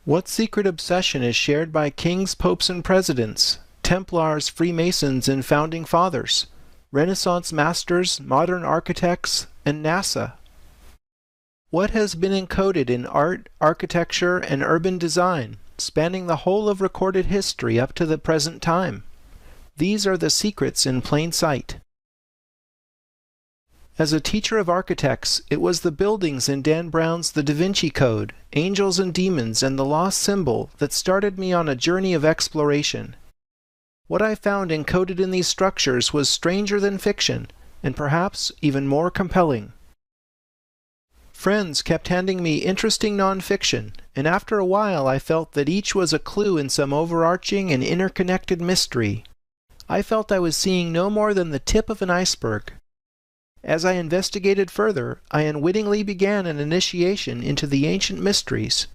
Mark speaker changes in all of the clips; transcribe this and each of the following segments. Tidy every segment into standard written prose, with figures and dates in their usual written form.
Speaker 1: What secret obsession is shared by kings, popes, and presidents, Templars, Freemasons, and Founding Fathers, Renaissance masters, modern architects, and NASA? What has been encoded in art, architecture, and urban design, spanning the whole of recorded history up to the present time? These are the secrets in plain sight. As a teacher of architects, it was the buildings in Dan Brown's The Da Vinci Code, Angels and Demons, and The Lost Symbol that started me on a journey of exploration. What I found encoded in these structures was stranger than fiction, and perhaps even more compelling. Friends kept handing me interesting nonfiction, and after a while I felt that each was a clue in some overarching and interconnected mystery. I felt I was seeing no more than the tip of an iceberg. As I investigated further, I unwittingly began an initiation into the ancient mysteries,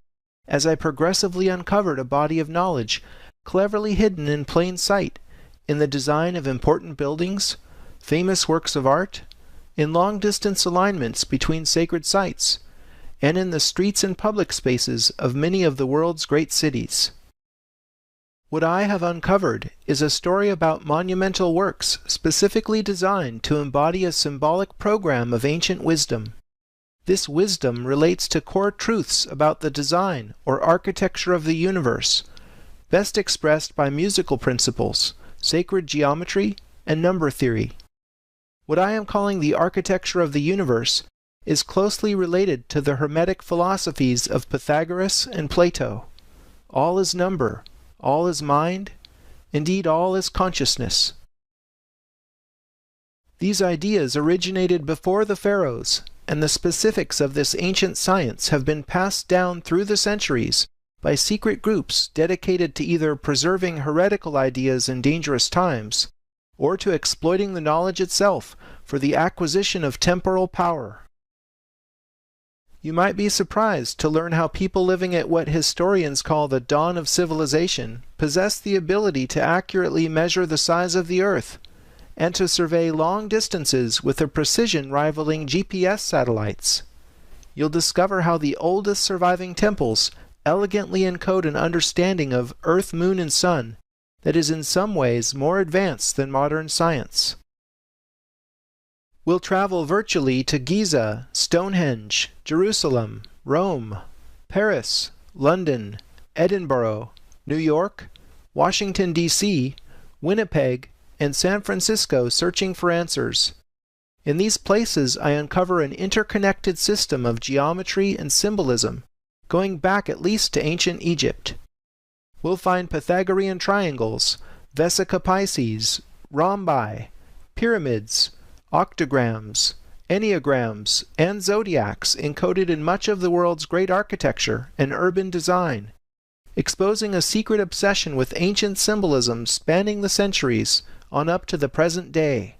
Speaker 1: as I progressively uncovered a body of knowledge cleverly hidden in plain sight in the design of important buildings, famous works of art, in long-distance alignments between sacred sites, and in the streets and public spaces of many of the world's great cities. What I have uncovered is a story about monumental works specifically designed to embody a symbolic program of ancient wisdom. This wisdom relates to core truths about the design or architecture of the universe, best expressed by musical principles, sacred geometry, and number theory. What I am calling the architecture of the universe is closely related to the Hermetic philosophies of Pythagoras and Plato. All is number. All is mind, indeed all is consciousness. These ideas originated before the pharaohs, and the specifics of this ancient science have been passed down through the centuries by secret groups dedicated to either preserving heretical ideas in dangerous times, or to exploiting the knowledge itself for the acquisition of temporal power. You might be surprised to learn how people living at what historians call the dawn of civilization possess the ability to accurately measure the size of the Earth, and to survey long distances with a precision rivaling GPS satellites. You'll discover how the oldest surviving temples elegantly encode an understanding of Earth, Moon, and Sun that is in some ways more advanced than modern science. We'll travel virtually to Giza, Stonehenge, Jerusalem, Rome, Paris, London, Edinburgh, New York, Washington, D.C., Winnipeg, and San Francisco searching for answers. In these places I uncover an interconnected system of geometry and symbolism, going back at least to ancient Egypt. We'll find Pythagorean triangles, Vesica Pisces, rhombi, pyramids, octograms, enneagrams, and zodiacs encoded in much of the world's great architecture and urban design, exposing a secret obsession with ancient symbolism spanning the centuries on up to the present day.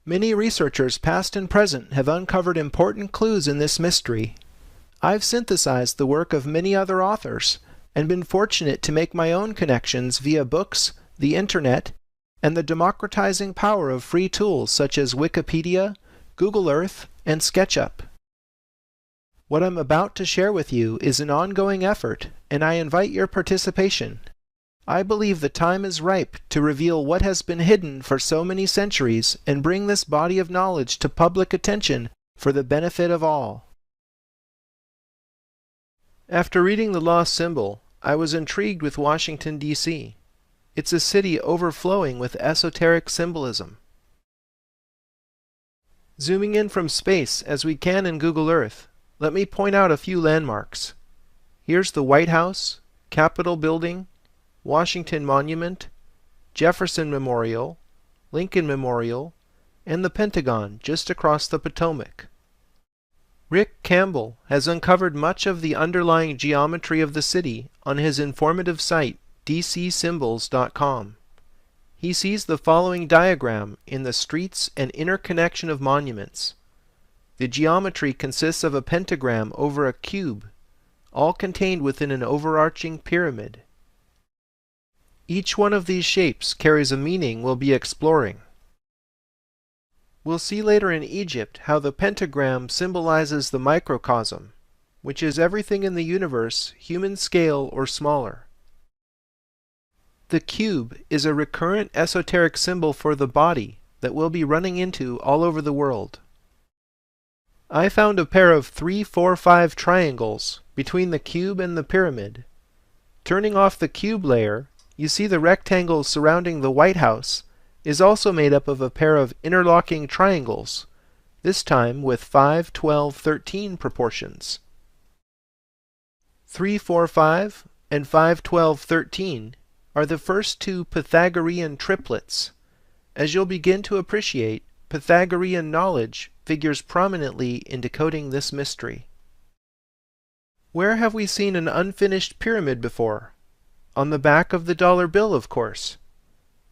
Speaker 1: Many researchers past and present have uncovered important clues in this mystery. I've synthesized the work of many other authors and been fortunate to make my own connections via books, the internet, and the democratizing power of free tools such as Wikipedia, Google Earth, and SketchUp. What I'm about to share with you is an ongoing effort, and I invite your participation. I believe the time is ripe to reveal what has been hidden for so many centuries and bring this body of knowledge to public attention for the benefit of all. After reading The Lost Symbol, I was intrigued with Washington, D.C. It's a city overflowing with esoteric symbolism. Zooming in from space as we can in Google Earth, let me point out a few landmarks. Here's the White House, Capitol Building, Washington Monument, Jefferson Memorial, Lincoln Memorial, and the Pentagon just across the Potomac. Rick Campbell has uncovered much of the underlying geometry of the city on his informative site dcsymbols.com. He sees the following diagram in the streets and interconnection of monuments. The geometry consists of a pentagram over a cube, all contained within an overarching pyramid. Each one of these shapes carries a meaning we'll be exploring. We'll see later in Egypt how the pentagram symbolizes the microcosm, which is everything in the universe, human scale or smaller. The cube is a recurrent esoteric symbol for the body that we'll be running into all over the world. I found a pair of 3, 4, 5 triangles between the cube and the pyramid. Turning off the cube layer, you see the rectangle surrounding the White House is also made up of a pair of interlocking triangles, this time with 5, 12, 13 proportions. 3, 4, 5 and 5, 12, 13 are the first two Pythagorean triplets. As you'll begin to appreciate, Pythagorean knowledge figures prominently in decoding this mystery. Where have we seen an unfinished pyramid before? On the back of the dollar bill, of course.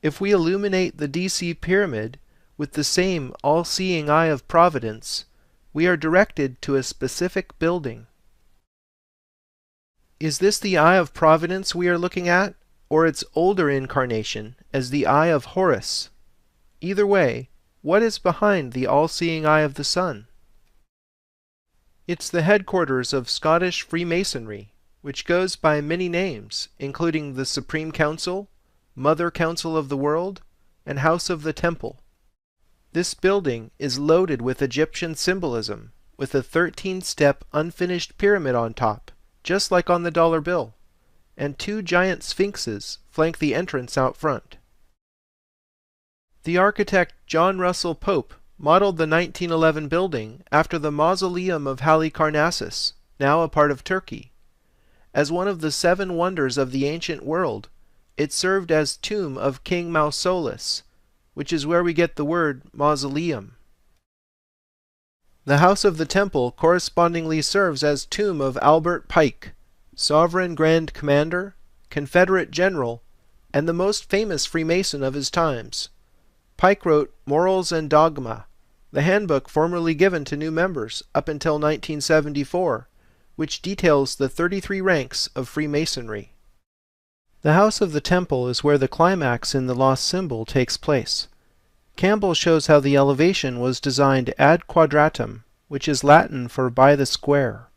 Speaker 1: If we illuminate the DC pyramid with the same all-seeing eye of providence, we are directed to a specific building. Is this the eye of providence we are looking at, or its older incarnation as the eye of Horus? Either way, what is behind the all-seeing eye of the sun? It's the headquarters of Scottish Freemasonry, which goes by many names, including the Supreme Council, Mother Council of the World, and House of the Temple. This building is loaded with Egyptian symbolism, with a 13-step unfinished pyramid on top, just like on the dollar bill, and 2 giant sphinxes flank the entrance out front. The architect John Russell Pope modeled the 1911 building after the Mausoleum of Halicarnassus, now a part of Turkey. As one of the 7 wonders of the ancient world, it served as tomb of King Mausolus, which is where we get the word mausoleum. The House of the Temple correspondingly serves as tomb of Albert Pike, Sovereign Grand Commander, Confederate General, and the most famous Freemason of his times. Pike wrote Morals and Dogma, the handbook formerly given to new members up until 1974, which details the 33 ranks of Freemasonry. The House of the Temple is where the climax in the lost symbol takes place. Campbell shows how the elevation was designed ad quadratum, which is Latin for by the square.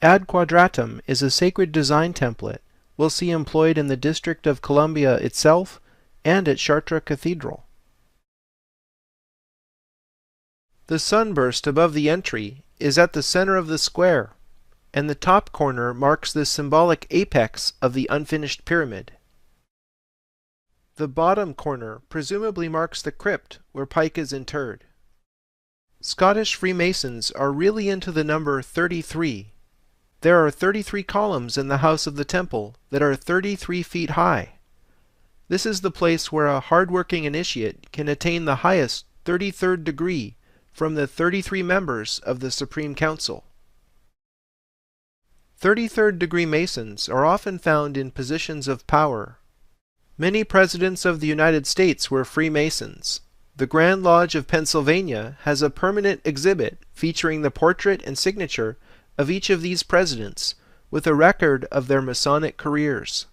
Speaker 1: Ad quadratum is a sacred design template we'll see employed in the District of Columbia itself and at Chartres Cathedral. The sunburst above the entry is at the center of the square, and the top corner marks the symbolic apex of the unfinished pyramid. The bottom corner presumably marks the crypt where Pike is interred. Scottish Freemasons are really into the number 33. There are 33 columns in the House of the Temple that are 33 feet high. This is the place where a hard-working initiate can attain the highest 33rd degree from the 33 members of the Supreme Council. 33rd degree Masons are often found in positions of power. Many presidents of the United States were Freemasons. The Grand Lodge of Pennsylvania has a permanent exhibit featuring the portrait and signature of each of these presidents, with a record of their Masonic careers.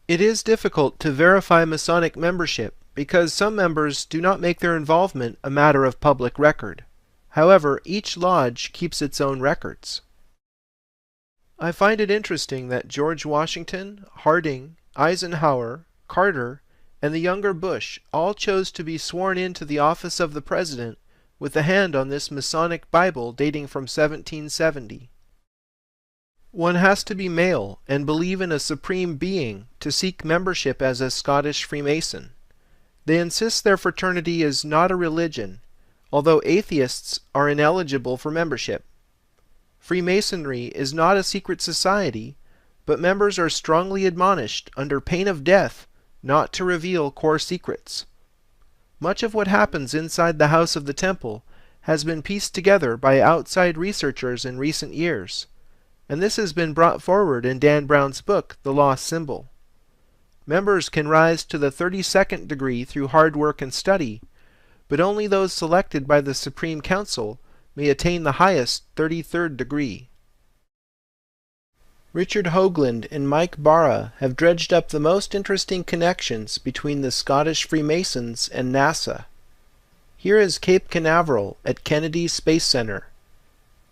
Speaker 1: It is difficult to verify Masonic membership because some members do not make their involvement a matter of public record. However, each lodge keeps its own records. I find it interesting that George Washington, Harding, Eisenhower, Carter, and the younger Bush all chose to be sworn into the office of the president with a hand on this Masonic Bible dating from 1770. One has to be male and believe in a supreme being to seek membership as a Scottish Freemason. They insist their fraternity is not a religion, although atheists are ineligible for membership. Freemasonry is not a secret society, but members are strongly admonished under pain of death not to reveal core secrets. Much of what happens inside the House of the Temple has been pieced together by outside researchers in recent years, and this has been brought forward in Dan Brown's book, The Lost Symbol. Members can rise to the 32nd degree through hard work and study, but only those selected by the Supreme Council may attain the highest 33rd degree. Richard Hoagland and Mike Barra have dredged up the most interesting connections between the Scottish Freemasons and NASA. Here is Cape Canaveral at Kennedy Space Center.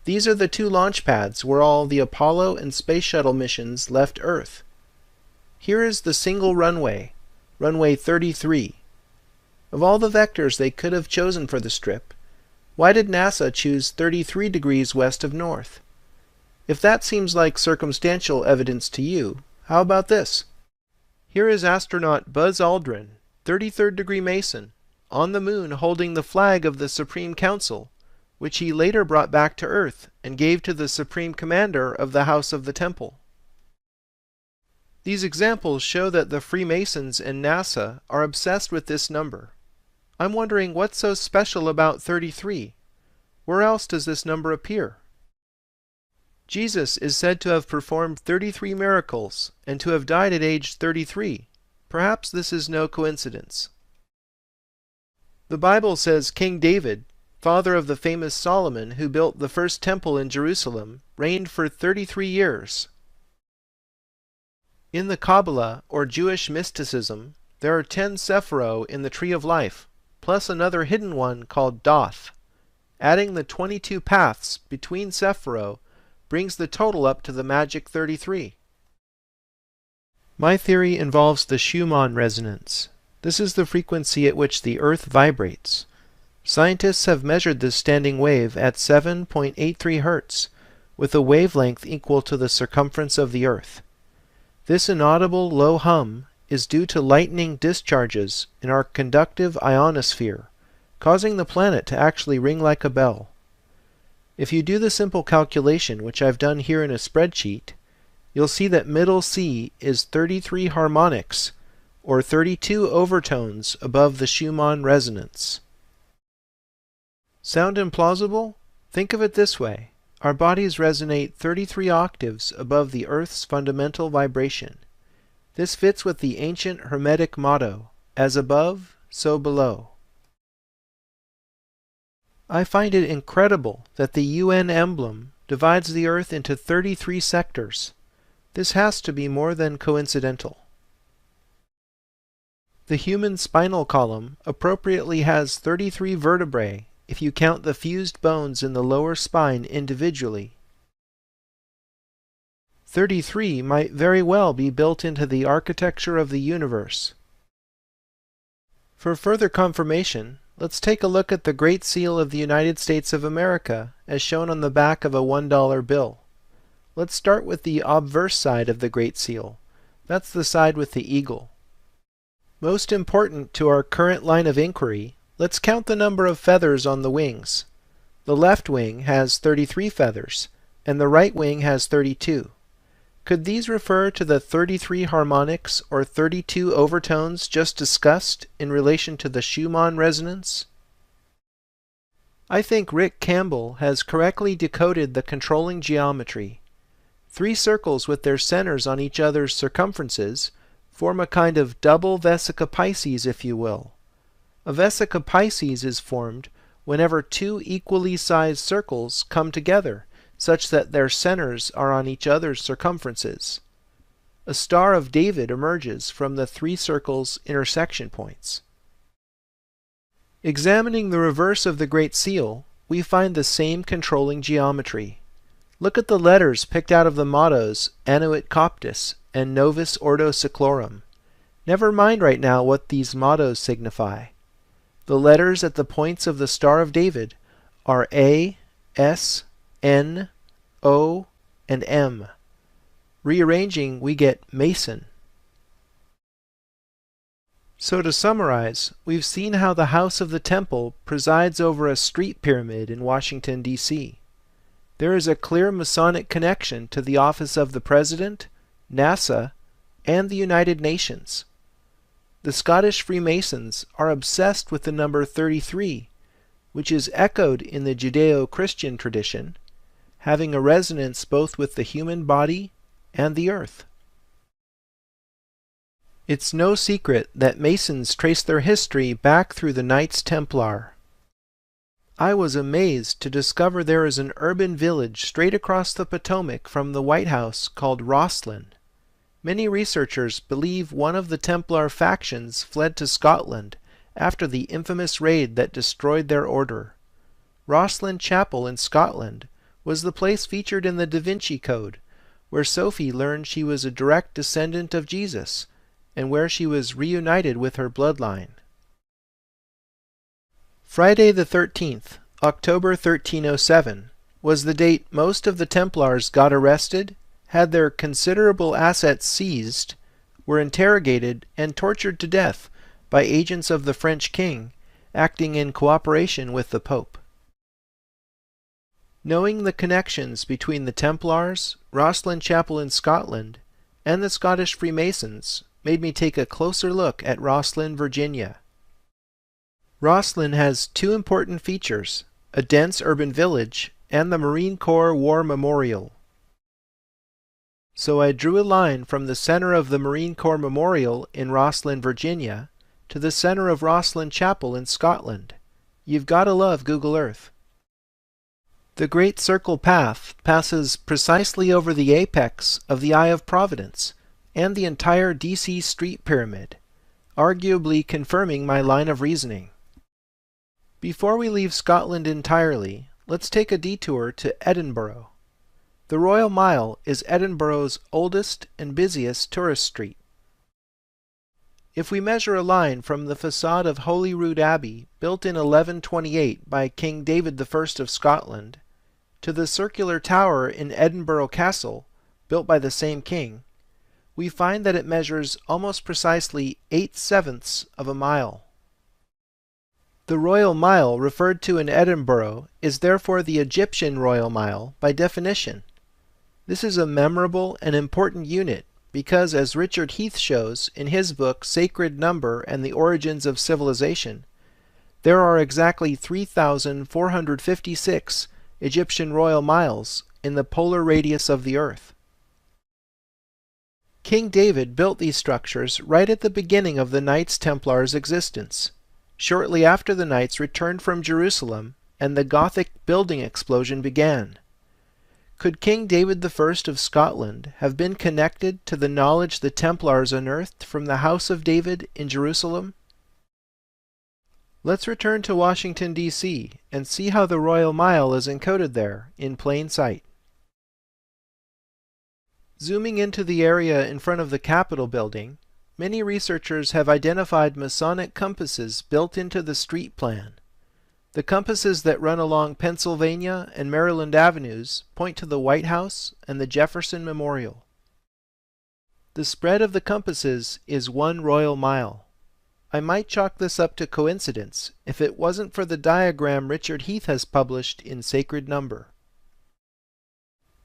Speaker 1: These are the two launch pads where all the Apollo and Space Shuttle missions left Earth. Here is the single runway, runway 33. Of all the vectors they could have chosen for the strip, why did NASA choose 33 degrees west of north? If that seems like circumstantial evidence to you, how about this? Here is astronaut Buzz Aldrin, 33rd degree Mason, on the moon holding the flag of the Supreme Council, which he later brought back to Earth and gave to the Supreme Commander of the House of the Temple. These examples show that the Freemasons and NASA are obsessed with this number. I'm wondering what's so special about 33? Where else does this number appear? Jesus is said to have performed 33 miracles and to have died at age 33. Perhaps this is no coincidence. The Bible says King David, father of the famous Solomon who built the first temple in Jerusalem, reigned for 33 years. In the Kabbalah, or Jewish mysticism, there are 10 Sephiro in the Tree of Life, plus another hidden one called Doth. Adding the 22 paths between Sephiro brings the total up to the magic 33. My theory involves the Schumann resonance. This is the frequency at which the Earth vibrates. Scientists have measured this standing wave at 7.83 Hz, with a wavelength equal to the circumference of the Earth. This inaudible low hum is due to lightning discharges in our conductive ionosphere, causing the planet to actually ring like a bell. If you do the simple calculation, which I've done here in a spreadsheet, you'll see that middle C is 33 harmonics, or 32 overtones above the Schumann resonance. Sound implausible? Think of it this way. Our bodies resonate 33 octaves above the Earth's fundamental vibration. This fits with the ancient Hermetic motto, as above, so below. I find it incredible that the UN emblem divides the Earth into 33 sectors. This has to be more than coincidental. The human spinal column appropriately has 33 vertebrae if you count the fused bones in the lower spine individually. 33 might very well be built into the architecture of the universe. For further confirmation, let's take a look at the Great Seal of the United States of America as shown on the back of a $1 bill. Let's start with the obverse side of the Great Seal. That's the side with the eagle. Most important to our current line of inquiry, let's count the number of feathers on the wings. The left wing has 33 feathers, and the right wing has 32. Could these refer to the 33 harmonics or 32 overtones just discussed in relation to the Schumann resonance? I think Rick Campbell has correctly decoded the controlling geometry. 3 circles with their centers on each other's circumferences form a kind of double Vesica Pisces, if you will. A Vesica Pisces is formed whenever 2 equally sized circles come together, such that their centers are on each other's circumferences. A Star of David emerges from the 3 circles' intersection points. Examining the reverse of the Great Seal, we find the same controlling geometry. Look at the letters picked out of the mottos Annuit Coptis and Novus Ordo Seclorum. Never mind right now what these mottos signify. The letters at the points of the Star of David are A, S, N, O, and M. Rearranging, we get Mason. So to summarize, we've seen how the House of the Temple presides over a street pyramid in Washington, D.C. There is a clear Masonic connection to the office of the President, NASA, and the United Nations. The Scottish Freemasons are obsessed with the number 33, which is echoed in the Judeo-Christian tradition, having a resonance both with the human body and the earth. It's no secret that Masons trace their history back through the Knights Templar. I was amazed to discover there is an urban village straight across the Potomac from the White House called Rosslyn. Many researchers believe one of the Templar factions fled to Scotland after the infamous raid that destroyed their order. Rosslyn Chapel in Scotland was the place featured in the Da Vinci Code, where Sophie learned she was a direct descendant of Jesus, and where she was reunited with her bloodline. Friday the 13th, October 1307, was the date most of the Templars got arrested, had their considerable assets seized, were interrogated and tortured to death by agents of the French king, acting in cooperation with the Pope. Knowing the connections between the Templars, Rosslyn Chapel in Scotland, and the Scottish Freemasons made me take a closer look at Rosslyn, Virginia. Rosslyn has two important features: a dense urban village and the Marine Corps War Memorial. So I drew a line from the center of the Marine Corps Memorial in Rosslyn, Virginia, to the center of Rosslyn Chapel in Scotland. You've got to love Google Earth. The Great Circle Path passes precisely over the apex of the Eye of Providence and the entire DC Street Pyramid, arguably confirming my line of reasoning. Before we leave Scotland entirely, let's take a detour to Edinburgh. The Royal Mile is Edinburgh's oldest and busiest tourist street. If we measure a line from the facade of Holyrood Abbey, built in 1128 by King David I of Scotland, to the circular tower in Edinburgh Castle, built by the same king, we find that it measures almost precisely 8/7 of a mile. The Royal Mile referred to in Edinburgh is therefore the Egyptian Royal Mile by definition. This is a memorable and important unit because, as Richard Heath shows in his book Sacred Number and the Origins of Civilization, there are exactly 3,456 Egyptian royal miles in the polar radius of the Earth. King David built these structures right at the beginning of the Knights Templars' existence, shortly after the Knights returned from Jerusalem and the Gothic building explosion began. Could King David I of Scotland have been connected to the knowledge the Templars unearthed from the House of David in Jerusalem? Let's return to Washington, D.C. and see how the Royal Mile is encoded there in plain sight. Zooming into the area in front of the Capitol building, many researchers have identified Masonic compasses built into the street plan. The compasses that run along Pennsylvania and Maryland avenues point to the White House and the Jefferson Memorial. The spread of the compasses is 1 royal mile. I might chalk this up to coincidence if it wasn't for the diagram Richard Heath has published in Sacred Number.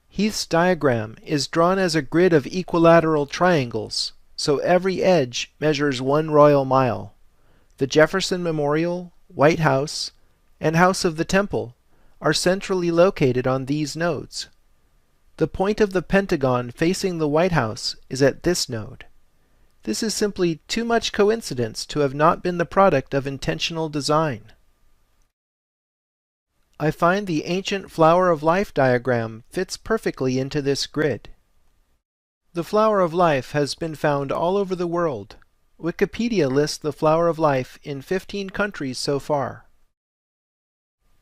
Speaker 1: Heath's diagram is drawn as a grid of equilateral triangles, so every edge measures 1 royal mile. The Jefferson Memorial, White House, and House of the Temple are centrally located on these nodes. The point of the Pentagon facing the White House is at this node. This is simply too much coincidence to have not been the product of intentional design. I find the ancient Flower of Life diagram fits perfectly into this grid. The Flower of Life has been found all over the world. Wikipedia lists the Flower of Life in 15 countries so far.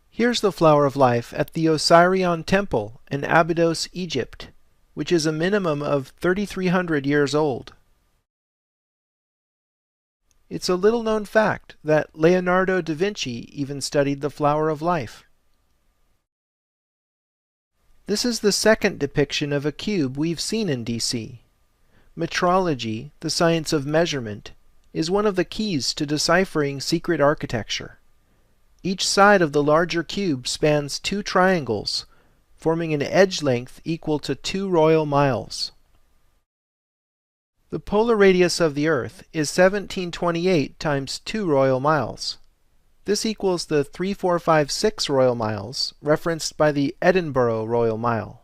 Speaker 1: Here's the Flower of Life at the Osirion Temple in Abydos, Egypt, which is a minimum of 3,300 years old. It's a little-known fact that Leonardo da Vinci even studied the Flower of Life. This is the second depiction of a cube we've seen in DC. Metrology, the science of measurement, is one of the keys to deciphering secret architecture. Each side of the larger cube spans 2 triangles, forming an edge length equal to 2 royal miles. The polar radius of the Earth is 1728 times 2 royal miles. This equals the 3456 royal miles referenced by the Edinburgh Royal Mile.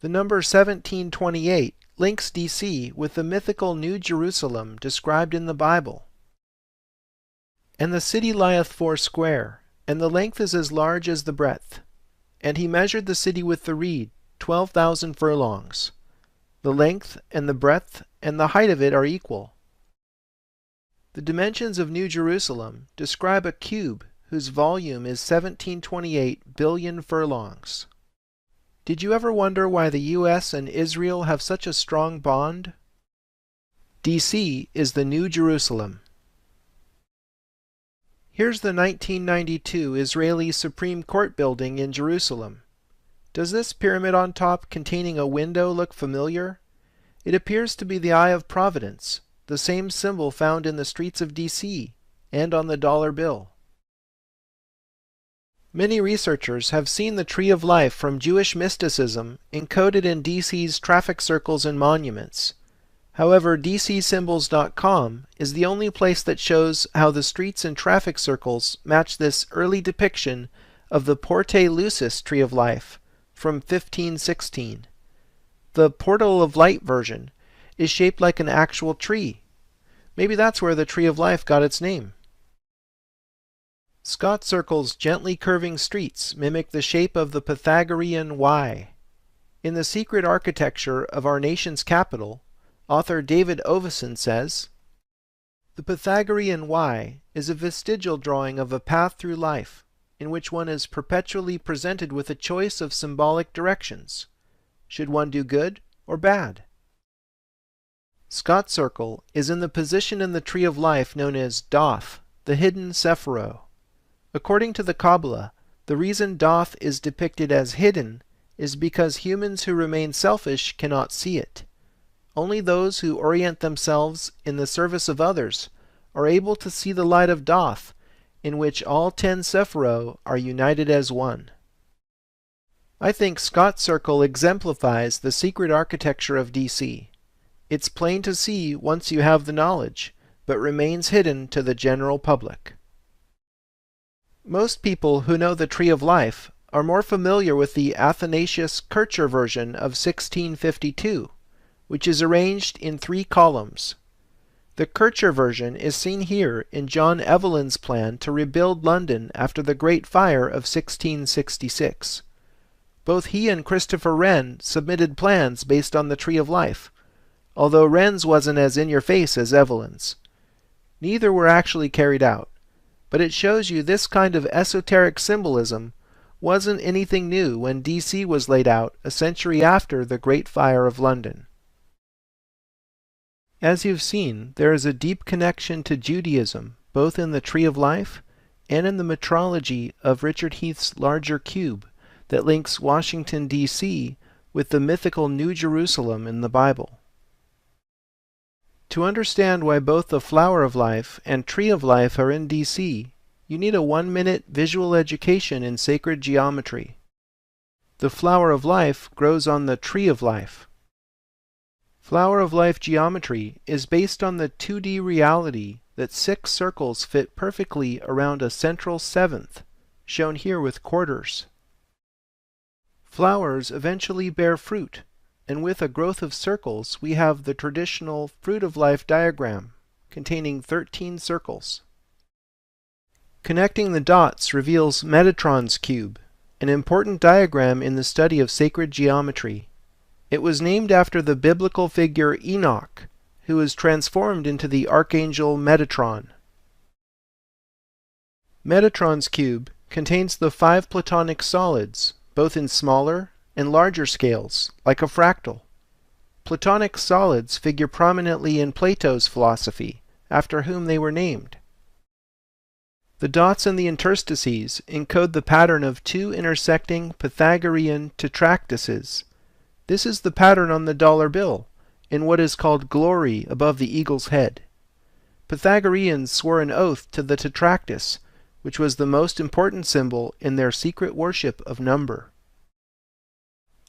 Speaker 1: The number 1728 links DC with the mythical New Jerusalem described in the Bible. And the city lieth foursquare, and the length is as large as the breadth. And he measured the city with the reed, 12,000 furlongs. The length and the breadth and the height of it are equal. The dimensions of New Jerusalem describe a cube whose volume is 1728 billion furlongs. Did you ever wonder why the U.S. and Israel have such a strong bond? D.C. is the New Jerusalem. Here's the 1992 Israeli Supreme Court building in Jerusalem. Does this pyramid on top containing a window look familiar? It appears to be the Eye of Providence, the same symbol found in the streets of D.C. and on the dollar bill. Many researchers have seen the Tree of Life from Jewish mysticism encoded in D.C.'s traffic circles and monuments. However, DCSymbols.com is the only place that shows how the streets and traffic circles match this early depiction of the Porte Lucis Tree of Life from 1516. The Portal of Light version is shaped like an actual tree. Maybe that's where the Tree of Life got its name. Scott Circle's gently curving streets mimic the shape of the Pythagorean Y. In The Secret Architecture of Our Nation's Capital, author David Oveson says, "The Pythagorean Y is a vestigial drawing of a path through life, in which one is perpetually presented with a choice of symbolic directions. Should one do good or bad?" Scott Circle is in the position in the Tree of Life known as Doth, the hidden Sephiro. According to the Kabbalah, the reason Doth is depicted as hidden is because humans who remain selfish cannot see it. Only those who orient themselves in the service of others are able to see the light of Doth, in which all 10 Sephiro are united as one. I think Scott Circle exemplifies the secret architecture of D.C. It's plain to see once you have the knowledge, but remains hidden to the general public. Most people who know the Tree of Life are more familiar with the Athanasius Kircher version of 1652, which is arranged in 3 columns. The Kircher version is seen here in John Evelyn's plan to rebuild London after the Great Fire of 1666. Both he and Christopher Wren submitted plans based on the Tree of Life, although Wren's wasn't as in-your-face as Evelyn's. Neither were actually carried out, but it shows you this kind of esoteric symbolism wasn't anything new when D.C. was laid out a century after the Great Fire of London. As you've seen, there is a deep connection to Judaism, both in the Tree of Life and in the metrology of Richard Heath's larger cube that links Washington, D.C. with the mythical New Jerusalem in the Bible. To understand why both the Flower of Life and Tree of Life are in D.C., you need a 1-minute visual education in sacred geometry. The Flower of Life grows on the Tree of Life. Flower of Life geometry is based on the 2D reality that 6 circles fit perfectly around a central 7th, shown here with quarters. Flowers eventually bear fruit, and with a growth of circles we have the traditional Fruit of Life diagram, containing 13 circles. Connecting the dots reveals Metatron's cube, an important diagram in the study of sacred geometry. It was named after the biblical figure Enoch, who was transformed into the archangel Metatron. Metatron's cube contains the 5 Platonic solids, both in smaller and larger scales, like a fractal. Platonic solids figure prominently in Plato's philosophy, after whom they were named. The dots and the interstices encode the pattern of 2 intersecting Pythagorean tetractyses. This is the pattern on the dollar bill, in what is called glory above the eagle's head. Pythagoreans swore an oath to the tetractys, which was the most important symbol in their secret worship of number.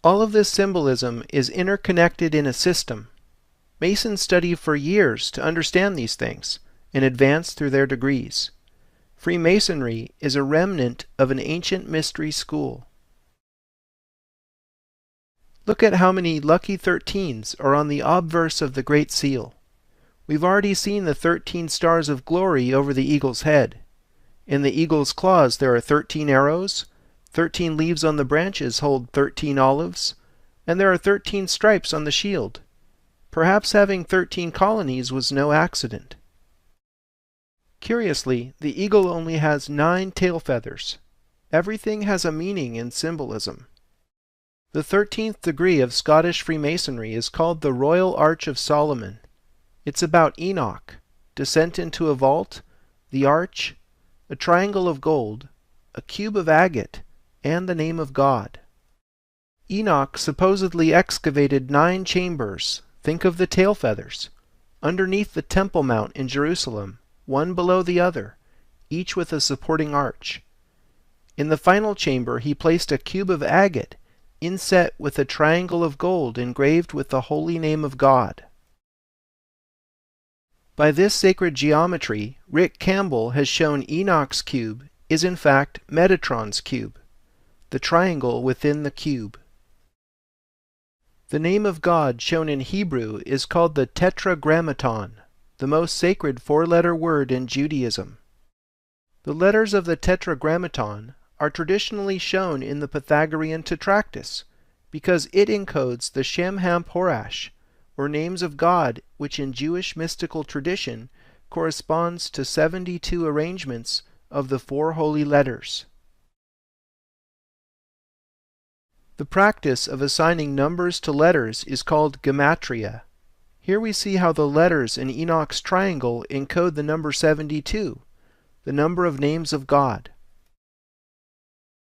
Speaker 1: All of this symbolism is interconnected in a system. Masons study for years to understand these things and advance through their degrees. Freemasonry is a remnant of an ancient mystery school. Look at how many lucky 13s are on the obverse of the Great Seal. We've already seen the 13 stars of glory over the eagle's head. In the eagle's claws there are 13 arrows, 13 leaves on the branches hold 13 olives, and there are 13 stripes on the shield. Perhaps having 13 colonies was no accident. Curiously, the eagle only has 9 tail feathers. Everything has a meaning in symbolism. The 13th degree of Scottish Freemasonry is called the Royal Arch of Solomon. It's about Enoch, descent into a vault, the arch, a triangle of gold, a cube of agate, and the name of God. Enoch supposedly excavated 9 chambers, think of the tail feathers, underneath the Temple Mount in Jerusalem, one below the other, each with a supporting arch. In the final chamber he placed a cube of agate, inset with a triangle of gold engraved with the holy name of God. By this sacred geometry, Rick Campbell has shown Enoch's cube is in fact Metatron's cube, the triangle within the cube. The name of God shown in Hebrew is called the Tetragrammaton, the most sacred 4-letter word in Judaism. The letters of the Tetragrammaton are traditionally shown in the Pythagorean Tetractys because it encodes the Shem Ham Porash, or names of God, which in Jewish mystical tradition corresponds to 72 arrangements of the 4 holy letters. The practice of assigning numbers to letters is called gematria. Here we see how the letters in Enoch's triangle encode the number 72, the number of names of God.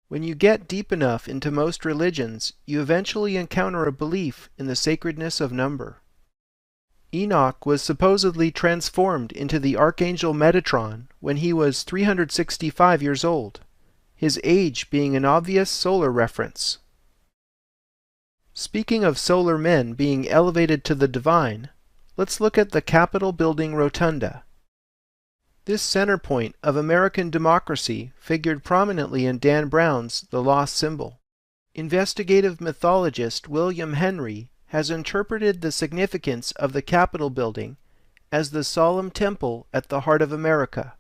Speaker 1: When you get deep enough into most religions, you eventually encounter a belief in the sacredness of number. Enoch was supposedly transformed into the archangel Metatron when he was 365 years old, his age being an obvious solar reference. Speaking of solar men being elevated to the divine, let's look at the Capitol building rotunda. This center point of American democracy figured prominently in Dan Brown's The Lost Symbol. Investigative mythologist William Henry has interpreted the significance of the Capitol building as the solemn temple at the heart of America.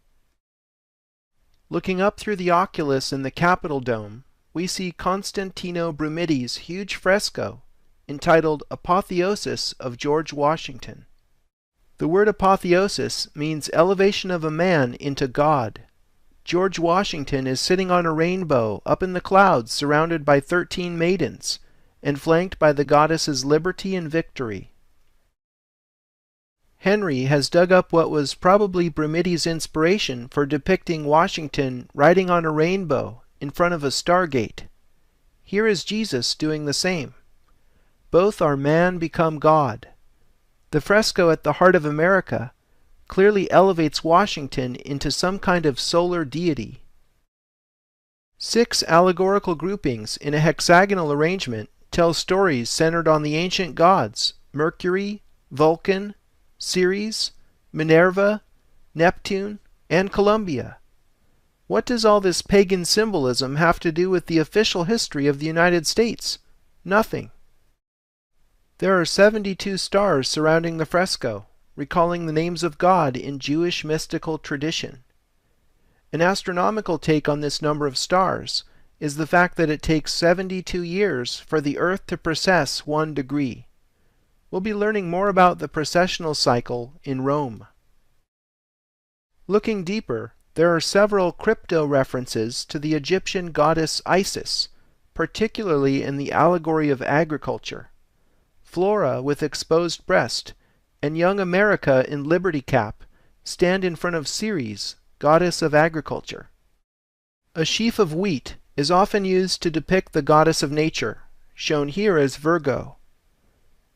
Speaker 1: Looking up through the oculus in the Capitol dome, we see Constantino Brumidi's huge fresco entitled Apotheosis of George Washington. The word apotheosis means elevation of a man into God. George Washington is sitting on a rainbow up in the clouds surrounded by 13 maidens and flanked by the goddesses Liberty and Victory. Henry has dug up what was probably Brumidi's inspiration for depicting Washington riding on a rainbow in front of a stargate. Here is Jesus doing the same. Both are man become God. The fresco at the heart of America clearly elevates Washington into some kind of solar deity. 6 allegorical groupings in a hexagonal arrangement tell stories centered on the ancient gods Mercury, Vulcan, Ceres, Minerva, Neptune, and Columbia. What does all this pagan symbolism have to do with the official history of the United States? Nothing. There are 72 stars surrounding the fresco, recalling the names of God in Jewish mystical tradition. An astronomical take on this number of stars is the fact that it takes 72 years for the Earth to precess 1 degree. We'll be learning more about the precessional cycle in Rome. Looking deeper, there are several crypto-references to the Egyptian goddess Isis, particularly in the allegory of agriculture. Flora with exposed breast, and young America in liberty cap stand in front of Ceres, goddess of agriculture. A sheaf of wheat is often used to depict the goddess of nature, shown here as Virgo.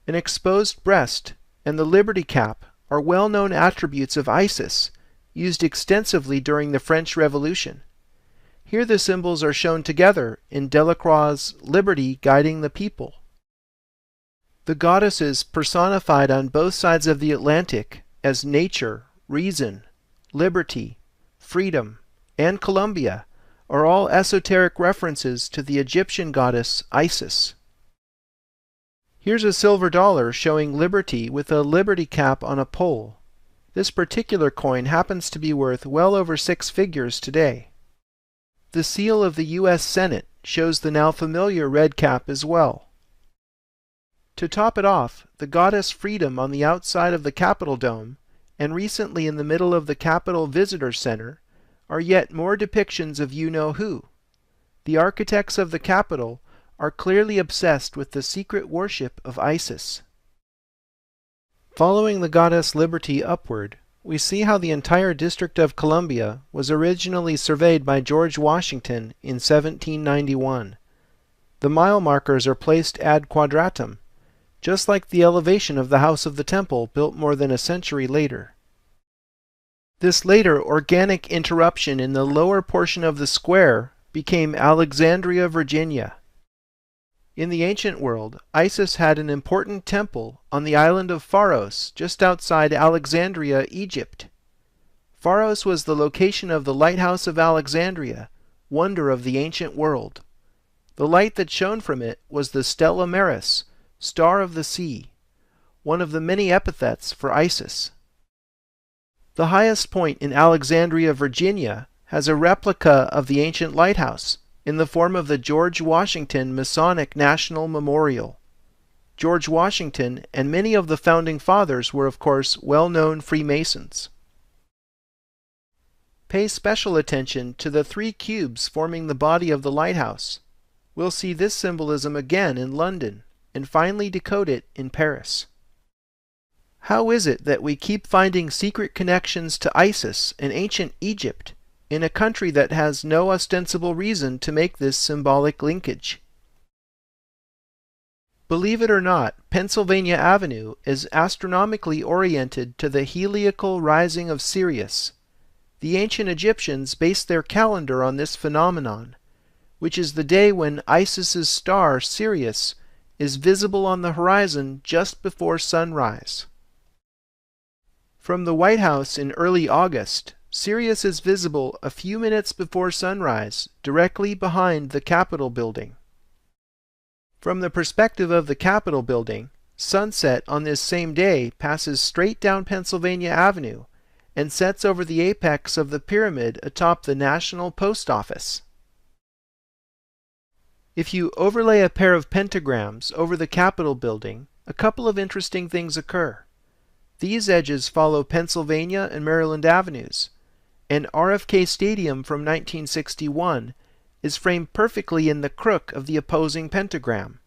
Speaker 1: An exposed breast and the liberty cap are well-known attributes of Isis, used extensively during the French Revolution. Here the symbols are shown together in Delacroix's Liberty Guiding the People. The goddesses personified on both sides of the Atlantic as nature, reason, liberty, freedom, and Columbia are all esoteric references to the Egyptian goddess Isis. Here's a silver dollar showing liberty with a liberty cap on a pole. This particular coin happens to be worth well over 6 figures today. The seal of the U.S. Senate shows the now familiar red cap as well. To top it off, the goddess Freedom on the outside of the Capitol dome and recently in the middle of the Capitol Visitor Center, are yet more depictions of you-know-who. The architects of the Capitol are clearly obsessed with the secret worship of Isis. Following the goddess Liberty upward, we see how the entire District of Columbia was originally surveyed by George Washington in 1791. The mile markers are placed ad quadratum, just like the elevation of the House of the Temple built more than a century later. This later organic interruption in the lower portion of the square became Alexandria, Virginia. In the ancient world, Isis had an important temple on the island of Pharos, just outside Alexandria, Egypt. Pharos was the location of the Lighthouse of Alexandria, wonder of the ancient world. The light that shone from it was the Stella Maris, star of the sea, one of the many epithets for Isis. The highest point in Alexandria, Virginia, has a replica of the ancient lighthouse, in the form of the George Washington Masonic National Memorial. George Washington and many of the founding fathers were, of course, well-known Freemasons. Pay special attention to the 3 cubes forming the body of the lighthouse. We'll see this symbolism again in London, and finally decode it in Paris. How is it that we keep finding secret connections to Isis and ancient Egypt in a country that has no ostensible reason to make this symbolic linkage? Believe it or not, Pennsylvania Avenue is astronomically oriented to the heliacal rising of Sirius. The ancient Egyptians based their calendar on this phenomenon, which is the day when Isis's star, Sirius, is visible on the horizon just before sunrise. From the White House in early August, Sirius is visible a few minutes before sunrise, directly behind the Capitol building. From the perspective of the Capitol building, sunset on this same day passes straight down Pennsylvania Avenue and sets over the apex of the pyramid atop the National Post Office. If you overlay a pair of pentagrams over the Capitol building, a couple of interesting things occur. These edges follow Pennsylvania and Maryland Avenues, and RFK Stadium from 1961 is framed perfectly in the crook of the opposing pentagram.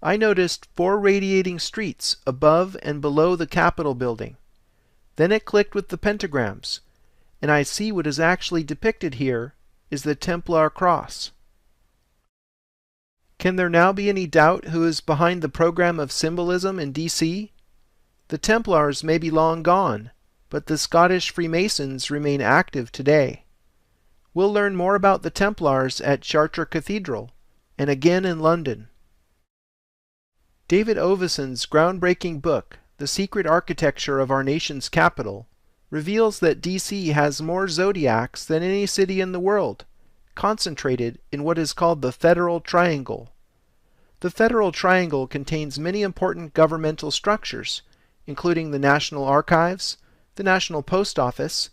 Speaker 1: I noticed 4 radiating streets above and below the Capitol building. Then it clicked with the pentagrams, and I see what is actually depicted here is the Templar cross. Can there now be any doubt who is behind the program of symbolism in D.C.? The Templars may be long gone, but the Scottish Freemasons remain active today. We'll learn more about the Templars at Chartres Cathedral, and again in London. David Oveson's groundbreaking book, The Secret Architecture of Our Nation's Capital, reveals that D.C. has more zodiacs than any city in the world, concentrated in what is called the Federal Triangle. The Federal Triangle contains many important governmental structures, including the National Archives, the National Post Office,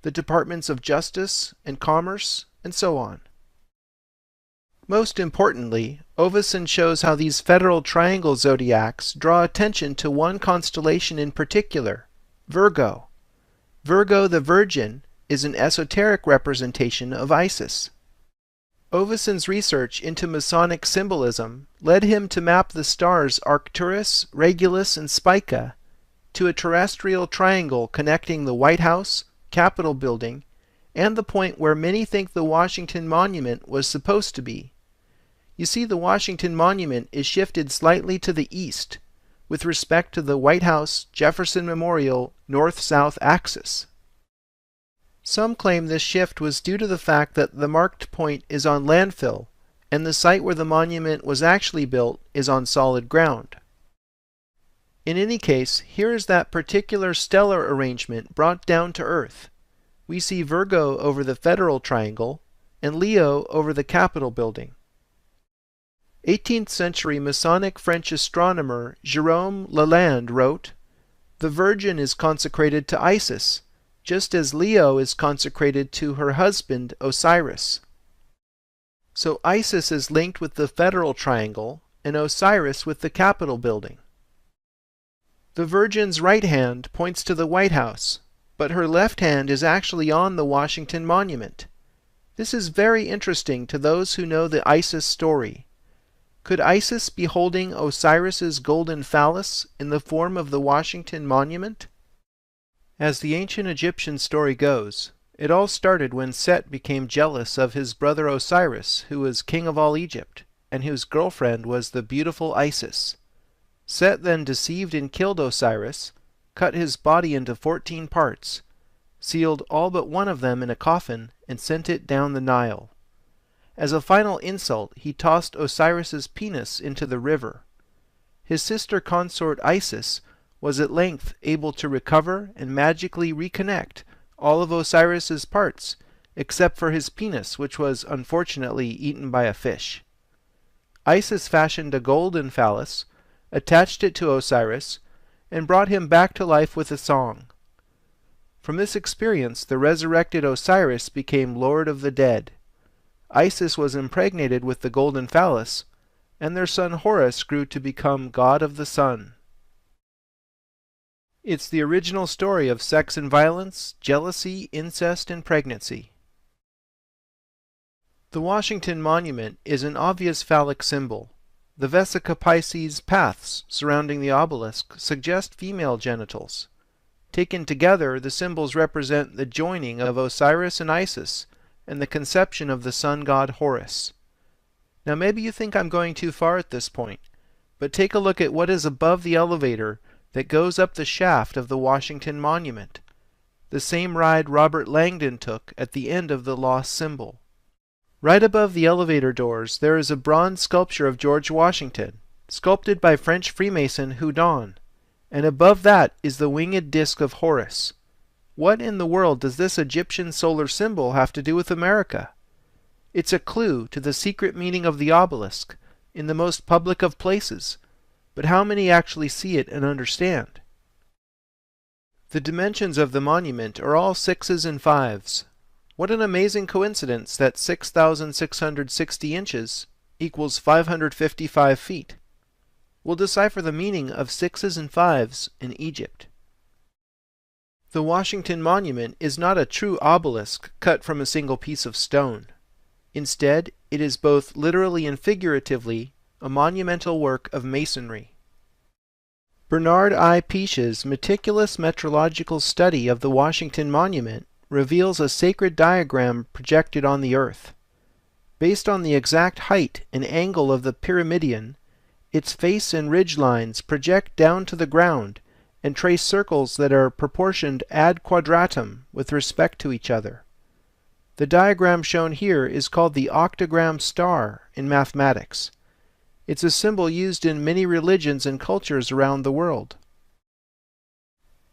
Speaker 1: the Departments of Justice and Commerce, and so on. Most importantly, Oveson shows how these Federal Triangle zodiacs draw attention to one constellation in particular, Virgo. Virgo the Virgin is an esoteric representation of Isis. Oveson's research into Masonic symbolism led him to map the stars Arcturus, Regulus, and Spica to a terrestrial triangle connecting the White House, Capitol building, and the point where many think the Washington Monument was supposed to be. You see, the Washington Monument is shifted slightly to the east with respect to the White House Jefferson Memorial north-south axis. Some claim this shift was due to the fact that the marked point is on landfill, and the site where the monument was actually built is on solid ground. In any case, here is that particular stellar arrangement brought down to Earth. We see Virgo over the Federal Triangle, and Leo over the Capitol building. 18th century Masonic French astronomer Jérôme Lalande wrote, "The Virgin is consecrated to Isis, just as Leo is consecrated to her husband Osiris." So Isis is linked with the Federal Triangle, and Osiris with the Capitol building. The Virgin's right hand points to the White House, but her left hand is actually on the Washington Monument. This is very interesting to those who know the Isis story. Could Isis be holding Osiris's golden phallus in the form of the Washington Monument? As the ancient Egyptian story goes, it all started when Set became jealous of his brother Osiris, who was king of all Egypt, and whose girlfriend was the beautiful Isis. Set then deceived and killed Osiris, cut his body into 14 parts, sealed all but one of them in a coffin, and sent it down the Nile. As a final insult, he tossed Osiris's penis into the river. His sister consort Isis was at length able to recover and magically reconnect all of Osiris's parts, except for his penis, which was unfortunately eaten by a fish. Isis fashioned a golden phallus, attached it to Osiris, and brought him back to life with a song. From this experience, the resurrected Osiris became Lord of the Dead. Isis was impregnated with the golden phallus, and their son Horus grew to become god of the sun. It's the original story of sex and violence, jealousy, incest, and pregnancy. The Washington Monument is an obvious phallic symbol. The Vesica Pisces paths surrounding the obelisk suggest female genitals. Taken together, the symbols represent the joining of Osiris and Isis and the conception of the sun god Horus. Now maybe you think I'm going too far at this point, but take a look at what is above the elevator that goes up the shaft of the Washington Monument, the same ride Robert Langdon took at the end of the lost symbol. Right above the elevator doors there is a bronze sculpture of George Washington, sculpted by French Freemason Houdon, and above that is the winged disc of Horus. What in the world does this Egyptian solar symbol have to do with America? It's a clue to the secret meaning of the obelisk, in the most public of places, but how many actually see it and understand? The dimensions of the monument are all 6s and 5s. What an amazing coincidence that 6,660 inches equals 555 feet. We'll decipher the meaning of 6s and 5s in Egypt. The Washington Monument is not a true obelisk cut from a single piece of stone. Instead, it is both literally and figuratively a monumental work of masonry. Bernard I. Peish's meticulous metrological study of the Washington Monument reveals a sacred diagram projected on the earth. Based on the exact height and angle of the pyramidion, its face and ridge lines project down to the ground and trace circles that are proportioned ad quadratum with respect to each other. The diagram shown here is called the octagram star in mathematics. It's a symbol used in many religions and cultures around the world.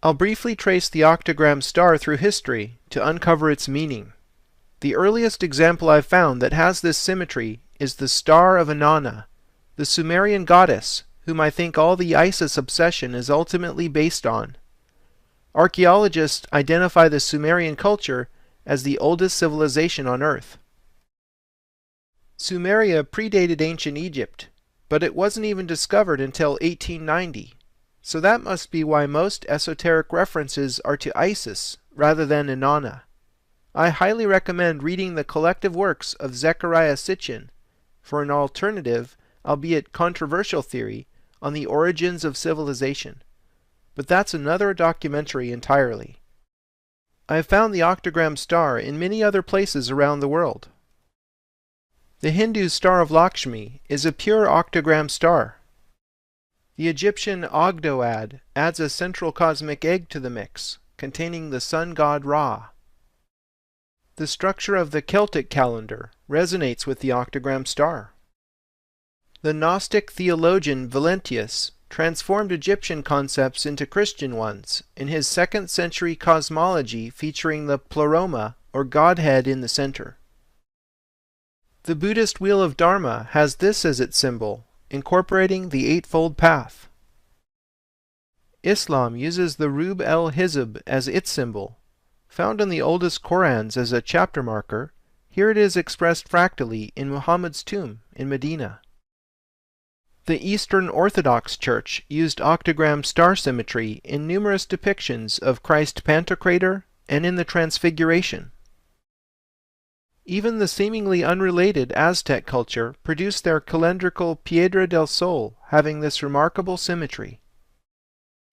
Speaker 1: I'll briefly trace the octagram star through history to uncover its meaning. The earliest example I've found that has this symmetry is the Star of Inanna, the Sumerian goddess whom I think all the Isis obsession is ultimately based on. Archaeologists identify the Sumerian culture as the oldest civilization on Earth. Sumeria predated ancient Egypt, but it wasn't even discovered until 1890. So that must be why most esoteric references are to Isis rather than Inanna. I highly recommend reading the collective works of Zecharia Sitchin for an alternative, albeit controversial theory on the origins of civilization. But that's another documentary entirely. I have found the octagram star in many other places around the world. The Hindu Star of Lakshmi is a pure octagram star. The Egyptian Ogdoad adds a central cosmic egg to the mix, containing the sun god Ra. The structure of the Celtic calendar resonates with the octagram star. The Gnostic theologian Valentius transformed Egyptian concepts into Christian ones in his 2nd century cosmology featuring the pleroma, or Godhead, in the center. The Buddhist Wheel of Dharma has this as its symbol, incorporating the Eightfold Path. Islam uses the Rub el-Hizb as its symbol. Found in the oldest Korans as a chapter marker, here it is expressed fractally in Muhammad's tomb in Medina. The Eastern Orthodox Church used octagram star symmetry in numerous depictions of Christ Pantocrator and in the Transfiguration. Even the seemingly unrelated Aztec culture produced their calendrical Piedra del Sol having this remarkable symmetry.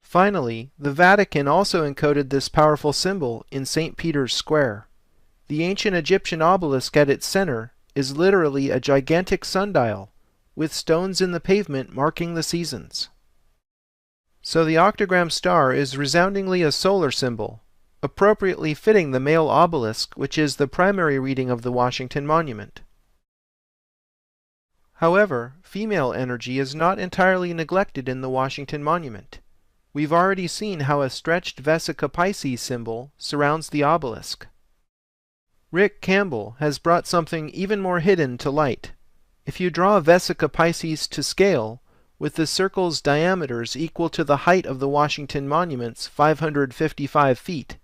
Speaker 1: Finally, the Vatican also encoded this powerful symbol in St. Peter's Square. The ancient Egyptian obelisk at its center is literally a gigantic sundial, with stones in the pavement marking the seasons. So the octagram star is resoundingly a solar symbol, appropriately fitting the male obelisk, which is the primary reading of the Washington Monument. However, female energy is not entirely neglected in the Washington Monument. We've already seen how a stretched Vesica Pisces symbol surrounds the obelisk. Rick Campbell has brought something even more hidden to light. If you draw Vesica Pisces to scale, with the circle's diameters equal to the height of the Washington Monument's 555 feet,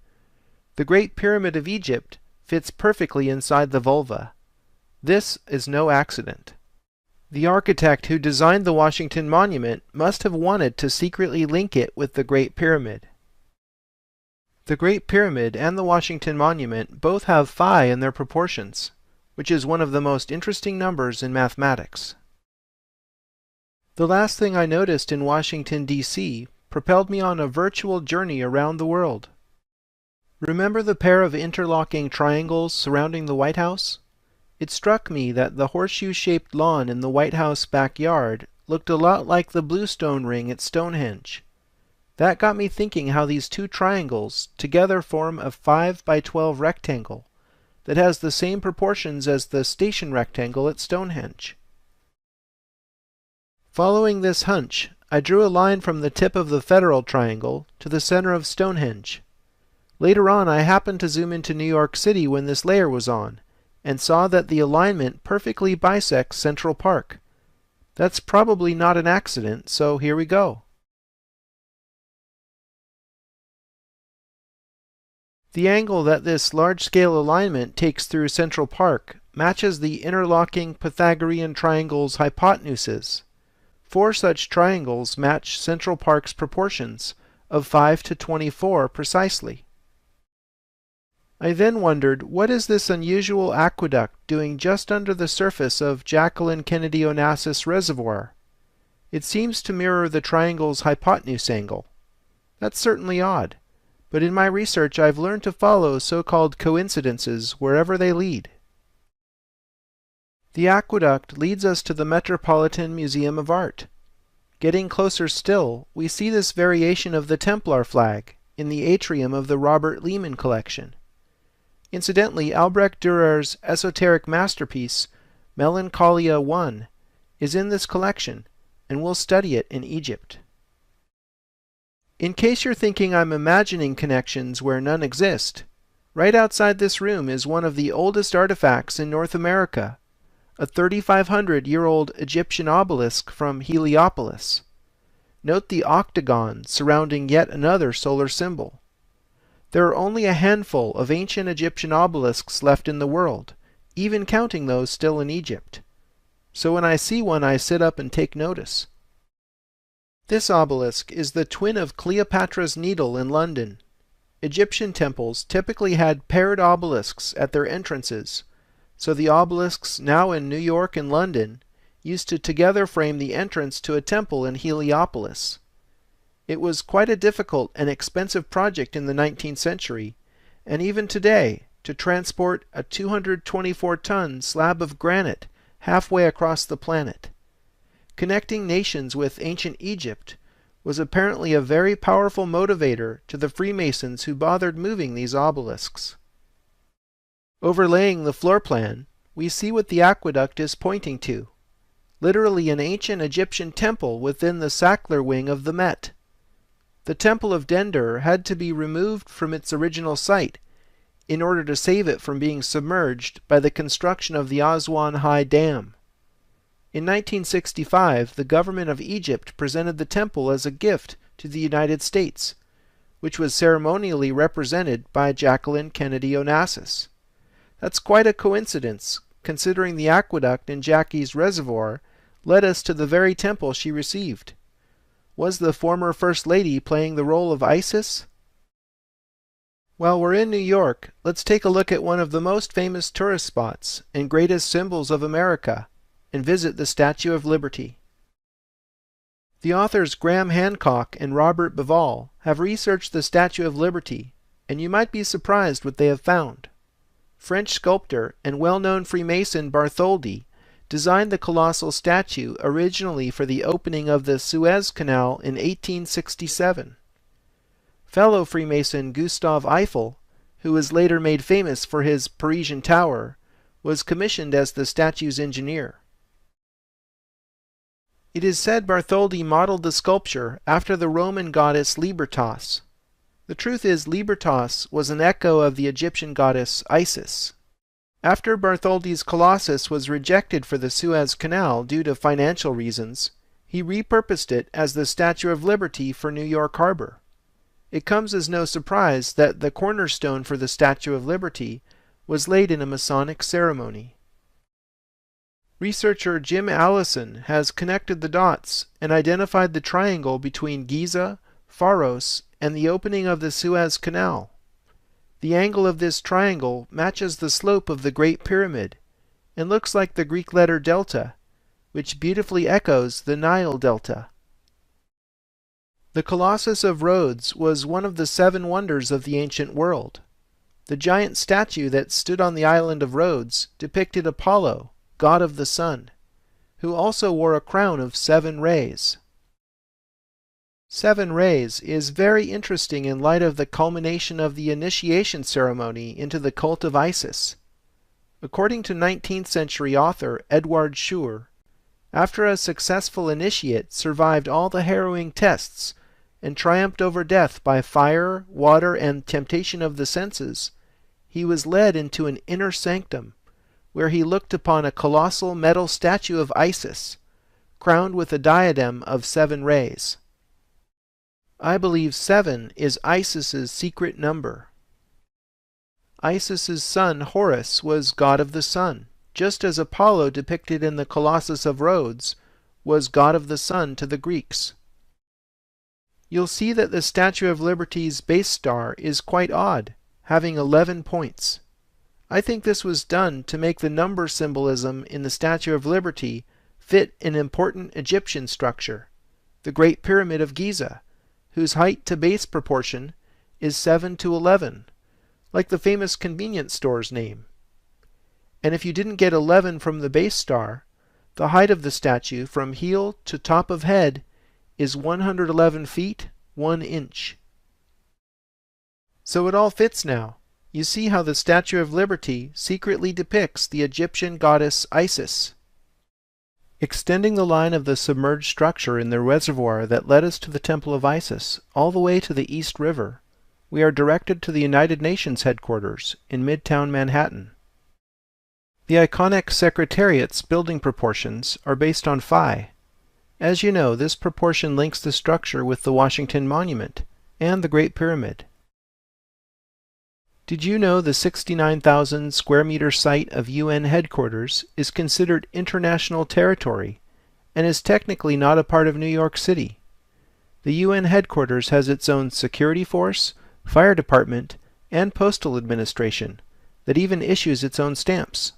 Speaker 1: the Great Pyramid of Egypt fits perfectly inside the vulva. This is no accident. The architect who designed the Washington Monument must have wanted to secretly link it with the Great Pyramid. The Great Pyramid and the Washington Monument both have phi in their proportions, which is one of the most interesting numbers in mathematics. The last thing I noticed in Washington, D.C. propelled me on a virtual journey around the world. Remember the pair of interlocking triangles surrounding the White House? It struck me that the horseshoe-shaped lawn in the White House backyard looked a lot like the bluestone ring at Stonehenge. That got me thinking how these two triangles together form a 5 by 12 rectangle that has the same proportions as the station rectangle at Stonehenge. Following this hunch, I drew a line from the tip of the Federal Triangle to the center of Stonehenge. Later on, I happened to zoom into New York City when this layer was on, and saw that the alignment perfectly bisects Central Park. That's probably not an accident, so here we go. The angle that this large-scale alignment takes through Central Park matches the interlocking Pythagorean triangle's hypotenuses. 4 such triangles match Central Park's proportions of 5 to 24 precisely. I then wondered, what is this unusual aqueduct doing just under the surface of Jacqueline Kennedy Onassis Reservoir? It seems to mirror the triangle's hypotenuse angle. That's certainly odd, but in my research I've learned to follow so-called coincidences wherever they lead. The aqueduct leads us to the Metropolitan Museum of Art. Getting closer still, we see this variation of the Templar flag in the atrium of the Robert Lehman collection. Incidentally, Albrecht Dürer's esoteric masterpiece, Melancholia I, is in this collection, and we'll study it in Egypt. In case you're thinking I'm imagining connections where none exist, right outside this room is one of the oldest artifacts in North America, a 3,500-year-old Egyptian obelisk from Heliopolis. Note the octagon surrounding yet another solar symbol. There are only a handful of ancient Egyptian obelisks left in the world, even counting those still in Egypt. So when I see one, I sit up and take notice. This obelisk is the twin of Cleopatra's Needle in London. Egyptian temples typically had paired obelisks at their entrances, so the obelisks now in New York and London used to together frame the entrance to a temple in Heliopolis. It was quite a difficult and expensive project in the 19th century, and even today, to transport a 224-ton slab of granite halfway across the planet. Connecting nations with ancient Egypt was apparently a very powerful motivator to the Freemasons who bothered moving these obelisks. Overlaying the floor plan, we see what the aqueduct is pointing to. Literally an ancient Egyptian temple within the Sackler wing of the Met. The Temple of Dendur had to be removed from its original site in order to save it from being submerged by the construction of the Aswan High Dam. In 1965, the government of Egypt presented the temple as a gift to the United States, which was ceremonially represented by Jacqueline Kennedy Onassis. That's quite a coincidence, considering the aqueduct in Jackie's Reservoir led us to the very temple she received. Was the former First Lady playing the role of Isis? While we're in New York, let's take a look at one of the most famous tourist spots and greatest symbols of America, and visit the Statue of Liberty. The authors Graham Hancock and Robert Bauval have researched the Statue of Liberty, and you might be surprised what they have found. French sculptor and well-known Freemason Bartholdi designed the colossal statue originally for the opening of the Suez Canal in 1867. Fellow Freemason Gustave Eiffel, who was later made famous for his Parisian Tower, was commissioned as the statue's engineer. It is said Bartholdi modeled the sculpture after the Roman goddess Libertas. The truth is, Libertas was an echo of the Egyptian goddess Isis. After Bartholdi's Colossus was rejected for the Suez Canal due to financial reasons, he repurposed it as the Statue of Liberty for New York Harbor. It comes as no surprise that the cornerstone for the Statue of Liberty was laid in a Masonic ceremony. Researcher Jim Allison has connected the dots and identified the triangle between Giza, Pharos, and the opening of the Suez Canal. The angle of this triangle matches the slope of the Great Pyramid and looks like the Greek letter delta, which beautifully echoes the Nile Delta. The Colossus of Rhodes was one of the 7 wonders of the ancient world. The giant statue that stood on the island of Rhodes depicted Apollo, god of the sun, who also wore a crown of 7 rays. 7 rays is very interesting in light of the culmination of the initiation ceremony into the cult of Isis. According to 19th century author Edward Schur, after a successful initiate survived all the harrowing tests and triumphed over death by fire, water, and temptation of the senses, he was led into an inner sanctum, where he looked upon a colossal metal statue of Isis, crowned with a diadem of 7 rays. I believe 7 is Isis's secret number. Isis's son Horus was god of the sun, just as Apollo depicted in the Colossus of Rhodes was god of the sun to the Greeks. You'll see that the Statue of Liberty's base star is quite odd, having 11 points. I think this was done to make the number symbolism in the Statue of Liberty fit an important Egyptian structure, the Great Pyramid of Giza, whose height to base proportion is 7:11, like the famous convenience store's name. And if you didn't get 11 from the base star, the height of the statue from heel to top of head is 111 feet, 1 inch. So it all fits now. You see how the Statue of Liberty secretly depicts the Egyptian goddess Isis. Extending the line of the submerged structure in the reservoir that led us to the Temple of Isis all the way to the East River, we are directed to the United Nations headquarters in Midtown Manhattan. The iconic Secretariat's building proportions are based on phi. As you know, this proportion links the structure with the Washington Monument and the Great Pyramid. Did you know the 69,000 square meter site of UN headquarters is considered international territory and is technically not a part of New York City? The UN headquarters has its own security force, fire department, and postal administration that even issues its own stamps.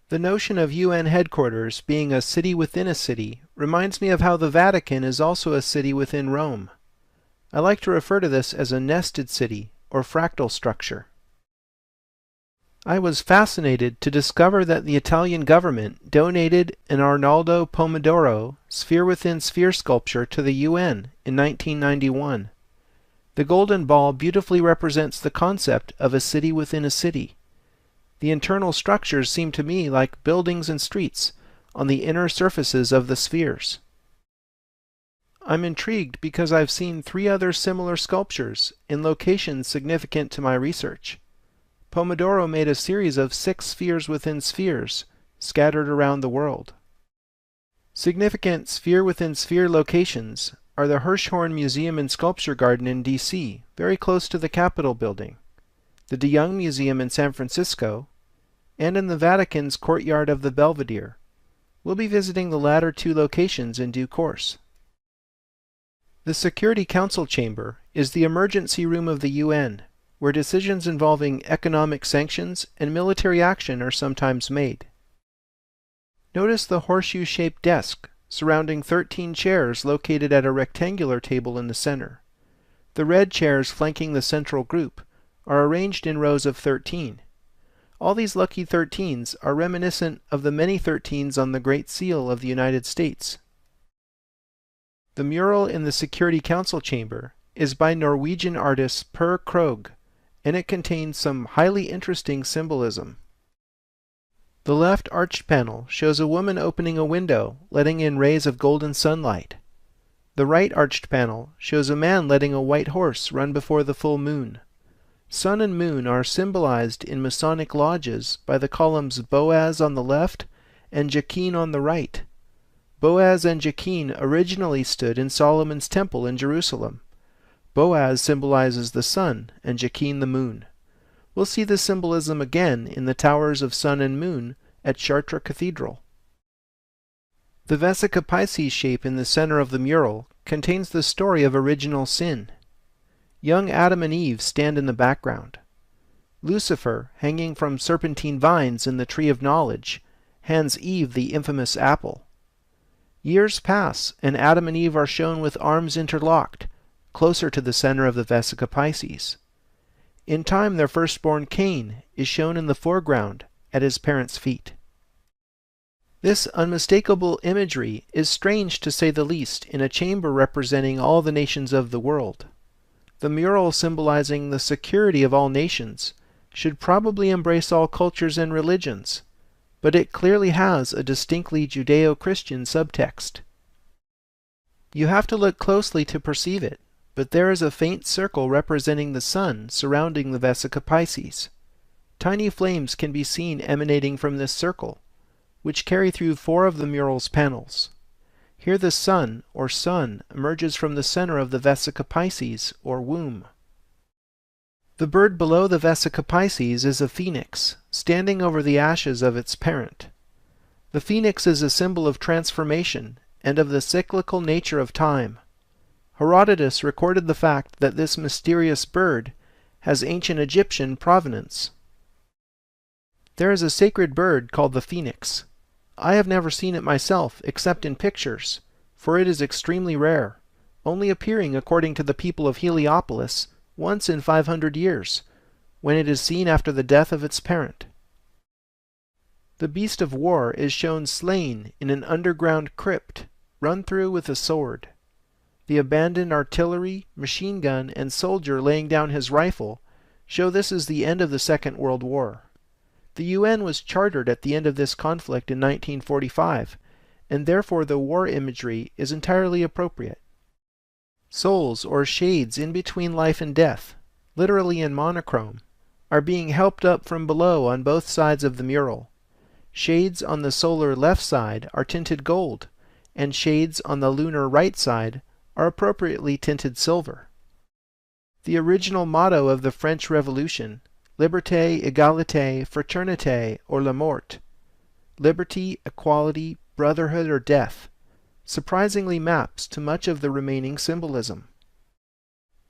Speaker 1: The notion of UN headquarters being a city within a city reminds me of how the Vatican is also a city within Rome. I like to refer to this as a nested city or fractal structure. I was fascinated to discover that the Italian government donated an Arnaldo Pomodoro sphere-within-sphere sculpture to the UN in 1991. The golden ball beautifully represents the concept of a city within a city. The internal structures seem to me like buildings and streets on the inner surfaces of the spheres. I'm intrigued because I've seen 3 other similar sculptures in locations significant to my research. Pomodoro made a series of 6 spheres within spheres scattered around the world. Significant sphere-within-sphere locations are the Hirshhorn Museum and Sculpture Garden in D.C., very close to the Capitol building, the De Young Museum in San Francisco, and in the Vatican's courtyard of the Belvedere. We'll be visiting the latter two locations in due course. The Security Council Chamber is the emergency room of the UN, where decisions involving economic sanctions and military action are sometimes made. Notice the horseshoe-shaped desk surrounding 13 chairs located at a rectangular table in the center. The red chairs flanking the central group are arranged in rows of 13. All these lucky 13s are reminiscent of the many 13s on the Great Seal of the United States. The mural in the Security Council chamber is by Norwegian artist Per Krogh, and it contains some highly interesting symbolism. The left arched panel shows a woman opening a window, letting in rays of golden sunlight. The right arched panel shows a man letting a white horse run before the full moon. Sun and moon are symbolized in Masonic lodges by the columns Boaz on the left and Jachin on the right. Boaz and Jachin originally stood in Solomon's temple in Jerusalem. Boaz symbolizes the sun and Jachin the moon. We'll see this symbolism again in the towers of sun and moon at Chartres Cathedral. The Vesica Piscis shape in the center of the mural contains the story of original sin. Young Adam and Eve stand in the background. Lucifer, hanging from serpentine vines in the tree of knowledge, hands Eve the infamous apple. Years pass, and Adam and Eve are shown with arms interlocked, closer to the center of the Vesica Piscis. In time, their firstborn Cain is shown in the foreground at his parents' feet. This unmistakable imagery is strange to say the least in a chamber representing all the nations of the world. The mural symbolizing the security of all nations should probably embrace all cultures and religions, but it clearly has a distinctly Judeo-Christian subtext. You have to look closely to perceive it, but there is a faint circle representing the sun surrounding the Vesica Piscis. Tiny flames can be seen emanating from this circle, which carry through 4 of the mural's panels. Here the sun, or sun, emerges from the center of the Vesica Piscis, or womb. The bird below the Vesica Piscis is a phoenix, standing over the ashes of its parent. The phoenix is a symbol of transformation and of the cyclical nature of time. Herodotus recorded the fact that this mysterious bird has ancient Egyptian provenance. There is a sacred bird called the phoenix. I have never seen it myself except in pictures, for it is extremely rare, only appearing, according to the people of Heliopolis, once in 500 years, when it is seen after the death of its parent. The beast of war is shown slain in an underground crypt, run through with a sword. The abandoned artillery, machine gun, and soldier laying down his rifle show this is the end of the Second World War. The UN was chartered at the end of this conflict in 1945, and therefore the war imagery is entirely appropriate. Souls, or shades in between life and death, literally in monochrome, are being helped up from below on both sides of the mural. Shades on the solar left side are tinted gold, and shades on the lunar right side are appropriately tinted silver. The original motto of the French Revolution, Liberté, Égalité, Fraternité, or La Mort, liberty, equality, brotherhood, or death, surprisingly maps to much of the remaining symbolism.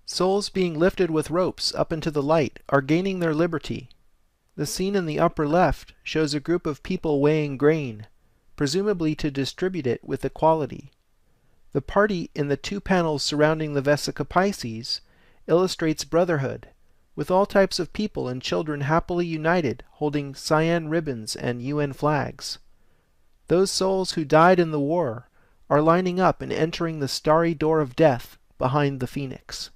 Speaker 1: Souls being lifted with ropes up into the light are gaining their liberty. The scene in the upper left shows a group of people weighing grain, presumably to distribute it with equality. The party in the 2 panels surrounding the Vesica Piscis illustrates brotherhood, with all types of people and children happily united holding cyan ribbons and UN flags. Those souls who died in the war are lining up and entering the starry door of death behind the phoenix.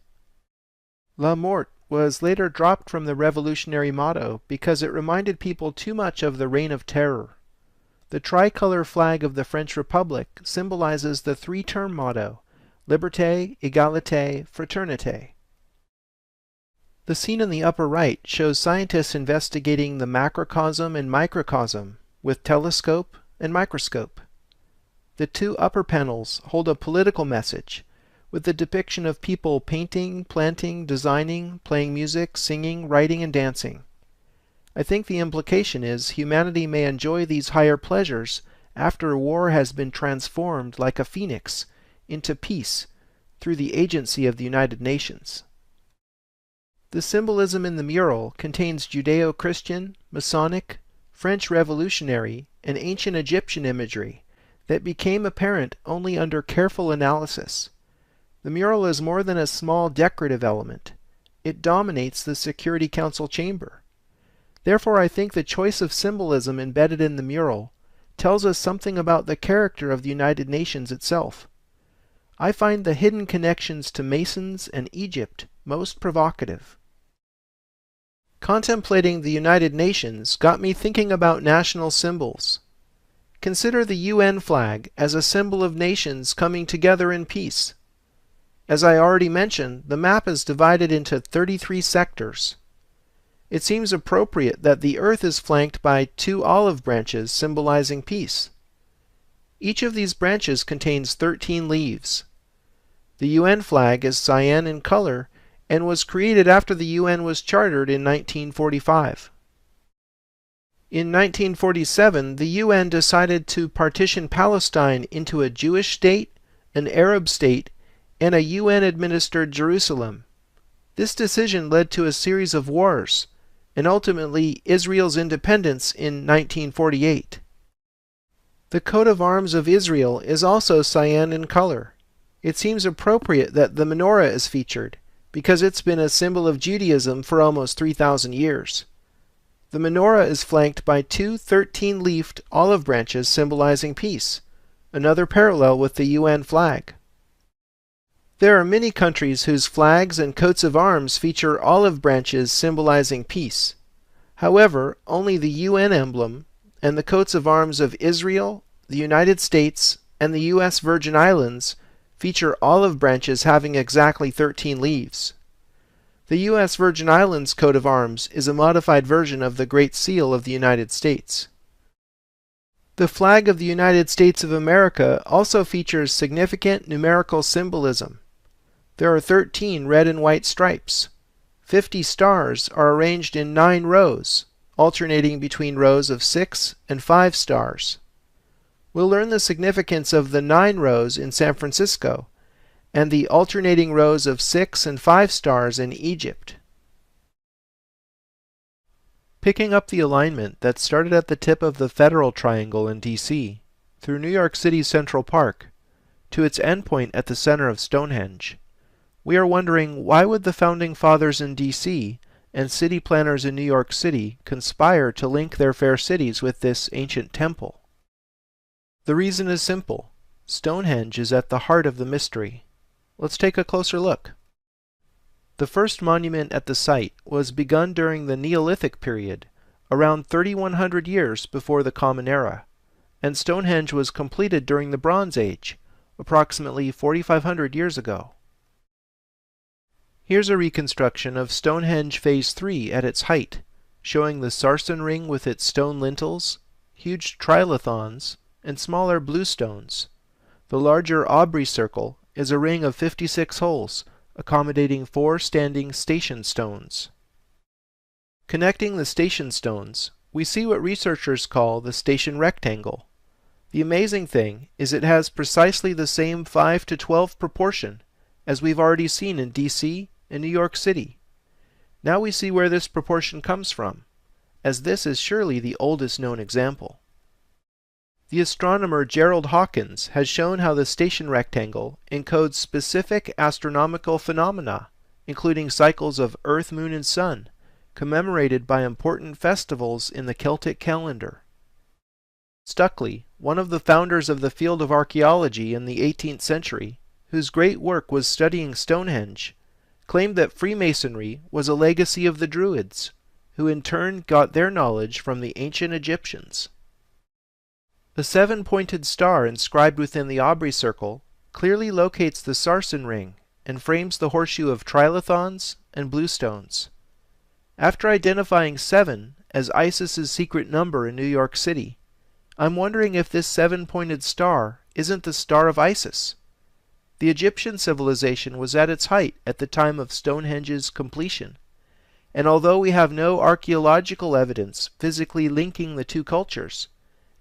Speaker 1: La Mort was later dropped from the revolutionary motto because it reminded people too much of the Reign of Terror. The tricolor flag of the French Republic symbolizes the 3-term motto, Liberté, Égalité, Fraternité. The scene in the upper right shows scientists investigating the macrocosm and microcosm with telescope and microscope. The 2 upper panels hold a political message, with the depiction of people painting, planting, designing, playing music, singing, writing, and dancing. I think the implication is humanity may enjoy these higher pleasures after war has been transformed like a phoenix into peace through the agency of the United Nations. The symbolism in the mural contains Judeo-Christian, Masonic, French Revolutionary, and ancient Egyptian imagery that became apparent only under careful analysis. The mural is more than a small decorative element. It dominates the Security Council chamber. Therefore, I think the choice of symbolism embedded in the mural tells us something about the character of the United Nations itself. I find the hidden connections to Masons and Egypt most provocative. Contemplating the United Nations got me thinking about national symbols. Consider the UN flag as a symbol of nations coming together in peace. As I already mentioned, the map is divided into 33 sectors. It seems appropriate that the Earth is flanked by 2 olive branches symbolizing peace. Each of these branches contains 13 leaves. The UN flag is cyan in color and was created after the UN was chartered in 1945. In 1947, the UN decided to partition Palestine into a Jewish state, an Arab state, and a UN-administered Jerusalem. This decision led to a series of wars, and ultimately Israel's independence in 1948. The coat of arms of Israel is also cyan in color. It seems appropriate that the menorah is featured, because it's been a symbol of Judaism for almost 3,000 years. The menorah is flanked by 2 13-leafed olive branches symbolizing peace, another parallel with the UN flag. There are many countries whose flags and coats of arms feature olive branches symbolizing peace. However, only the UN emblem and the coats of arms of Israel, the United States, and the U.S. Virgin Islands feature olive branches having exactly 13 leaves. The U.S. Virgin Islands coat of arms is a modified version of the Great Seal of the United States. The flag of the United States of America also features significant numerical symbolism. There are 13 red and white stripes. 50 stars are arranged in 9 rows, alternating between rows of 6 and 5 stars. We'll learn the significance of the 9 rows in San Francisco and the alternating rows of 6 and 5 stars in Egypt. Picking up the alignment that started at the tip of the Federal Triangle in D.C., through New York City's Central Park, to its endpoint at the center of Stonehenge, we are wondering, why would the Founding Fathers in D.C. and city planners in New York City conspire to link their fair cities with this ancient temple? The reason is simple. Stonehenge is at the heart of the mystery. Let's take a closer look. The first monument at the site was begun during the Neolithic period, around 3,100 years before the Common Era, and Stonehenge was completed during the Bronze Age, approximately 4,500 years ago. Here's a reconstruction of Stonehenge Phase 3 at its height, showing the Sarsen ring with its stone lintels, huge trilithons, and smaller bluestones. The larger Aubrey circle is a ring of 56 holes, accommodating 4 standing station stones. Connecting the station stones, we see what researchers call the station rectangle. The amazing thing is it has precisely the same 5:12 proportion as we've already seen in D.C. and New York City. Now we see where this proportion comes from, as this is surely the oldest known example. The astronomer Gerald Hawkins has shown how the station rectangle encodes specific astronomical phenomena, including cycles of Earth, Moon, and Sun, commemorated by important festivals in the Celtic calendar. Stuckley, one of the founders of the field of archaeology in the 18th century, whose great work was studying Stonehenge, claimed that Freemasonry was a legacy of the Druids, who in turn got their knowledge from the ancient Egyptians. The 7-pointed star inscribed within the Aubrey circle clearly locates the Sarsen ring and frames the horseshoe of trilithons and bluestones. After identifying 7 as ISIS's secret number in New York City, I'm wondering if this 7-pointed star isn't the Star of Isis. The Egyptian civilization was at its height at the time of Stonehenge's completion, and although we have no archaeological evidence physically linking the two cultures,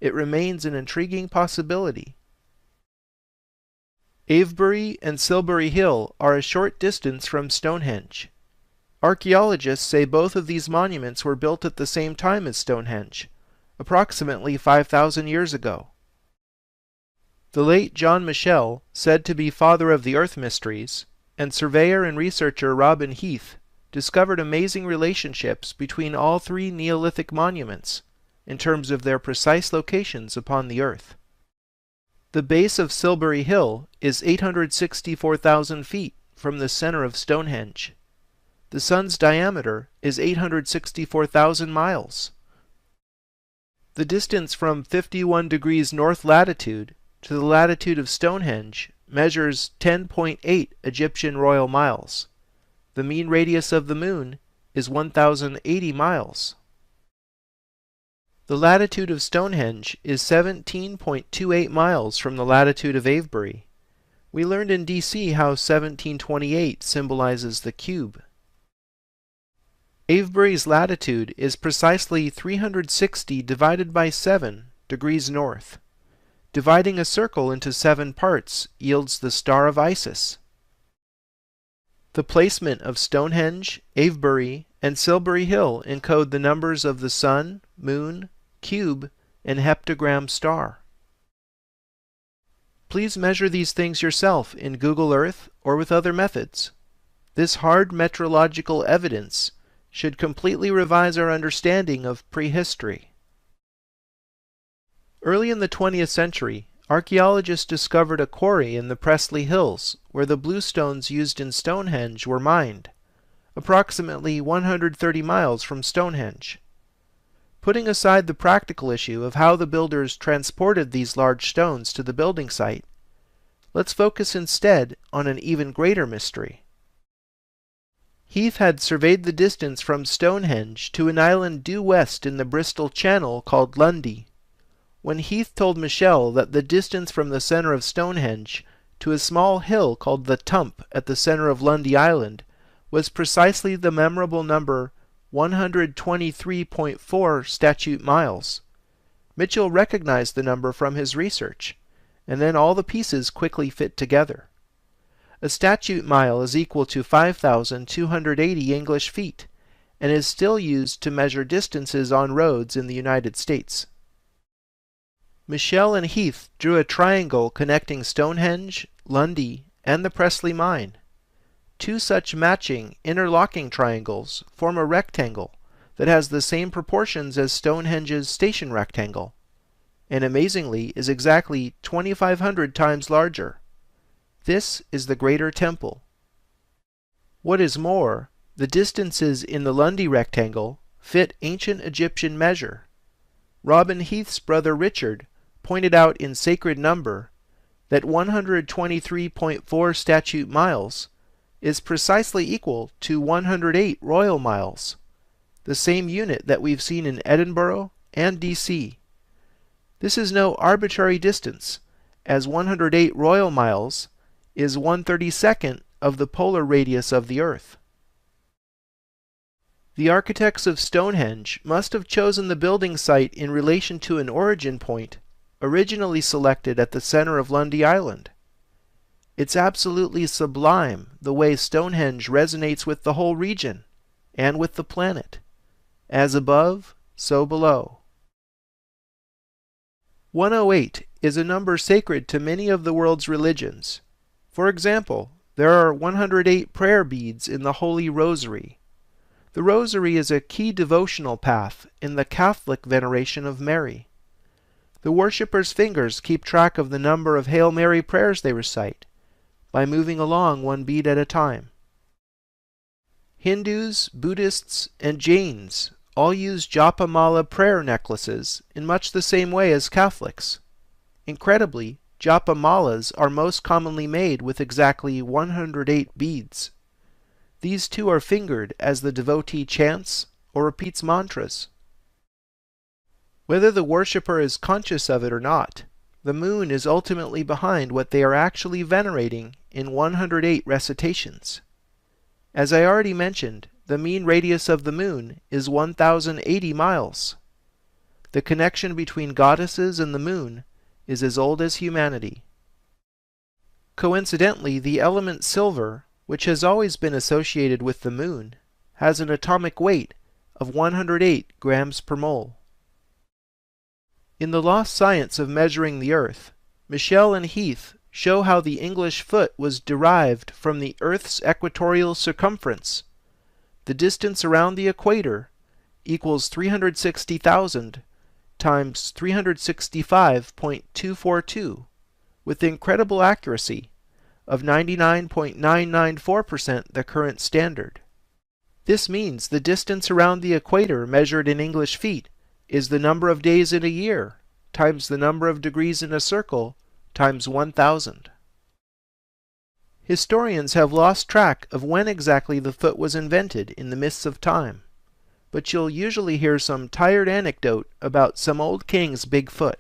Speaker 1: it remains an intriguing possibility. Avebury and Silbury Hill are a short distance from Stonehenge. Archaeologists say both of these monuments were built at the same time as Stonehenge, approximately 5,000 years ago. The late John Michell, said to be father of the earth mysteries, and surveyor and researcher Robin Heath, discovered amazing relationships between all three Neolithic monuments in terms of their precise locations upon the earth. The base of Silbury Hill is 864,000 feet from the center of Stonehenge. The sun's diameter is 864,000 miles. The distance from 51 degrees north latitude to the latitude of Stonehenge measures 10.8 Egyptian royal miles. The mean radius of the moon is 1,080 miles. The latitude of Stonehenge is 17.28 miles from the latitude of Avebury. We learned in DC how 1728 symbolizes the cube. Avebury's latitude is precisely 360 divided by 7 degrees north. Dividing a circle into 7 parts yields the Star of Isis. The placement of Stonehenge, Avebury, and Silbury Hill encode the numbers of the sun, moon, cube, and heptagram star. Please measure these things yourself in Google Earth or with other methods. This hard metrological evidence should completely revise our understanding of prehistory. Early in the 20th century, archaeologists discovered a quarry in the Prestley Hills where the bluestones used in Stonehenge were mined, approximately 130 miles from Stonehenge. Putting aside the practical issue of how the builders transported these large stones to the building site, let's focus instead on an even greater mystery. Heath had surveyed the distance from Stonehenge to an island due west in the Bristol Channel called Lundy. When Heath told Michell that the distance from the center of Stonehenge to a small hill called the Tump at the center of Lundy Island was precisely the memorable number 123.4 statute miles, Mitchell recognized the number from his research, and then all the pieces quickly fit together. A statute mile is equal to 5,280 English feet, and is still used to measure distances on roads in the United States. Michell and Heath drew a triangle connecting Stonehenge, Lundy, and the Prestley mine. Two such matching, interlocking triangles form a rectangle that has the same proportions as Stonehenge's station rectangle, and amazingly is exactly 2,500 times larger. This is the Greater Temple. What is more, the distances in the Lundy rectangle fit ancient Egyptian measure. Robin Heath's brother Richard pointed out in Sacred Number that 123.4 statute miles is precisely equal to 108 royal miles, the same unit that we've seen in Edinburgh and DC. This is no arbitrary distance, as 108 royal miles is 1/32 of the polar radius of the Earth. The architects of Stonehenge must have chosen the building site in relation to an origin point originally selected at the center of Lundy Island. It's absolutely sublime the way Stonehenge resonates with the whole region and with the planet. As above, so below. 108 is a number sacred to many of the world's religions. For example, there are 108 prayer beads in the Holy Rosary. The Rosary is a key devotional path in the Catholic veneration of Mary. The worshippers' fingers keep track of the number of Hail Mary prayers they recite by moving along one bead at a time. Hindus, Buddhists, and Jains all use Japa Mala prayer necklaces in much the same way as Catholics. Incredibly, Japa Malas are most commonly made with exactly 108 beads. These too are fingered as the devotee chants or repeats mantras. Whether the worshipper is conscious of it or not, the moon is ultimately behind what they are actually venerating in 108 recitations. As I already mentioned, the mean radius of the moon is 1,080 miles. The connection between goddesses and the moon is as old as humanity. Coincidentally, the element silver, which has always been associated with the moon, has an atomic weight of 108 grams per mole. In The Lost Science of Measuring the Earth, Michell and Heath show how the English foot was derived from the Earth's equatorial circumference. The distance around the equator equals 360,000 times 365.242, with incredible accuracy of 99.994% the current standard. This means the distance around the equator measured in English feet is the number of days in a year times the number of degrees in a circle times 1,000. Historians have lost track of when exactly the foot was invented in the mists of time, but you'll usually hear some tired anecdote about some old king's big foot.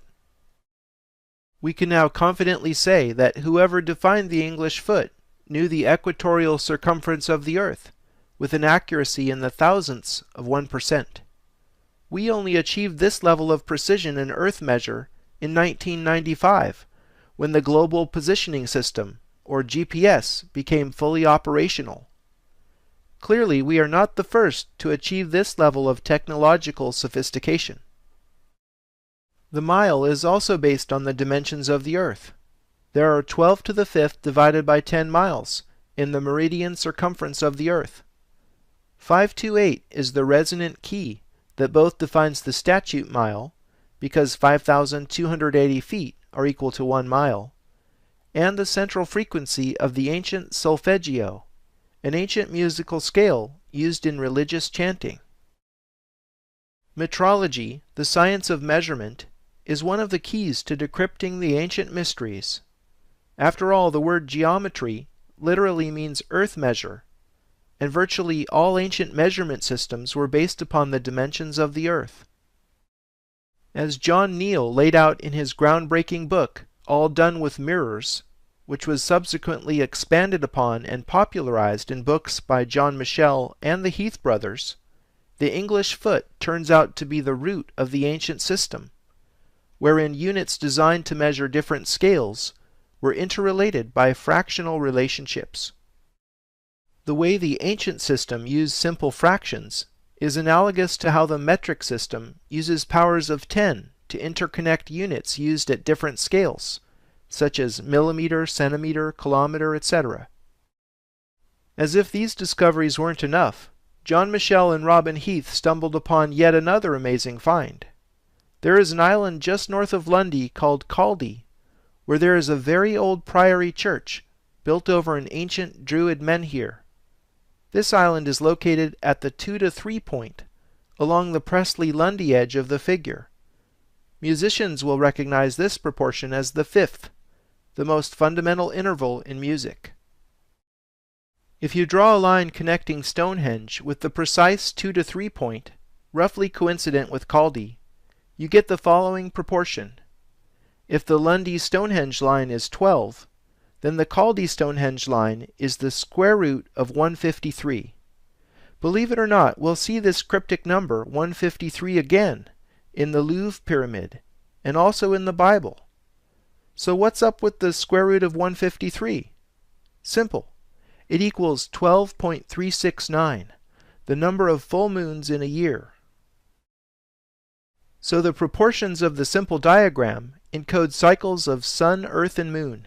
Speaker 1: We can now confidently say that whoever defined the English foot knew the equatorial circumference of the Earth with an accuracy in the thousandths of 1%. We only achieved this level of precision in Earth measure in 1995, when the Global Positioning System, or GPS, became fully operational. Clearly, we are not the first to achieve this level of technological sophistication. The mile is also based on the dimensions of the Earth. There are 12 to the 5th divided by 10 miles in the meridian circumference of the Earth. 528 is the resonant key that both defines the statute mile, because 5,280 feet are equal to 1 mile, and the central frequency of the ancient solfeggio, an ancient musical scale used in religious chanting. Metrology, the science of measurement, is one of the keys to decrypting the ancient mysteries. After all, the word geometry literally means earth measure, and virtually all ancient measurement systems were based upon the dimensions of the Earth. As John Neal laid out in his groundbreaking book, All Done with Mirrors, which was subsequently expanded upon and popularized in books by John Michell and the Heath brothers, the English foot turns out to be the root of the ancient system, wherein units designed to measure different scales were interrelated by fractional relationships. The way the ancient system used simple fractions is analogous to how the metric system uses powers of 10 to interconnect units used at different scales, such as millimeter, centimeter, kilometer, etc. As if these discoveries weren't enough, John Michell and Robin Heath stumbled upon yet another amazing find. There is an island just north of Lundy called Caldy, where there is a very old priory church built over an ancient Druid menhir. This island is located at the 2 to 3 point, along the Presley-Lundy edge of the figure. Musicians will recognize this proportion as the 5th, the most fundamental interval in music. If you draw a line connecting Stonehenge with the precise 2 to 3 point, roughly coincident with Caldy, you get the following proportion. If the Lundy-Stonehenge line is 12, then the Caldy-Stonehenge line is the square root of 153. Believe it or not, we'll see this cryptic number 153 again in the Louvre Pyramid and also in the Bible. So what's up with the square root of 153? Simple. It equals 12.369, the number of full moons in a year. So the proportions of the simple diagram encode cycles of sun, earth, and moon.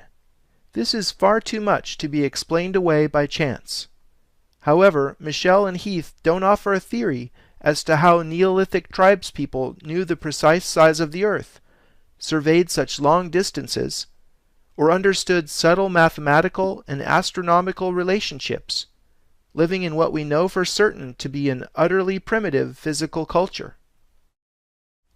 Speaker 1: This is far too much to be explained away by chance. However, Michell and Heath don't offer a theory as to how Neolithic tribespeople knew the precise size of the Earth, surveyed such long distances, or understood subtle mathematical and astronomical relationships, living in what we know for certain to be an utterly primitive physical culture.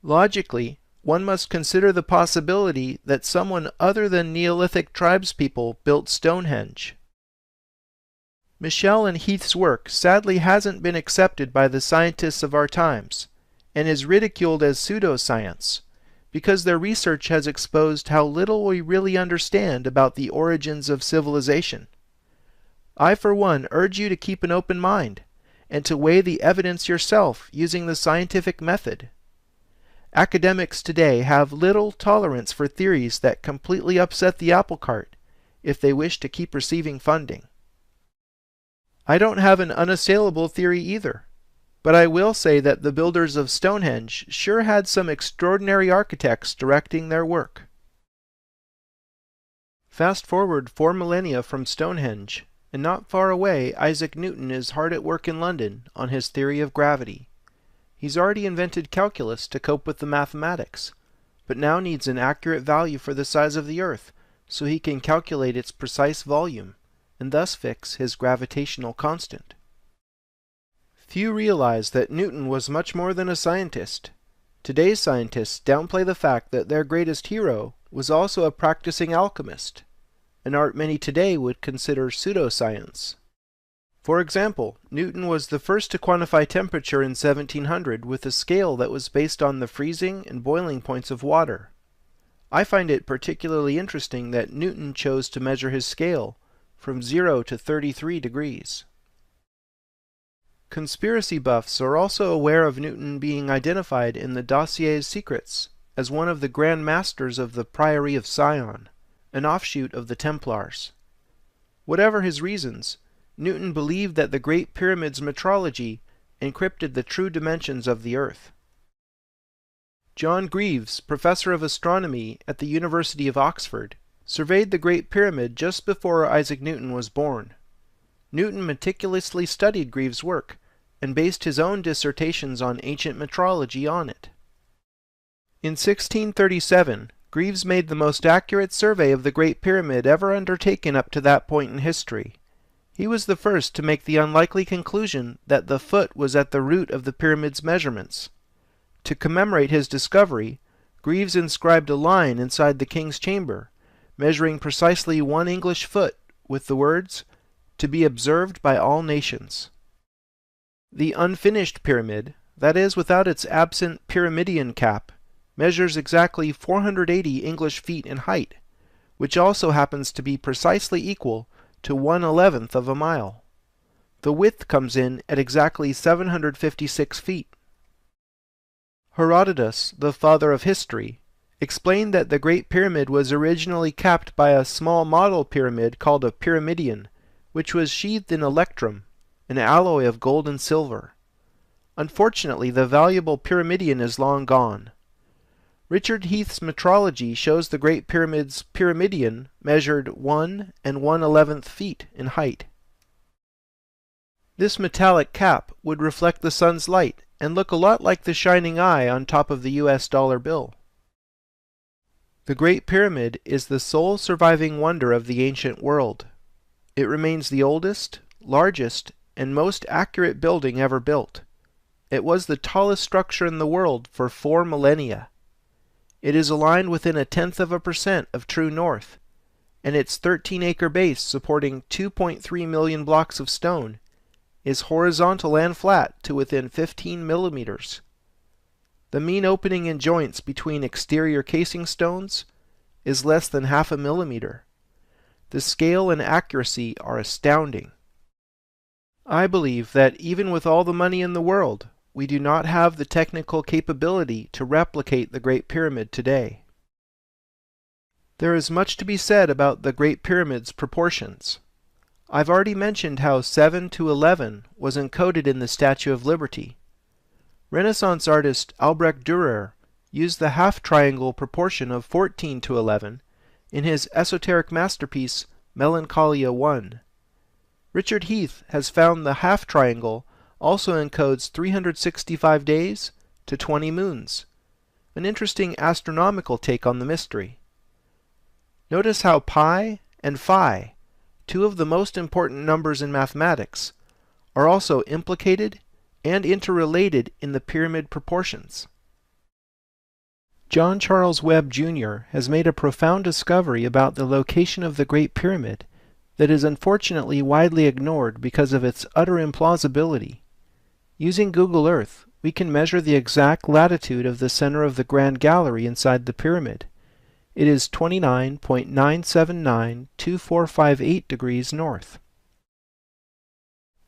Speaker 1: Logically, one must consider the possibility that someone other than Neolithic tribespeople built Stonehenge. Michell and Heath's work sadly hasn't been accepted by the scientists of our times, and is ridiculed as pseudoscience, because their research has exposed how little we really understand about the origins of civilization. I, for one, urge you to keep an open mind, and to weigh the evidence yourself using the scientific method. Academics today have little tolerance for theories that completely upset the apple cart if they wish to keep receiving funding. I don't have an unassailable theory either, but I will say that the builders of Stonehenge sure had some extraordinary architects directing their work. Fast forward 4 millennia from Stonehenge, and not far away Isaac Newton is hard at work in London on his theory of gravity. He's already invented calculus to cope with the mathematics, but now needs an accurate value for the size of the Earth so he can calculate its precise volume, and thus fix his gravitational constant. Few realize that Newton was much more than a scientist. Today's scientists downplay the fact that their greatest hero was also a practicing alchemist, an art many today would consider pseudoscience. For example, Newton was the first to quantify temperature in 1700 with a scale that was based on the freezing and boiling points of water. I find it particularly interesting that Newton chose to measure his scale from 0 to 33 degrees. Conspiracy buffs are also aware of Newton being identified in the Dossier's Secrets as one of the Grand Masters of the Priory of Sion, an offshoot of the Templars. Whatever his reasons, Newton believed that the Great Pyramid's metrology encrypted the true dimensions of the Earth. John Greaves, professor of astronomy at the University of Oxford, surveyed the Great Pyramid just before Isaac Newton was born. Newton meticulously studied Greaves' work and based his own dissertations on ancient metrology on it. In 1637, Greaves made the most accurate survey of the Great Pyramid ever undertaken up to that point in history. He was the first to make the unlikely conclusion that the foot was at the root of the pyramid's measurements. To commemorate his discovery, Greaves inscribed a line inside the king's chamber, measuring precisely 1 English foot, with the words, "To be observed by all nations." The unfinished pyramid, that is without its absent pyramidion cap, measures exactly 480 English feet in height, which also happens to be precisely equal to 1/11th of a mile. The width comes in at exactly 756 feet. Herodotus, the father of history, explained that the Great Pyramid was originally capped by a small model pyramid called a pyramidion, which was sheathed in electrum, an alloy of gold and silver. Unfortunately, the valuable pyramidion is long gone. Richard Heath's metrology shows the Great Pyramid's pyramidion measured 1 1/11th feet in height. This metallic cap would reflect the sun's light and look a lot like the shining eye on top of the US dollar bill. The Great Pyramid is the sole surviving wonder of the ancient world. It remains the oldest, largest, and most accurate building ever built. It was the tallest structure in the world for 4 millennia. It is aligned within 0.1% of true north, and its 13-acre base supporting 2.3 million blocks of stone is horizontal and flat to within 15 millimeters. The mean opening in joints between exterior casing stones is less than 0.5 millimeter. The scale and accuracy are astounding. I believe that even with all the money in the world, we do not have the technical capability to replicate the Great Pyramid today. There is much to be said about the Great Pyramid's proportions. I've already mentioned how 7:11 was encoded in the Statue of Liberty. Renaissance artist Albrecht Dürer used the half-triangle proportion of 14:11 in his esoteric masterpiece Melancholia I. Richard Heath has found the half-triangle also encodes 365 days to 20 moons, an interesting astronomical take on the mystery. Notice how pi and phi, two of the most important numbers in mathematics, are also implicated and interrelated in the pyramid proportions. John Charles Webb Jr. has made a profound discovery about the location of the Great Pyramid that is unfortunately widely ignored because of its utter implausibility. Using Google Earth, we can measure the exact latitude of the center of the Grand Gallery inside the pyramid. It is 29.9792458 degrees north.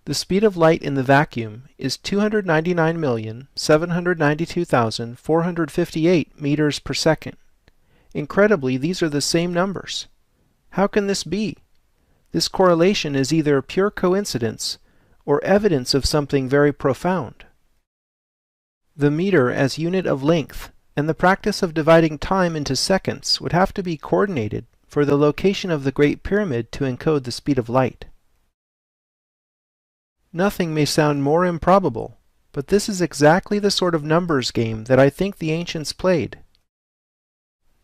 Speaker 1: The speed of light in the vacuum is 299,792,458 meters per second. Incredibly, these are the same numbers. How can this be? This correlation is either pure coincidence or evidence of something very profound. The meter as unit of length and the practice of dividing time into seconds would have to be coordinated for the location of the Great Pyramid to encode the speed of light. Nothing may sound more improbable, but this is exactly the sort of numbers game that I think the ancients played.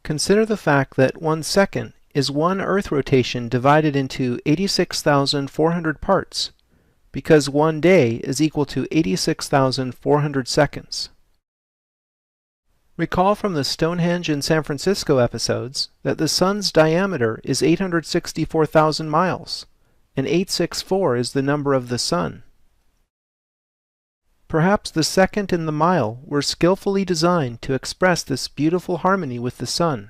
Speaker 1: Consider the fact that 1 second is one Earth rotation divided into 86,400 parts, because 1 day is equal to 86,400 seconds. Recall from the Stonehenge and San Francisco episodes that the Sun's diameter is 864,000 miles, and 864 is the number of the Sun. Perhaps the second and the mile were skillfully designed to express this beautiful harmony with the Sun.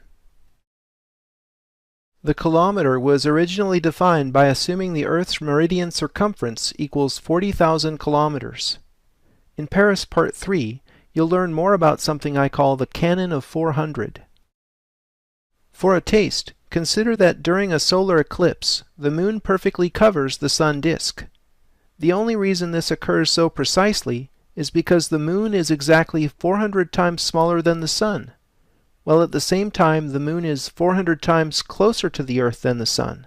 Speaker 1: The kilometer was originally defined by assuming the Earth's meridian circumference equals 40,000 kilometers. In Paris Part 3, you'll learn more about something I call the Canon of 400. For a taste, consider that during a solar eclipse, the Moon perfectly covers the Sun disk. The only reason this occurs so precisely is because the Moon is exactly 400 times smaller than the Sun, while at the same time the Moon is 400 times closer to the Earth than the Sun.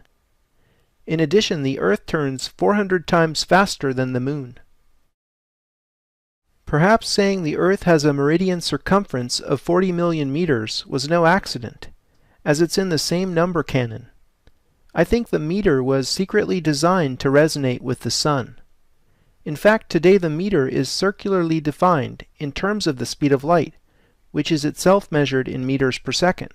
Speaker 1: In addition, the Earth turns 400 times faster than the Moon. Perhaps saying the Earth has a meridian circumference of 40 million meters was no accident, as it's in the same number canon. I think the meter was secretly designed to resonate with the Sun. In fact, today the meter is circularly defined in terms of the speed of light, which is itself measured in meters per second.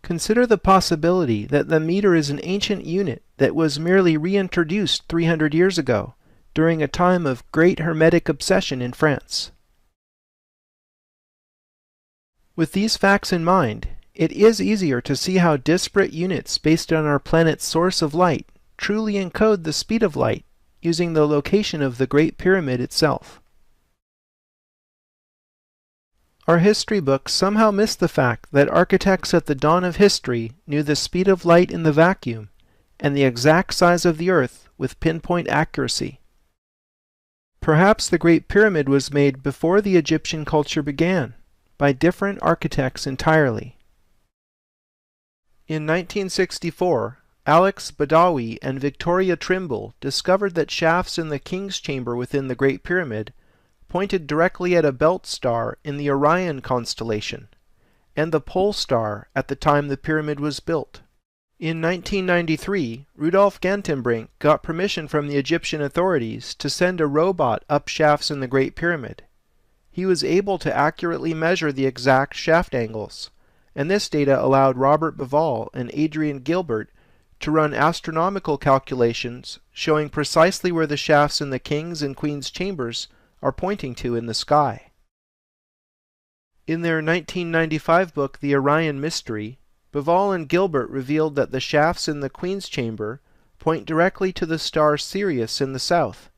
Speaker 1: Consider the possibility that the meter is an ancient unit that was merely reintroduced 300 years ago, during a time of great Hermetic obsession in France. With these facts in mind, it is easier to see how disparate units based on our planet's source of light truly encode the speed of light using the location of the Great Pyramid itself. Our history books somehow miss the fact that architects at the dawn of history knew the speed of light in the vacuum and the exact size of the Earth with pinpoint accuracy. Perhaps the Great Pyramid was made before the Egyptian culture began, by different architects entirely. In 1964, Alex Badawi and Victoria Trimble discovered that shafts in the King's Chamber within the Great Pyramid pointed directly at a belt star in the Orion constellation, and the pole star at the time the pyramid was built. In 1993, Rudolf Gantenbrink got permission from the Egyptian authorities to send a robot up shafts in the Great Pyramid. He was able to accurately measure the exact shaft angles, and this data allowed Robert Bauval and Adrian Gilbert to run astronomical calculations showing precisely where the shafts in the King's and Queen's chambers are pointing to in the sky. In their 1995 book, The Orion Mystery, Bauval and Gilbert revealed that the shafts in the Queen's chamber point directly to the star Sirius in the south,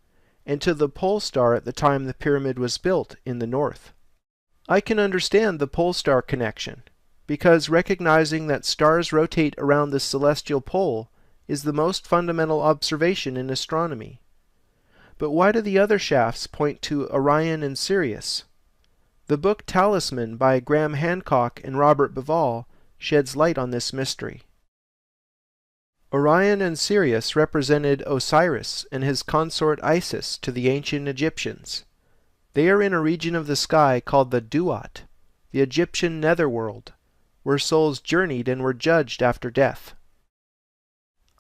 Speaker 1: and to the pole star at the time the pyramid was built in the north. I can understand the pole star connection, because recognizing that stars rotate around the celestial pole is the most fundamental observation in astronomy. But why do the other shafts point to Orion and Sirius? The book Talisman by Graham Hancock and Robert Bauval sheds light on this mystery. Orion and Sirius represented Osiris and his consort Isis to the ancient Egyptians. They are in a region of the sky called the Duat, the Egyptian netherworld, where souls journeyed and were judged after death.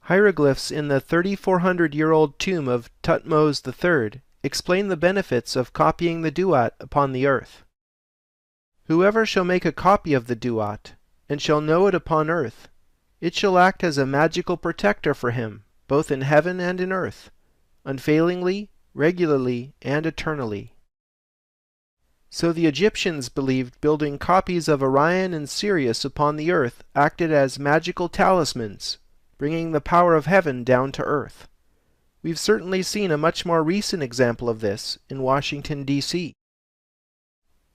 Speaker 1: Hieroglyphs in the 3,400-year-old tomb of Thutmose III explain the benefits of copying the Duat upon the earth. Whoever shall make a copy of the Duat, and shall know it upon earth, it shall act as a magical protector for him, both in heaven and in earth, unfailingly, regularly, and eternally. So the Egyptians believed building copies of Orion and Sirius upon the earth acted as magical talismans, bringing the power of heaven down to earth. We've certainly seen a much more recent example of this in Washington, D.C.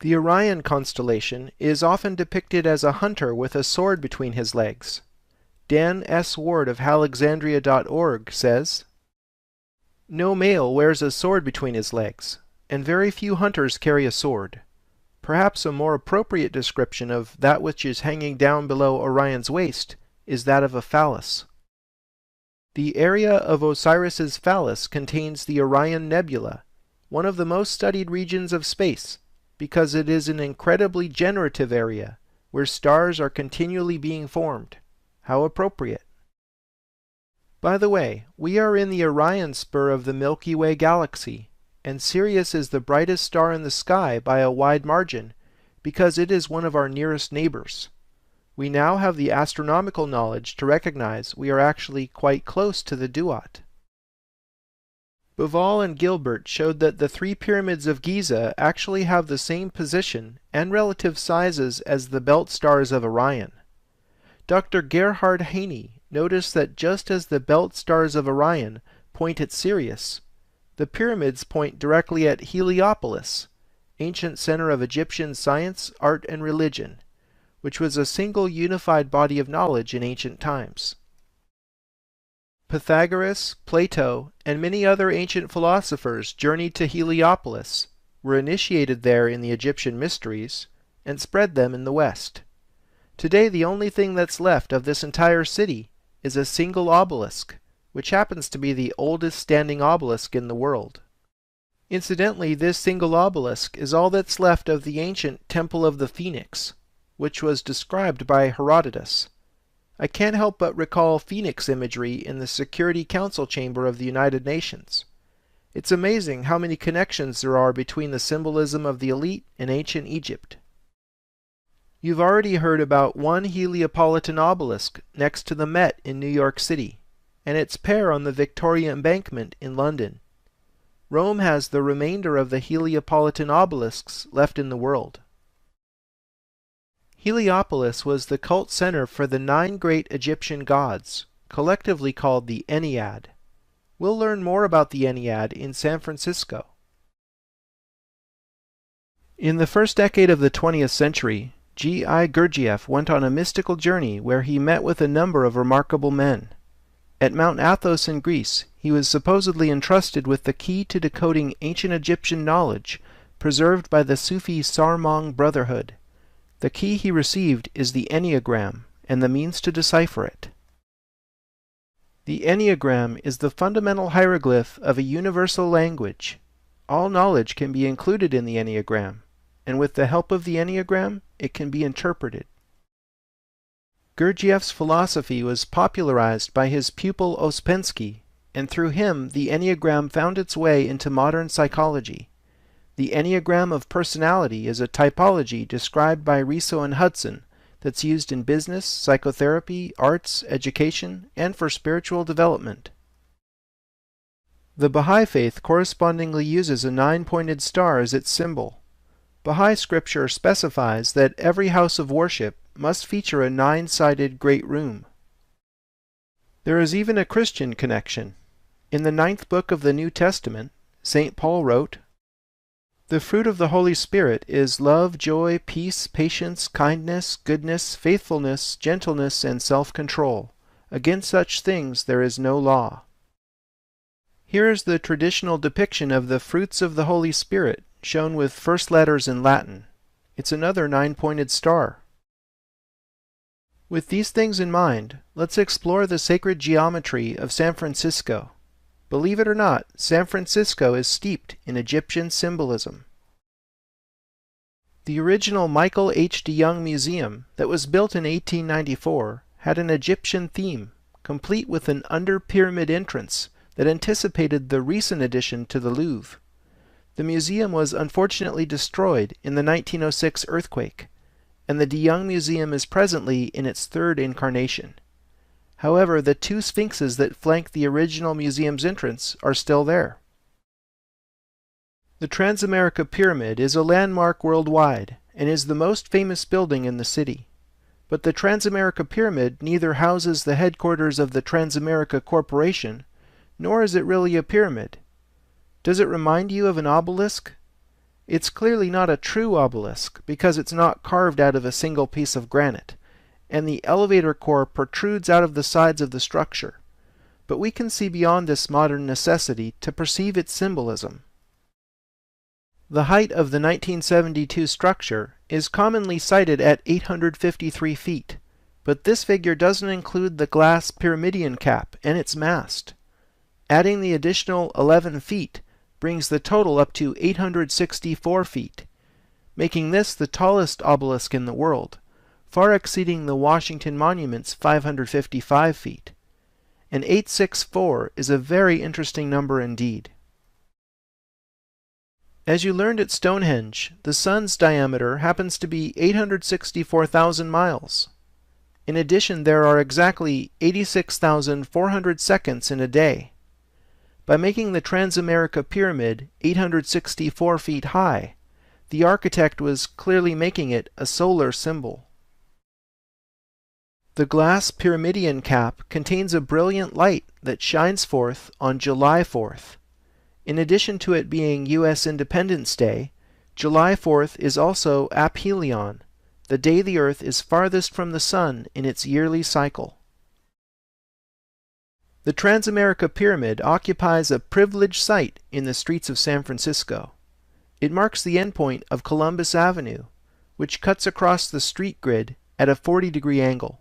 Speaker 1: The Orion constellation is often depicted as a hunter with a sword between his legs. Dan S. Ward of Halexandria.org says, "No male wears a sword between his legs, and very few hunters carry a sword. Perhaps a more appropriate description of that which is hanging down below Orion's waist is that of a phallus. The area of Osiris's phallus contains the Orion Nebula, one of the most studied regions of space, because it is an incredibly generative area where stars are continually being formed. How appropriate." By the way, we are in the Orion spur of the Milky Way galaxy, and Sirius is the brightest star in the sky by a wide margin, because it is one of our nearest neighbors. We now have the astronomical knowledge to recognize we are actually quite close to the Duat. Bauval and Gilbert showed that the three pyramids of Giza actually have the same position and relative sizes as the belt stars of Orion. Dr. Gerhard Haney noticed that just as the belt stars of Orion point at Sirius, the pyramids point directly at Heliopolis, ancient center of Egyptian science, art, and religion, which was a single unified body of knowledge in ancient times. Pythagoras, Plato, and many other ancient philosophers journeyed to Heliopolis, were initiated there in the Egyptian mysteries, and spread them in the West. Today the only thing that's left of this entire city is a single obelisk, which happens to be the oldest standing obelisk in the world. Incidentally, this single obelisk is all that's left of the ancient Temple of the Phoenix, which was described by Herodotus. I can't help but recall phoenix imagery in the Security Council chamber of the United Nations. It's amazing how many connections there are between the symbolism of the elite and ancient Egypt. You've already heard about one Heliopolitan obelisk next to the Met in New York City, and its pair on the Victoria Embankment in London. Rome has the remainder of the Heliopolitan obelisks left in the world. Heliopolis was the cult center for the 9 great Egyptian gods, collectively called the Ennead. We'll learn more about the Ennead in San Francisco. In the first decade of the 20th century, G.I. Gurdjieff went on a mystical journey where he met with a number of remarkable men. At Mount Athos in Greece, he was supposedly entrusted with the key to decoding ancient Egyptian knowledge preserved by the Sufi Sarmong Brotherhood. The key he received is the Enneagram, and the means to decipher it. The Enneagram is the fundamental hieroglyph of a universal language. All knowledge can be included in the Enneagram, and with the help of the Enneagram, it can be interpreted. Gurdjieff's philosophy was popularized by his pupil Ouspensky, and through him the Enneagram found its way into modern psychology. The Enneagram of personality is a typology described by Riso and Hudson that's used in business, psychotherapy, arts, education, and for spiritual development. The Baha'i Faith correspondingly uses a 9-pointed star as its symbol. Baha'i scripture specifies that every house of worship must feature a 9-sided great room. There is even a Christian connection. In the 9th book of the New Testament, St. Paul wrote, "The fruit of the Holy Spirit is love, joy, peace, patience, kindness, goodness, faithfulness, gentleness, and self-control. Against such things there is no law." Here is the traditional depiction of the fruits of the Holy Spirit, shown with first letters in Latin. It's another 9-pointed star. With these things in mind, let's explore the sacred geometry of San Francisco. Believe it or not, San Francisco is steeped in Egyptian symbolism. The original Michael H. DeYoung Museum that was built in 1894 had an Egyptian theme, complete with an under-pyramid entrance that anticipated the recent addition to the Louvre. The museum was unfortunately destroyed in the 1906 earthquake, and the DeYoung Museum is presently in its 3rd incarnation. However, the 2 sphinxes that flank the original museum's entrance are still there. The Transamerica Pyramid is a landmark worldwide and is the most famous building in the city. But the Transamerica Pyramid neither houses the headquarters of the Transamerica Corporation nor is it really a pyramid. Does it remind you of an obelisk? It's clearly not a true obelisk because it's not carved out of a single piece of granite, and the elevator core protrudes out of the sides of the structure. But we can see beyond this modern necessity to perceive its symbolism. The height of the 1972 structure is commonly cited at 853 feet, but this figure doesn't include the glass pyramidion cap and its mast. Adding the additional 11 feet brings the total up to 864 feet, making this the tallest obelisk in the world, far exceeding the Washington Monument's 555 feet. And 864 is a very interesting number indeed. As you learned at Stonehenge, the Sun's diameter happens to be 864,000 miles. In addition, there are exactly 86,400 seconds in a day. By making the Transamerica Pyramid 864 feet high, the architect was clearly making it a solar symbol. The glass pyramidion cap contains a brilliant light that shines forth on July 4th. In addition to it being U.S. Independence Day, July 4th is also aphelion, the day the Earth is farthest from the Sun in its yearly cycle. The Transamerica Pyramid occupies a privileged site in the streets of San Francisco. It marks the endpoint of Columbus Avenue, which cuts across the street grid at a 40-degree angle.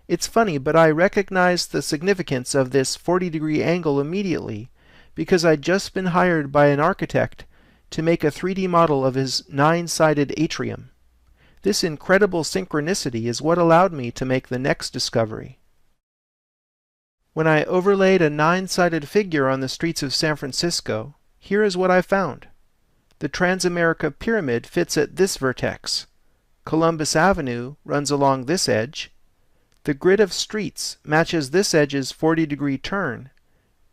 Speaker 1: It's funny, but I recognized the significance of this 40-degree angle immediately because I'd just been hired by an architect to make a 3D model of his 9-sided atrium. This incredible synchronicity is what allowed me to make the next discovery. When I overlaid a 9-sided figure on the streets of San Francisco, here is what I found. The Transamerica Pyramid fits at this vertex. Columbus Avenue runs along this edge. The grid of streets matches this edge's 40-degree turn,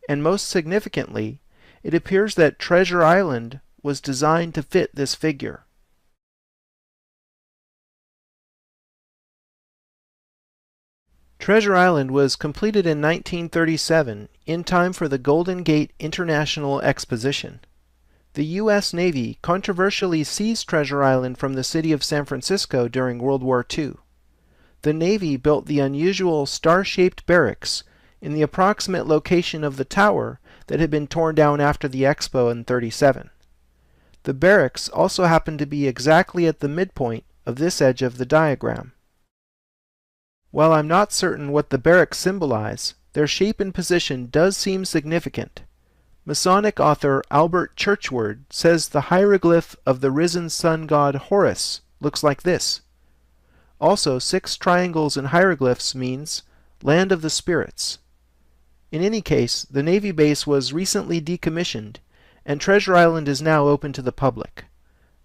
Speaker 1: and most significantly, it appears that Treasure Island was designed to fit this figure. Treasure Island was completed in 1937 in time for the Golden Gate International Exposition. The U.S. Navy controversially seized Treasure Island from the city of San Francisco during World War II. The Navy built the unusual star-shaped barracks in the approximate location of the tower that had been torn down after the Expo in 1937. The barracks also happened to be exactly at the midpoint of this edge of the diagram. While I'm not certain what the barracks symbolize, their shape and position does seem significant. Masonic author Albert Churchward says the hieroglyph of the risen sun god Horus looks like this. Also, 6 triangles in hieroglyphs means land of the spirits. In any case, the Navy base was recently decommissioned, and Treasure Island is now open to the public.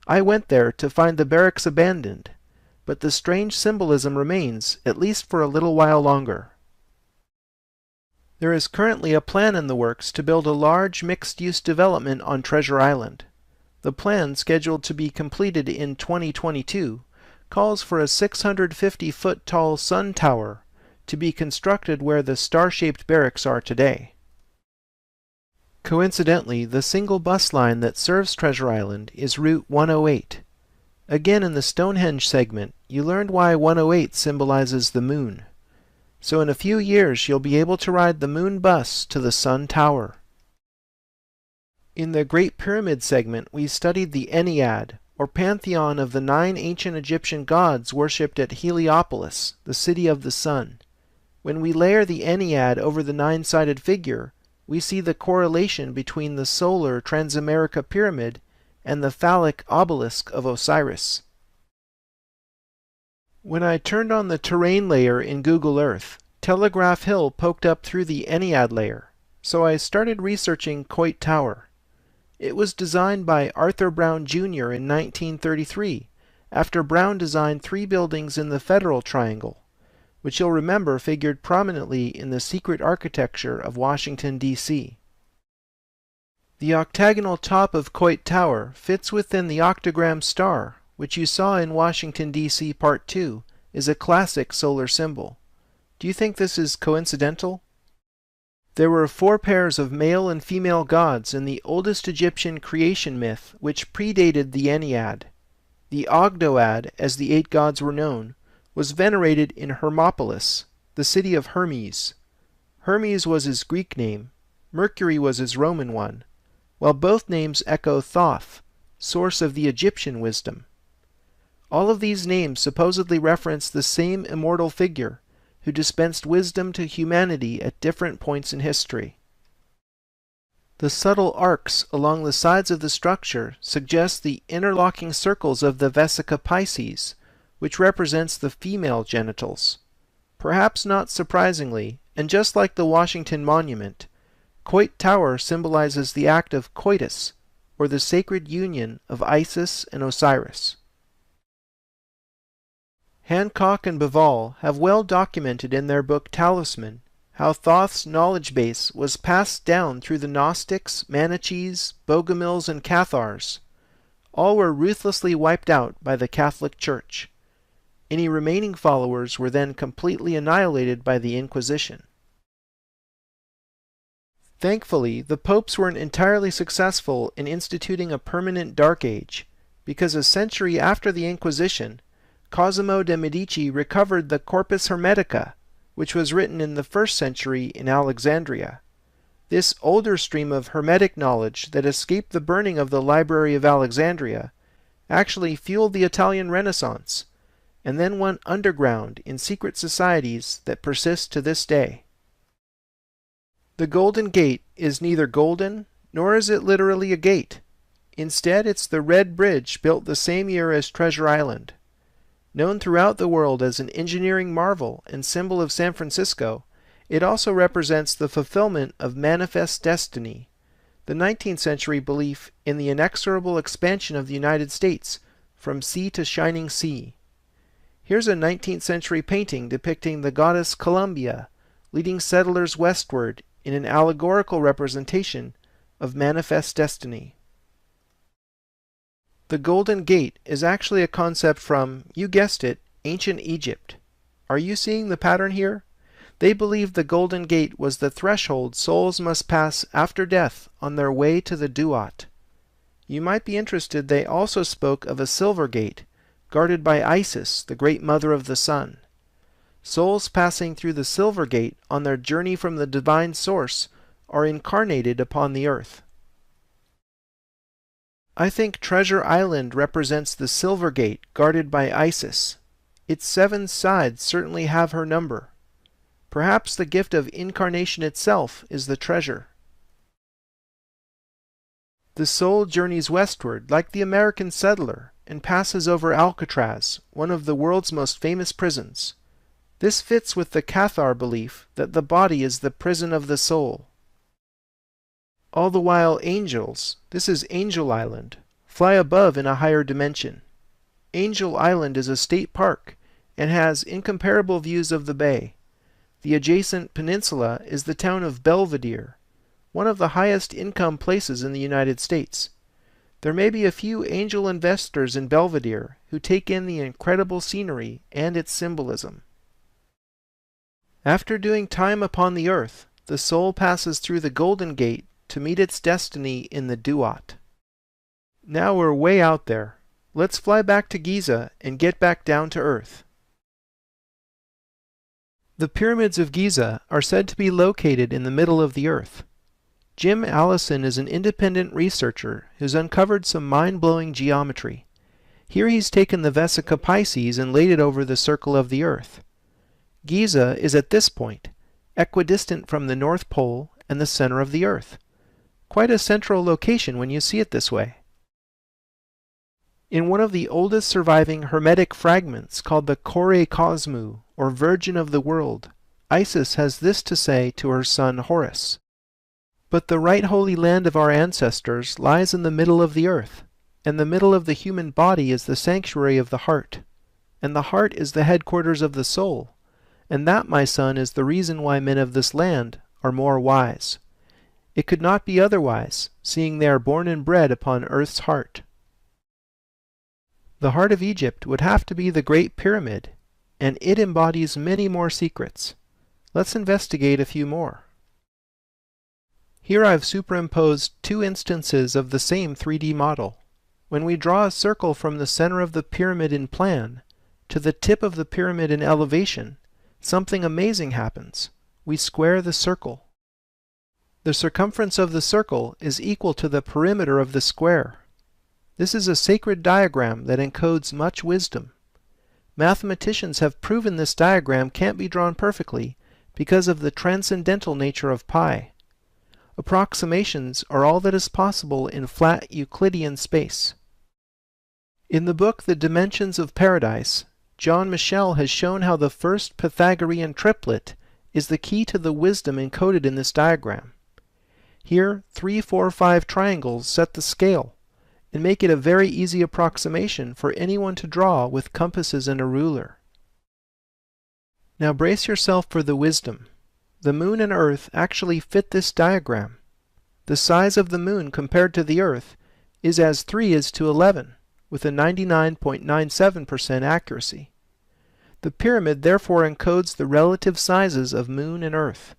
Speaker 1: I went there to find the barracks abandoned, but the strange symbolism remains, at least for a little while longer. There is currently a plan in the works to build a large mixed-use development on Treasure Island. The plan, scheduled to be completed in 2022, calls for a 650-foot tall sun tower to be constructed where the star-shaped barracks are today. Coincidentally, the single bus line that serves Treasure Island is Route 108. Again, in the Stonehenge segment, you learned why 108 symbolizes the moon. So in a few years, you'll be able to ride the moon bus to the sun tower. In the Great Pyramid segment, we studied the Ennead, or pantheon of the 9 ancient Egyptian gods worshipped at Heliopolis, the city of the sun. When we layer the Ennead over the 9-sided figure, we see the correlation between the solar Transamerica Pyramid and the phallic obelisk of Osiris. When I turned on the terrain layer in Google Earth, Telegraph Hill poked up through the Ennead layer, so I started researching Coit Tower. It was designed by Arthur Brown Jr. in 1933, after Brown designed 3 buildings in the Federal Triangle, which you'll remember figured prominently in the secret architecture of Washington, D.C. The octagonal top of Coit Tower fits within the octagram star, which you saw in Washington, D.C. Part 2, is a classic solar symbol. Do you think this is coincidental? There were 4 pairs of male and female gods in the oldest Egyptian creation myth, which predated the Ennead. The Ogdoad, as the 8 gods were known, was venerated in Hermopolis, the city of Hermes. Hermes was his Greek name, Mercury was his Roman one, while both names echo Thoth, source of the Egyptian wisdom. All of these names supposedly reference the same immortal figure who dispensed wisdom to humanity at different points in history. The subtle arcs along the sides of the structure suggest the interlocking circles of the Vesica Pisces, which represents the female genitals. Perhaps not surprisingly, and just like the Washington Monument, Coit Tower symbolizes the act of coitus, or the sacred union of Isis and Osiris. Hancock and Bivall have well documented in their book Talisman how Thoth's knowledge base was passed down through the Gnostics, Manichees, Bogomils, and Cathars. All were ruthlessly wiped out by the Catholic Church. Any remaining followers were then completely annihilated by the Inquisition. Thankfully, the popes weren't entirely successful in instituting a permanent Dark Age, because a century after the Inquisition, Cosimo de' Medici recovered the Corpus Hermetica, which was written in the 1st century in Alexandria. This older stream of Hermetic knowledge that escaped the burning of the Library of Alexandria actually fueled the Italian Renaissance, and then went underground in secret societies that persist to this day. The Golden Gate is neither golden, nor is it literally a gate. Instead, it's the red bridge built the same year as Treasure Island. Known throughout the world as an engineering marvel and symbol of San Francisco, it also represents the fulfillment of manifest destiny, the 19th century belief in the inexorable expansion of the United States from sea to shining sea. Here's a 19th century painting depicting the goddess Columbia leading settlers westward in an allegorical representation of manifest destiny. The Golden Gate is actually a concept from, you guessed it, ancient Egypt. Are you seeing the pattern here? They believed the Golden Gate was the threshold souls must pass after death on their way to the Duat. You might be interested they also spoke of a silver gate, guarded by Isis, the great mother of the sun. Souls passing through the silver gate on their journey from the divine source are incarnated upon the earth. I think Treasure Island represents the silver gate guarded by Isis. Its 7 sides certainly have her number. Perhaps the gift of incarnation itself is the treasure. The soul journeys westward like the American settler and passes over Alcatraz, one of the world's most famous prisons. This fits with the Cathar belief that the body is the prison of the soul. All the while angels, this is Angel Island, fly above in a higher dimension. Angel Island is a state park and has incomparable views of the bay. The adjacent peninsula is the town of Belvedere, one of the highest income places in the United States. There may be a few angel investors in Belvedere who take in the incredible scenery and its symbolism. After doing time upon the earth, the soul passes through the Golden Gate to meet its destiny in the Duat. Now we're way out there. Let's fly back to Giza and get back down to earth. The pyramids of Giza are said to be located in the middle of the earth. Jim Allison is an independent researcher who's uncovered some mind-blowing geometry. Here he's taken the Vesica Pisces and laid it over the circle of the earth. Giza is at this point, equidistant from the North Pole and the center of the earth. Quite a central location when you see it this way. In one of the oldest surviving Hermetic fragments called the Kore Cosmu, or Virgin of the World, Isis has this to say to her son Horus. But the right holy land of our ancestors lies in the middle of the earth, and the middle of the human body is the sanctuary of the heart, and the heart is the headquarters of the soul, and that, my son, is the reason why men of this land are more wise. It could not be otherwise, seeing they are born and bred upon earth's heart. The heart of Egypt would have to be the Great Pyramid, and it embodies many more secrets. Let's investigate a few more. Here I've superimposed two instances of the same 3D model. When we draw a circle from the center of the pyramid in plan to the tip of the pyramid in elevation, something amazing happens. We square the circle. The circumference of the circle is equal to the perimeter of the square. This is a sacred diagram that encodes much wisdom. Mathematicians have proven this diagram can't be drawn perfectly because of the transcendental nature of pi. Approximations are all that is possible in flat Euclidean space. In the book The Dimensions of Paradise, John Michell has shown how the first Pythagorean triplet is the key to the wisdom encoded in this diagram. Here, 3, 4, 5 triangles set the scale and make it a very easy approximation for anyone to draw with compasses and a ruler. Now brace yourself for the wisdom. The Moon and Earth actually fit this diagram. The size of the Moon compared to the Earth is as 3 is to 11, with a 99.97% accuracy. The pyramid therefore encodes the relative sizes of Moon and Earth.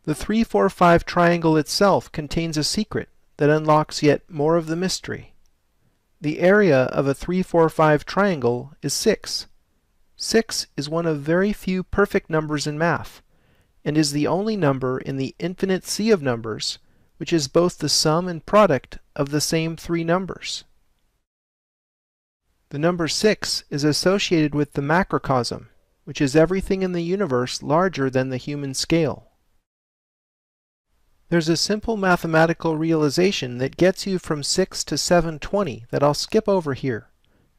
Speaker 1: The 3, 4, 5 triangle itself contains a secret that unlocks yet more of the mystery. The area of a 3, 4, 5 triangle is 6. 6 is one of very few perfect numbers in math, and is the only number in the infinite sea of numbers which is both the sum and product of the same three numbers. The number 6 is associated with the macrocosm, which is everything in the universe larger than the human scale. There's a simple mathematical realization that gets you from 6 to 720 that I'll skip over here.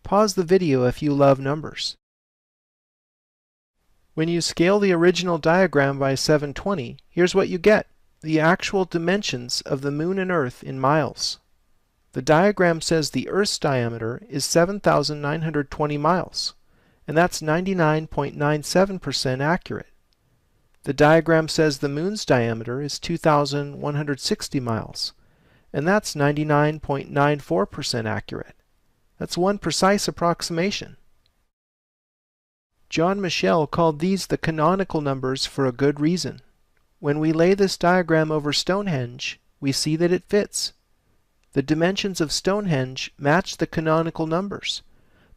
Speaker 1: Pause the video if you love numbers. When you scale the original diagram by 720, here's what you get: the actual dimensions of the Moon and Earth in miles. The diagram says the Earth's diameter is 7,920 miles, and that's 99.97% accurate. The diagram says the Moon's diameter is 2,160 miles, and that's 99.94% accurate. That's one precise approximation. John Michell called these the canonical numbers for a good reason. When we lay this diagram over Stonehenge, we see that it fits. The dimensions of Stonehenge match the canonical numbers,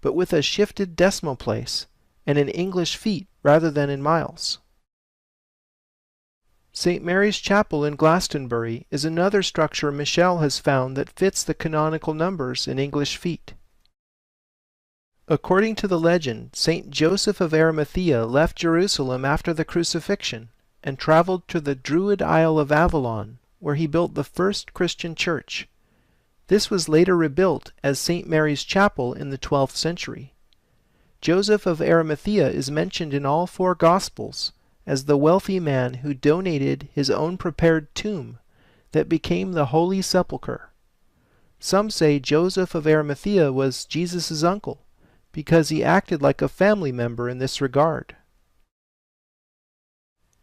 Speaker 1: but with a shifted decimal place and in English feet rather than in miles. St. Mary's Chapel in Glastonbury is another structure Michell has found that fits the canonical numbers in English feet. According to the legend, St. Joseph of Arimathea left Jerusalem after the crucifixion and traveled to the Druid Isle of Avalon, where he built the first Christian church. This was later rebuilt as St. Mary's Chapel in the 12th century. Joseph of Arimathea is mentioned in all four Gospels as the wealthy man who donated his own prepared tomb that became the Holy Sepulchre. Some say Joseph of Arimathea was Jesus' uncle, because he acted like a family member in this regard.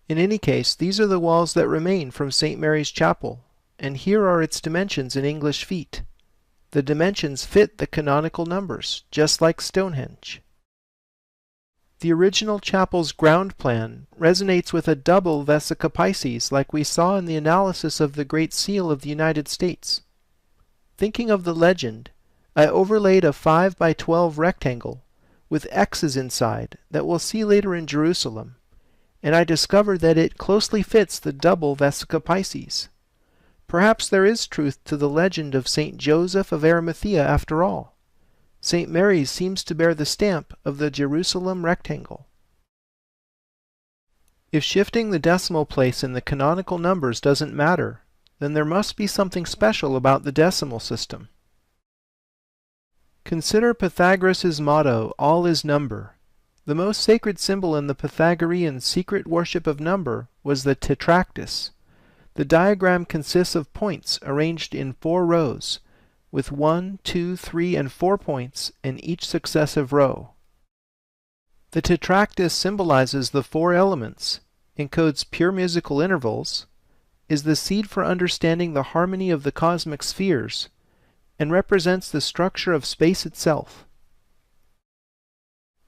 Speaker 1: In any case, these are the walls that remain from St. Mary's Chapel, and here are its dimensions in English feet. The dimensions fit the canonical numbers, just like Stonehenge. The original chapel's ground plan resonates with a double Vesica Pisces like we saw in the analysis of the Great Seal of the United States. Thinking of the legend, I overlaid a 5 by 12 rectangle with X's inside that we'll see later in Jerusalem, and I discovered that it closely fits the double Vesica Pisces. Perhaps there is truth to the legend of St. Joseph of Arimathea after all. St. Mary's seems to bear the stamp of the Jerusalem rectangle. If shifting the decimal place in the canonical numbers doesn't matter, then there must be something special about the decimal system. Consider Pythagoras' motto, "All is number." The most sacred symbol in the Pythagorean secret worship of number was the tetractys. The diagram consists of points arranged in 4 rows, with 1, 2, 3, and 4 points in each successive row. The tetractys symbolizes the 4 elements, encodes pure musical intervals, is the seed for understanding the harmony of the cosmic spheres, and represents the structure of space itself.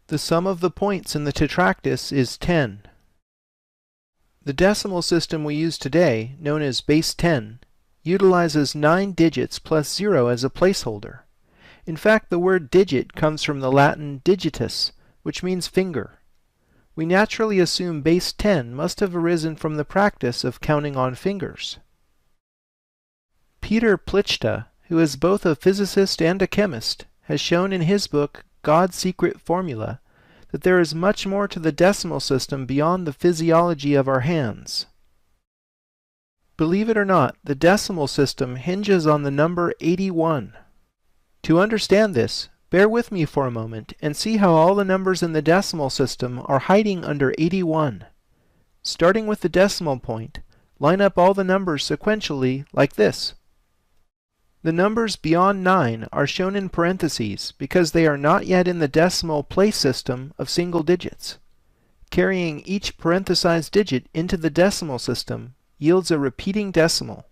Speaker 1: The sum of the points in the tetractys is 10. The decimal system we use today, known as base 10, utilizes 9 digits plus 0 as a placeholder. In fact, the word digit comes from the Latin digitus, which means finger. We naturally assume base 10 must have arisen from the practice of counting on fingers. Peter Plichta, who is both a physicist and a chemist, has shown in his book God's Secret Formula that there is much more to the decimal system beyond the physiology of our hands. Believe it or not, the decimal system hinges on the number 81. To understand this, bear with me for a moment and see how all the numbers in the decimal system are hiding under 81. Starting with the decimal point, line up all the numbers sequentially like this. The numbers beyond 9 are shown in parentheses because they are not yet in the decimal place system of single digits. Carrying each parenthesized digit into the decimal system yields a repeating decimal.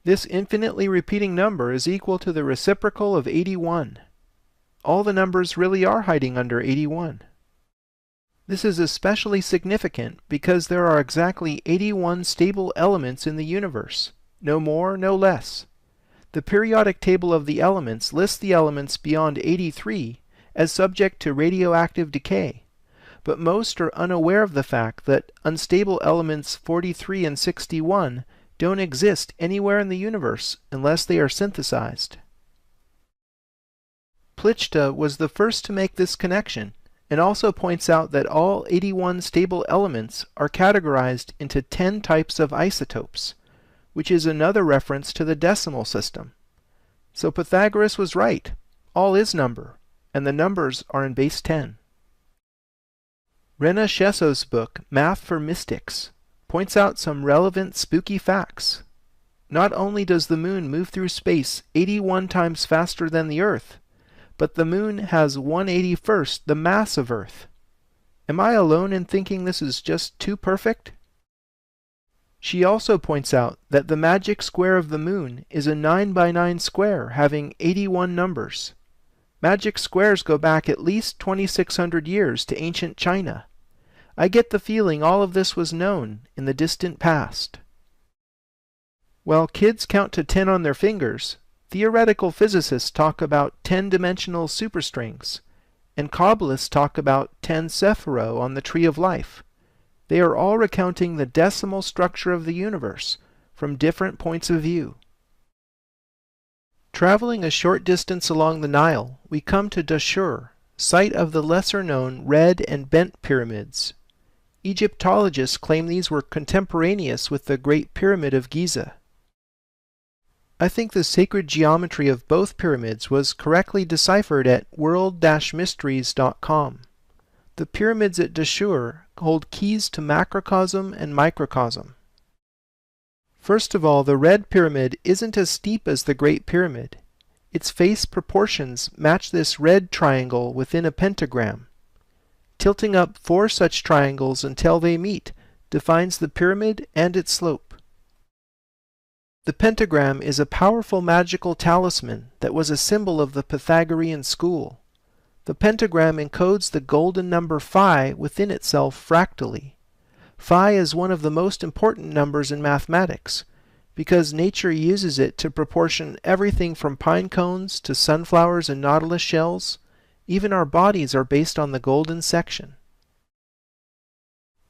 Speaker 1: This infinitely repeating number is equal to the reciprocal of 81. All the numbers really are hiding under 81. This is especially significant because there are exactly 81 stable elements in the universe, no more, no less. The periodic table of the elements lists the elements beyond 83 as subject to radioactive decay, but most are unaware of the fact that unstable elements 43 and 61 don't exist anywhere in the universe unless they are synthesized. Plichta was the first to make this connection, and also points out that all 81 stable elements are categorized into 10 types of isotopes, which is another reference to the decimal system. So Pythagoras was right. All is number, and the numbers are in base 10. Rena Shesso's book, Math for Mystics, points out some relevant spooky facts. Not only does the moon move through space 81 times faster than the Earth, but the moon has 1/81st the mass of Earth. Am I alone in thinking this is just too perfect? She also points out that the magic square of the moon is a 9 by 9 square having 81 numbers. Magic squares go back at least 2,600 years to ancient China. I get the feeling all of this was known in the distant past. While kids count to 10 on their fingers, theoretical physicists talk about 10-dimensional superstrings, and Kabbalists talk about 10 sephiro on the Tree of Life. They are all recounting the decimal structure of the universe from different points of view. Traveling a short distance along the Nile, we come to Dashur, site of the lesser-known Red and Bent pyramids. Egyptologists claim these were contemporaneous with the Great Pyramid of Giza. I think the sacred geometry of both pyramids was correctly deciphered at world-mysteries.com. The pyramids at Dashur hold keys to macrocosm and microcosm. First of all, the Red Pyramid isn't as steep as the Great Pyramid. Its face proportions match this red triangle within a pentagram. Tilting up 4 such triangles until they meet defines the pyramid and its slope. The pentagram is a powerful magical talisman that was a symbol of the Pythagorean school. The pentagram encodes the golden number phi within itself fractally. Phi is one of the most important numbers in mathematics, because nature uses it to proportion everything from pine cones to sunflowers and nautilus shells. Even our bodies are based on the golden section.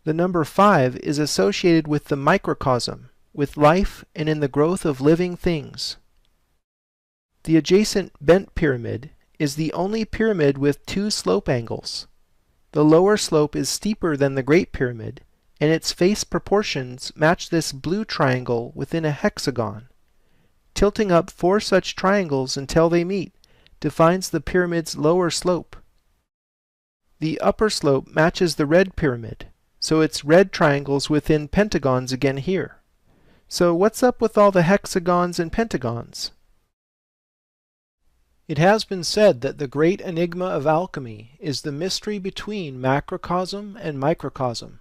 Speaker 1: The number 5 is associated with the microcosm, with life and in the growth of living things. The adjacent Bent Pyramid is the only pyramid with 2 slope angles. The lower slope is steeper than the Great Pyramid, and its face proportions match this blue triangle within a hexagon. Tilting up 4 such triangles until they meet defines the pyramid's lower slope. The upper slope matches the Red Pyramid, so it's red triangles within pentagons again here. So what's up with all the hexagons and pentagons? It has been said that the great enigma of alchemy is the mystery between macrocosm and microcosm.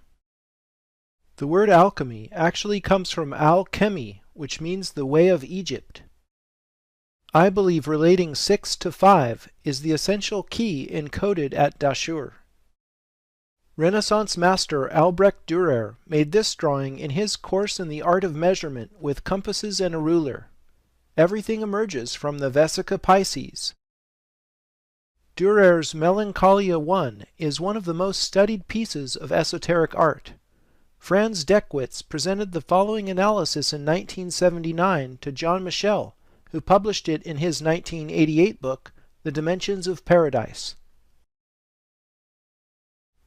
Speaker 1: The word alchemy actually comes from al-chemi, which means the way of Egypt. I believe relating 6 to 5 is the essential key encoded at Dashur. Renaissance master Albrecht Dürer made this drawing in his course in the art of measurement with compasses and a ruler. Everything emerges from the Vesica Pisces. Dürer's Melancholia I is one of the most studied pieces of esoteric art. Franz Deckwitz presented the following analysis in 1979 to John Michel, who published it in his 1988 book, The Dimensions of Paradise.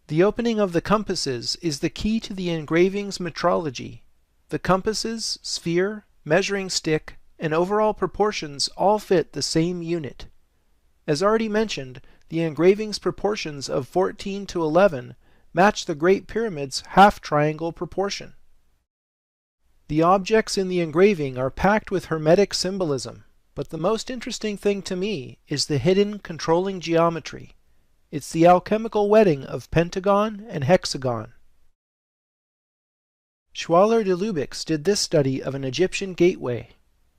Speaker 1: The opening of the compasses is the key to the engraving's metrology. The compasses, sphere, measuring stick, and overall proportions all fit the same unit. As already mentioned, the engraving's proportions of 14:11 match the Great Pyramid's half-triangle proportion. The objects in the engraving are packed with Hermetic symbolism, but the most interesting thing to me is the hidden controlling geometry. It's the alchemical wedding of pentagon and hexagon. Schwaller de Lubicz did this study of an Egyptian gateway.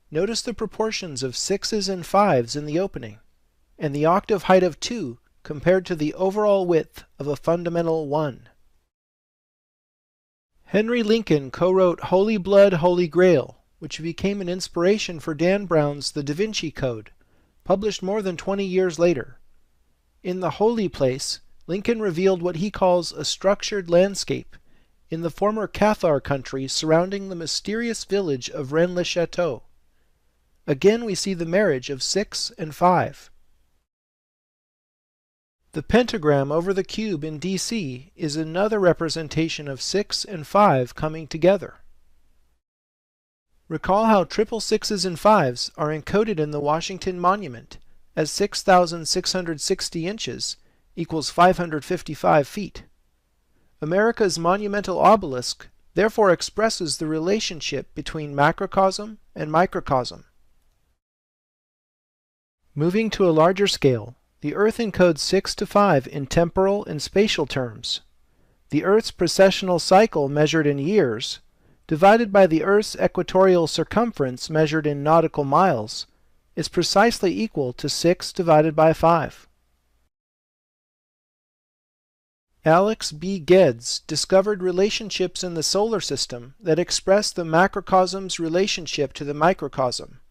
Speaker 1: Notice the proportions of 6s and 5s in the opening, and the octave height of 2 compared to the overall width of a fundamental 1. Henry Lincoln co-wrote Holy Blood, Holy Grail, which became an inspiration for Dan Brown's The Da Vinci Code, published more than 20 years later. In The Holy Place, Lincoln revealed what he calls a structured landscape in the former Cathar country surrounding the mysterious village of Rennes-le-Château. Again we see the marriage of 6 and 5. The pentagram over the cube in DC is another representation of 6 and 5 coming together. Recall how triple 6s and 5s are encoded in the Washington Monument as 6,660 inches equals 555 feet. America's monumental obelisk therefore expresses the relationship between macrocosm and microcosm. Moving to a larger scale, the Earth encodes 6 to 5 in temporal and spatial terms. The Earth's precessional cycle measured in years, divided by the Earth's equatorial circumference measured in nautical miles, is precisely equal to 6 divided by 5. Alex B. Geddes discovered relationships in the solar system that express the macrocosm's relationship to the microcosm.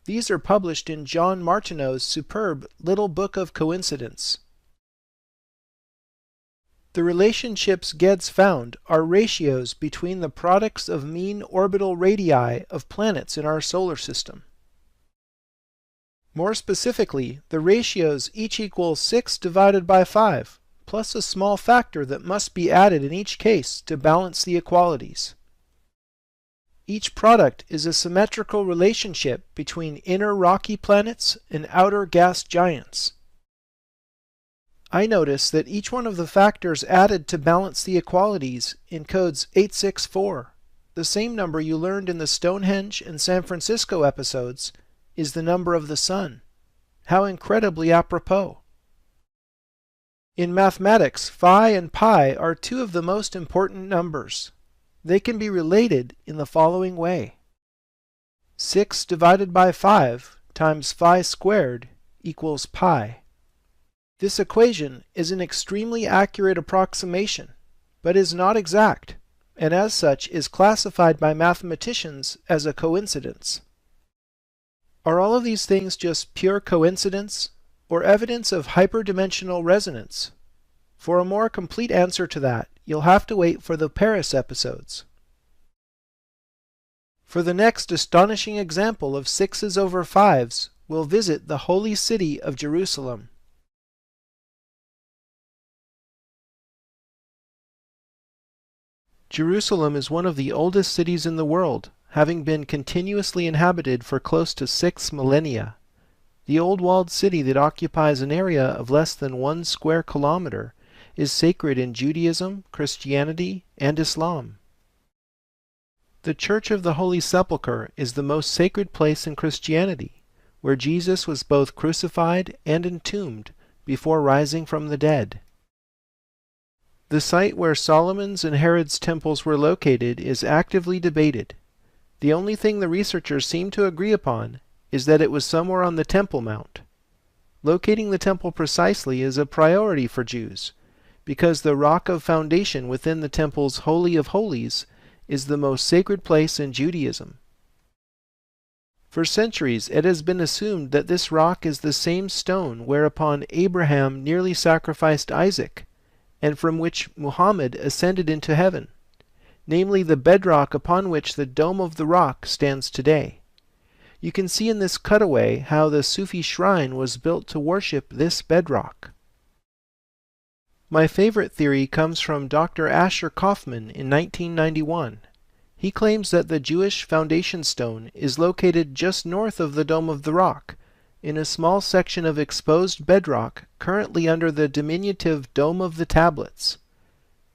Speaker 1: These are published in John Martineau's superb Little Book of Coincidence. The relationships Geddes found are ratios between the products of mean orbital radii of planets in our solar system. More specifically, the ratios each equal 6 divided by 5, plus a small factor that must be added in each case to balance the equalities. Each product is a symmetrical relationship between inner rocky planets and outer gas giants. I notice that each one of the factors added to balance the equalities encodes 864. The same number you learned in the Stonehenge and San Francisco episodes is the number of the sun. How incredibly apropos. In mathematics, phi and pi are two of the most important numbers. They can be related in the following way. 6 divided by 5 times phi squared equals pi. This equation is an extremely accurate approximation, but is not exact, and as such is classified by mathematicians as a coincidence. Are all of these things just pure coincidence, or evidence of hyperdimensional resonance? For a more complete answer to that, you'll have to wait for the Paris episodes. For the next astonishing example of 6s over 5s, we'll visit the holy city of Jerusalem. Jerusalem is one of the oldest cities in the world, having been continuously inhabited for close to 6 millennia. The old walled city that occupies an area of less than 1 square kilometer is sacred in Judaism, Christianity, and Islam. The Church of the Holy Sepulchre is the most sacred place in Christianity, where Jesus was both crucified and entombed before rising from the dead. The site where Solomon's and Herod's temples were located is actively debated. The only thing the researchers seem to agree upon is that it was somewhere on the Temple Mount. Locating the temple precisely is a priority for Jews, because the rock of foundation within the temple's Holy of Holies is the most sacred place in Judaism. For centuries it has been assumed that this rock is the same stone whereupon Abraham nearly sacrificed Isaac, and from which Muhammad ascended into heaven, namely the bedrock upon which the Dome of the Rock stands today. You can see in this cutaway how the Sufi shrine was built to worship this bedrock. My favorite theory comes from Dr. Asher Kaufman in 1991. He claims that the Jewish foundation stone is located just north of the Dome of the Rock, in a small section of exposed bedrock currently under the diminutive Dome of the Tablets.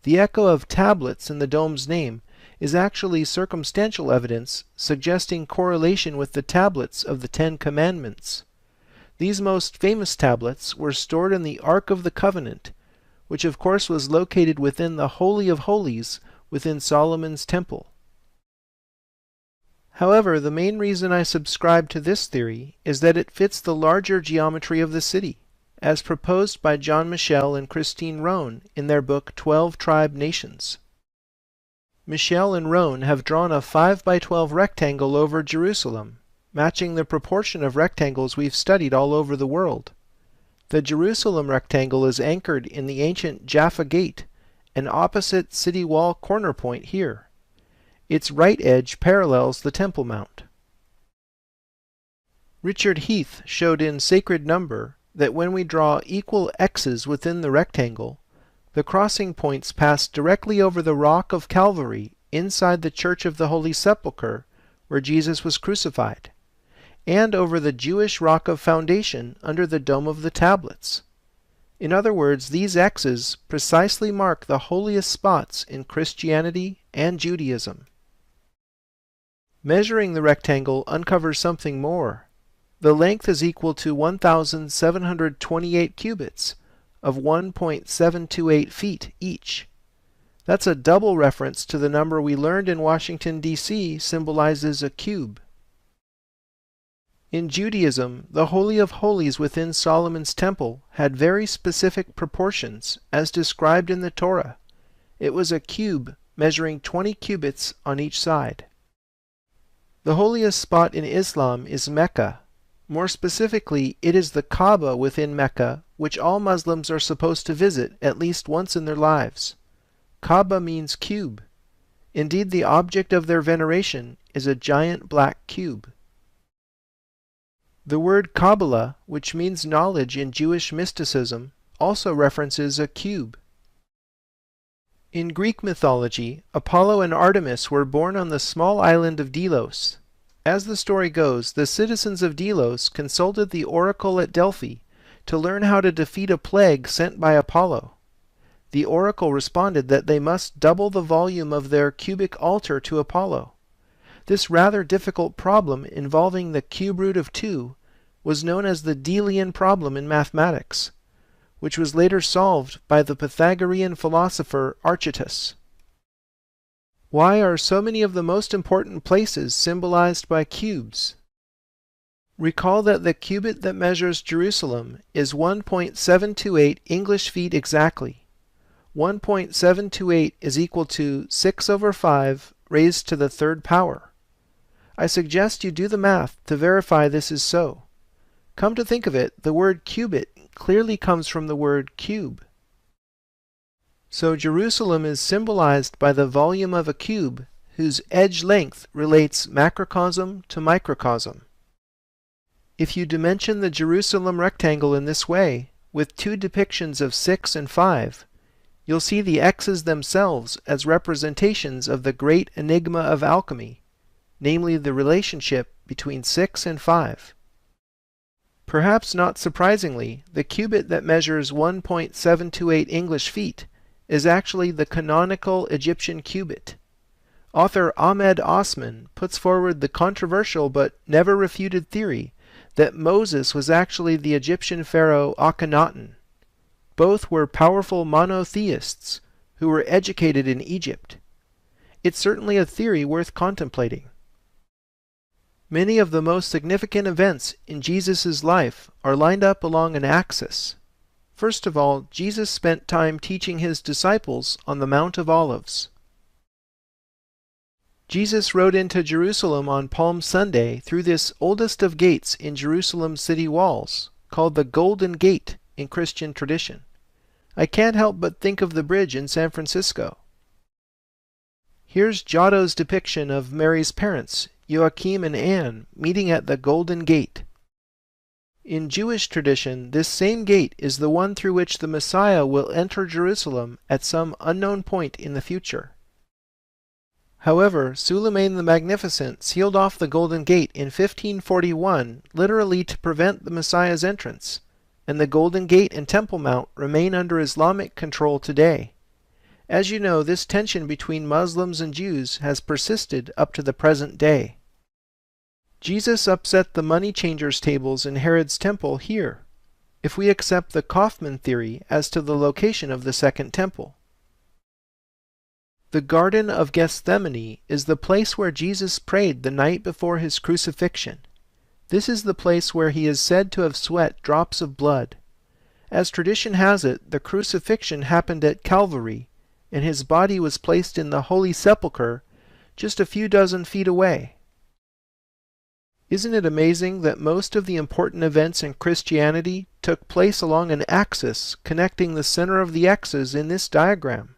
Speaker 1: The echo of tablets in the dome's name is actually circumstantial evidence suggesting correlation with the tablets of the Ten Commandments. These most famous tablets were stored in the Ark of the Covenant, which of course was located within the Holy of Holies within Solomon's temple. However, the main reason I subscribe to this theory is that it fits the larger geometry of the city, as proposed by John Michel and Christine Rohn in their book 12 Tribe Nations. Michel and Rohn have drawn a 5 by 12 rectangle over Jerusalem, matching the proportion of rectangles we've studied all over the world. The Jerusalem rectangle is anchored in the ancient Jaffa Gate, an opposite city wall corner point here. Its right edge parallels the Temple Mount. Richard Heath showed in Sacred Number that when we draw equal x's within the rectangle, the crossing points pass directly over the rock of Calvary inside the Church of the Holy Sepulchre, where Jesus was crucified, and over the Jewish rock of foundation under the Dome of the Tablets. In other words, these x's precisely mark the holiest spots in Christianity and Judaism. Measuring the rectangle uncovers something more. The length is equal to 1,728 cubits of 1.728 feet each. That's a double reference to the number we learned in Washington, D.C. symbolizes a cube. In Judaism, the Holy of Holies within Solomon's temple had very specific proportions, as described in the Torah. It was a cube measuring 20 cubits on each side. The holiest spot in Islam is Mecca. More specifically, it is the Kaaba within Mecca, which all Muslims are supposed to visit at least once in their lives. Kaaba means cube. Indeed, the object of their veneration is a giant black cube. The word Kabbalah, which means knowledge in Jewish mysticism, also references a cube. In Greek mythology, Apollo and Artemis were born on the small island of Delos. As the story goes, the citizens of Delos consulted the oracle at Delphi to learn how to defeat a plague sent by Apollo. The oracle responded that they must double the volume of their cubic altar to Apollo. This rather difficult problem involving the cube root of 2 was known as the Delian problem in mathematics, which was later solved by the Pythagorean philosopher Archytas. Why are so many of the most important places symbolized by cubes? Recall that the cubit that measures Jerusalem is 1.728 English feet exactly. 1.728 is equal to 6 over 5 raised to the third power. I suggest you do the math to verify this is so. Come to think of it, the word cubit clearly comes from the word cube. So Jerusalem is symbolized by the volume of a cube whose edge length relates macrocosm to microcosm. If you dimension the Jerusalem rectangle in this way, with two depictions of 6 and 5, you'll see the x's themselves as representations of the great enigma of alchemy, namely the relationship between 6 and 5. Perhaps not surprisingly, the cubit that measures 1.728 English feet is actually the canonical Egyptian cubit. Author Ahmed Osman puts forward the controversial but never refuted theory that Moses was actually the Egyptian pharaoh Akhenaten. Both were powerful monotheists who were educated in Egypt. It's certainly a theory worth contemplating. Many of the most significant events in Jesus' life are lined up along an axis. First of all, Jesus spent time teaching his disciples on the Mount of Olives. Jesus rode into Jerusalem on Palm Sunday through this oldest of gates in Jerusalem's city walls, called the Golden Gate in Christian tradition. I can't help but think of the bridge in San Francisco. Here's Giotto's depiction of Mary's parents, Joachim and Anne, meeting at the Golden Gate. In Jewish tradition, this same gate is the one through which the Messiah will enter Jerusalem at some unknown point in the future. However, Suleiman the Magnificent sealed off the Golden Gate in 1541, literally to prevent the Messiah's entrance, and the Golden Gate and Temple Mount remain under Islamic control today. As you know, this tension between Muslims and Jews has persisted up to the present day. Jesus upset the money changers' tables in Herod's temple here, if we accept the Kaufman theory as to the location of the Second Temple. The Garden of Gethsemane is the place where Jesus prayed the night before his crucifixion. This is the place where he is said to have sweat drops of blood. As tradition has it, the crucifixion happened at Calvary, and his body was placed in the Holy Sepulchre just a few dozen feet away. Isn't it amazing that most of the important events in Christianity took place along an axis connecting the center of the X's in this diagram?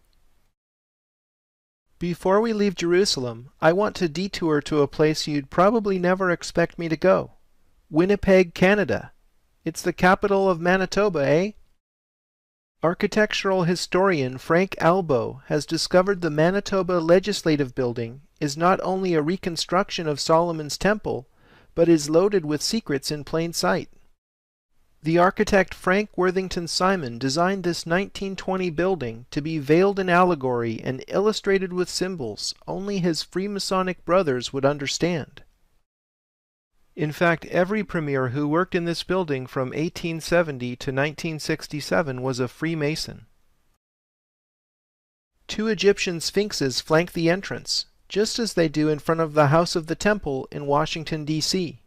Speaker 1: Before we leave Jerusalem, I want to detour to a place you'd probably never expect me to go. Winnipeg, Canada. It's the capital of Manitoba, eh? Architectural historian Frank Albo has discovered the Manitoba Legislative Building is not only a reconstruction of Solomon's Temple, but is loaded with secrets in plain sight. The architect Frank Worthington Simon designed this 1920 building to be veiled in allegory and illustrated with symbols only his Freemasonic brothers would understand. In fact, every premier who worked in this building from 1870 to 1967 was a Freemason. 2 Egyptian sphinxes flank the entrance, just as they do in front of the House of the Temple in Washington, D.C.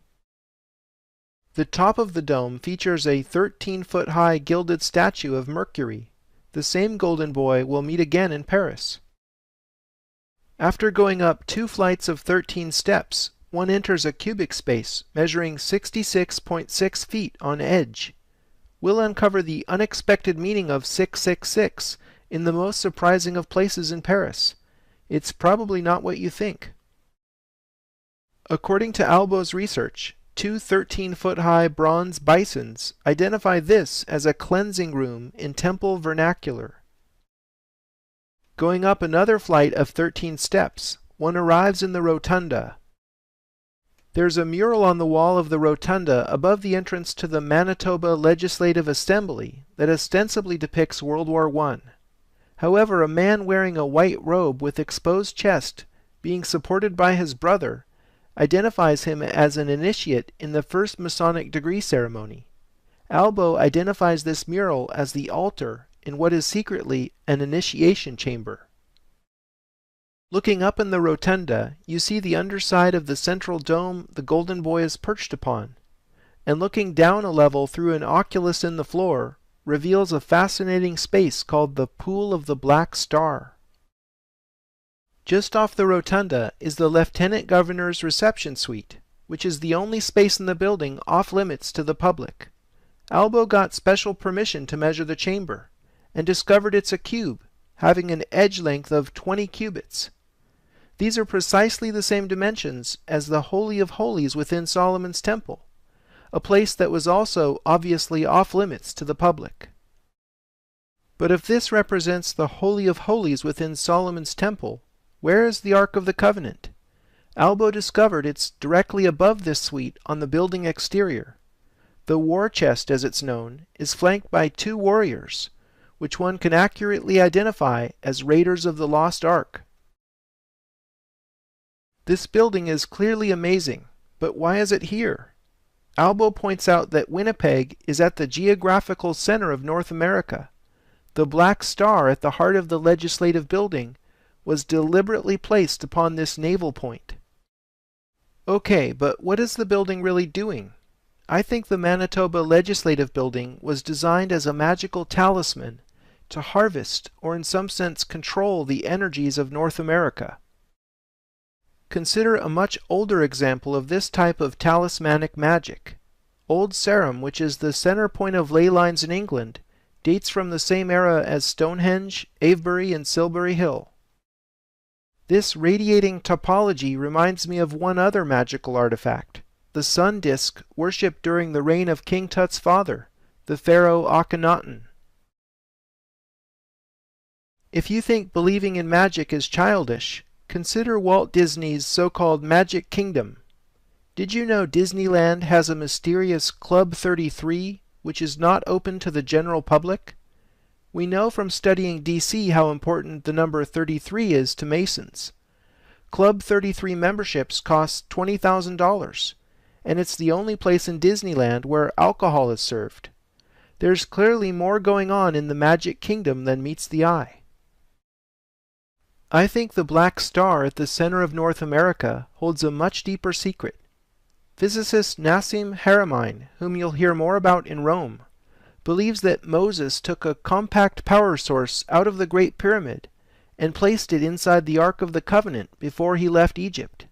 Speaker 1: The top of the dome features a 13-foot-high gilded statue of Mercury. The same golden boy we'll meet again in Paris. After going up 2 flights of 13 steps, one enters a cubic space measuring 66.6 feet on edge. We'll uncover the unexpected meaning of 666 in the most surprising of places in Paris. It's probably not what you think. According to Albo's research, 2 13-foot-high bronze bisons identify this as a cleansing room in temple vernacular. Going up another flight of 13 steps, one arrives in the rotunda. There's a mural on the wall of the rotunda above the entrance to the Manitoba Legislative Assembly that ostensibly depicts World War I. However, a man wearing a white robe with exposed chest, being supported by his brother, identifies him as an initiate in the first Masonic degree ceremony. Albo identifies this mural as the altar in what is secretly an initiation chamber. Looking up in the rotunda, you see the underside of the central dome the golden boy is perched upon, and looking down a level through an oculus in the floor reveals a fascinating space called the Pool of the Black Star. Just off the rotunda is the Lieutenant Governor's reception suite, which is the only space in the building off limits to the public. Albo got special permission to measure the chamber, and discovered it's a cube, having an edge length of 20 cubits. These are precisely the same dimensions as the Holy of Holies within Solomon's Temple, a place that was also obviously off limits to the public. But if this represents the Holy of Holies within Solomon's Temple, where is the Ark of the Covenant? Albo discovered it's directly above this suite on the building exterior. The war chest, as it's known, is flanked by 2 warriors, which one can accurately identify as Raiders of the Lost Ark. This building is clearly amazing, but why is it here? Albo points out that Winnipeg is at the geographical center of North America. The black star at the heart of the legislative building was deliberately placed upon this naval point. Okay, but what is the building really doing? I think the Manitoba Legislative Building was designed as a magical talisman to harvest, or in some sense control, the energies of North America. Consider a much older example of this type of talismanic magic. Old Sarum, which is the center point of ley lines in England, dates from the same era as Stonehenge, Avebury, and Silbury Hill. This radiating topology reminds me of one other magical artifact, the sun disk worshipped during the reign of King Tut's father, the pharaoh Akhenaten. If you think believing in magic is childish, consider Walt Disney's so-called Magic Kingdom. Did you know Disneyland has a mysterious Club 33, which is not open to the general public? We know from studying DC how important the number 33 is to Masons. Club 33 memberships cost $20,000, and it's the only place in Disneyland where alcohol is served. There's clearly more going on in the Magic Kingdom than meets the eye. I think the black star at the center of North America holds a much deeper secret. Physicist Nassim Haramein, whom you'll hear more about in Rome, believes that Moses took a compact power source out of the Great Pyramid and placed it inside the Ark of the Covenant before he left Egypt.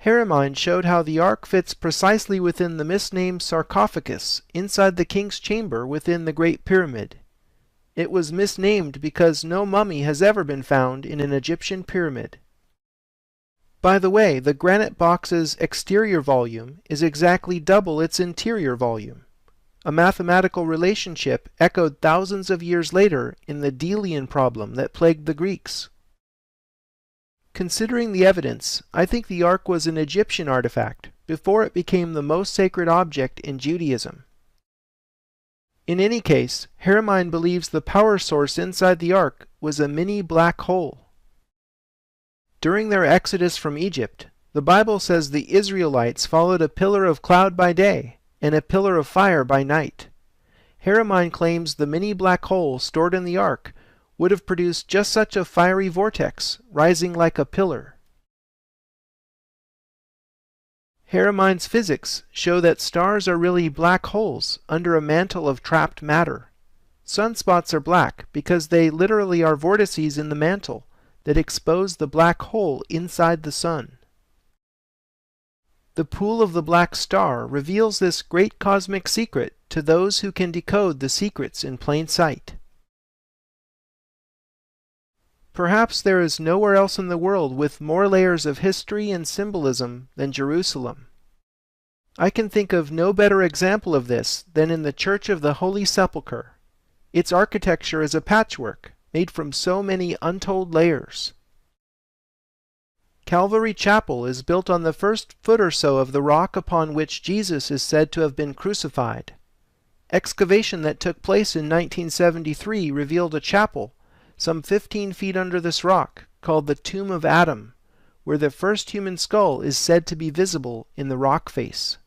Speaker 1: Haramein showed how the Ark fits precisely within the misnamed sarcophagus inside the king's chamber within the Great Pyramid. It was misnamed because no mummy has ever been found in an Egyptian pyramid. By the way, the granite box's exterior volume is exactly double its interior volume, a mathematical relationship echoed thousands of years later in the Delian problem that plagued the Greeks. Considering the evidence, I think the Ark was an Egyptian artifact before it became the most sacred object in Judaism. In any case, Haramein believes the power source inside the Ark was a mini black hole. During their exodus from Egypt, the Bible says the Israelites followed a pillar of cloud by day and a pillar of fire by night. Haramein claims the mini black hole stored in the Ark would have produced just such a fiery vortex, rising like a pillar. Haramein's physics show that stars are really black holes under a mantle of trapped matter. Sunspots are black because they literally are vortices in the mantle that expose the black hole inside the sun. The pool of the black star reveals this great cosmic secret to those who can decode the secrets in plain sight. Perhaps there is nowhere else in the world with more layers of history and symbolism than Jerusalem. I can think of no better example of this than in the Church of the Holy Sepulchre. Its architecture is a patchwork made from so many untold layers. Calvary Chapel is built on the first foot or so of the rock upon which Jesus is said to have been crucified. Excavation that took place in 1973 revealed a chapel some 15 feet under this rock, called the Tomb of Adam, where the first human skull is said to be visible in the rock face.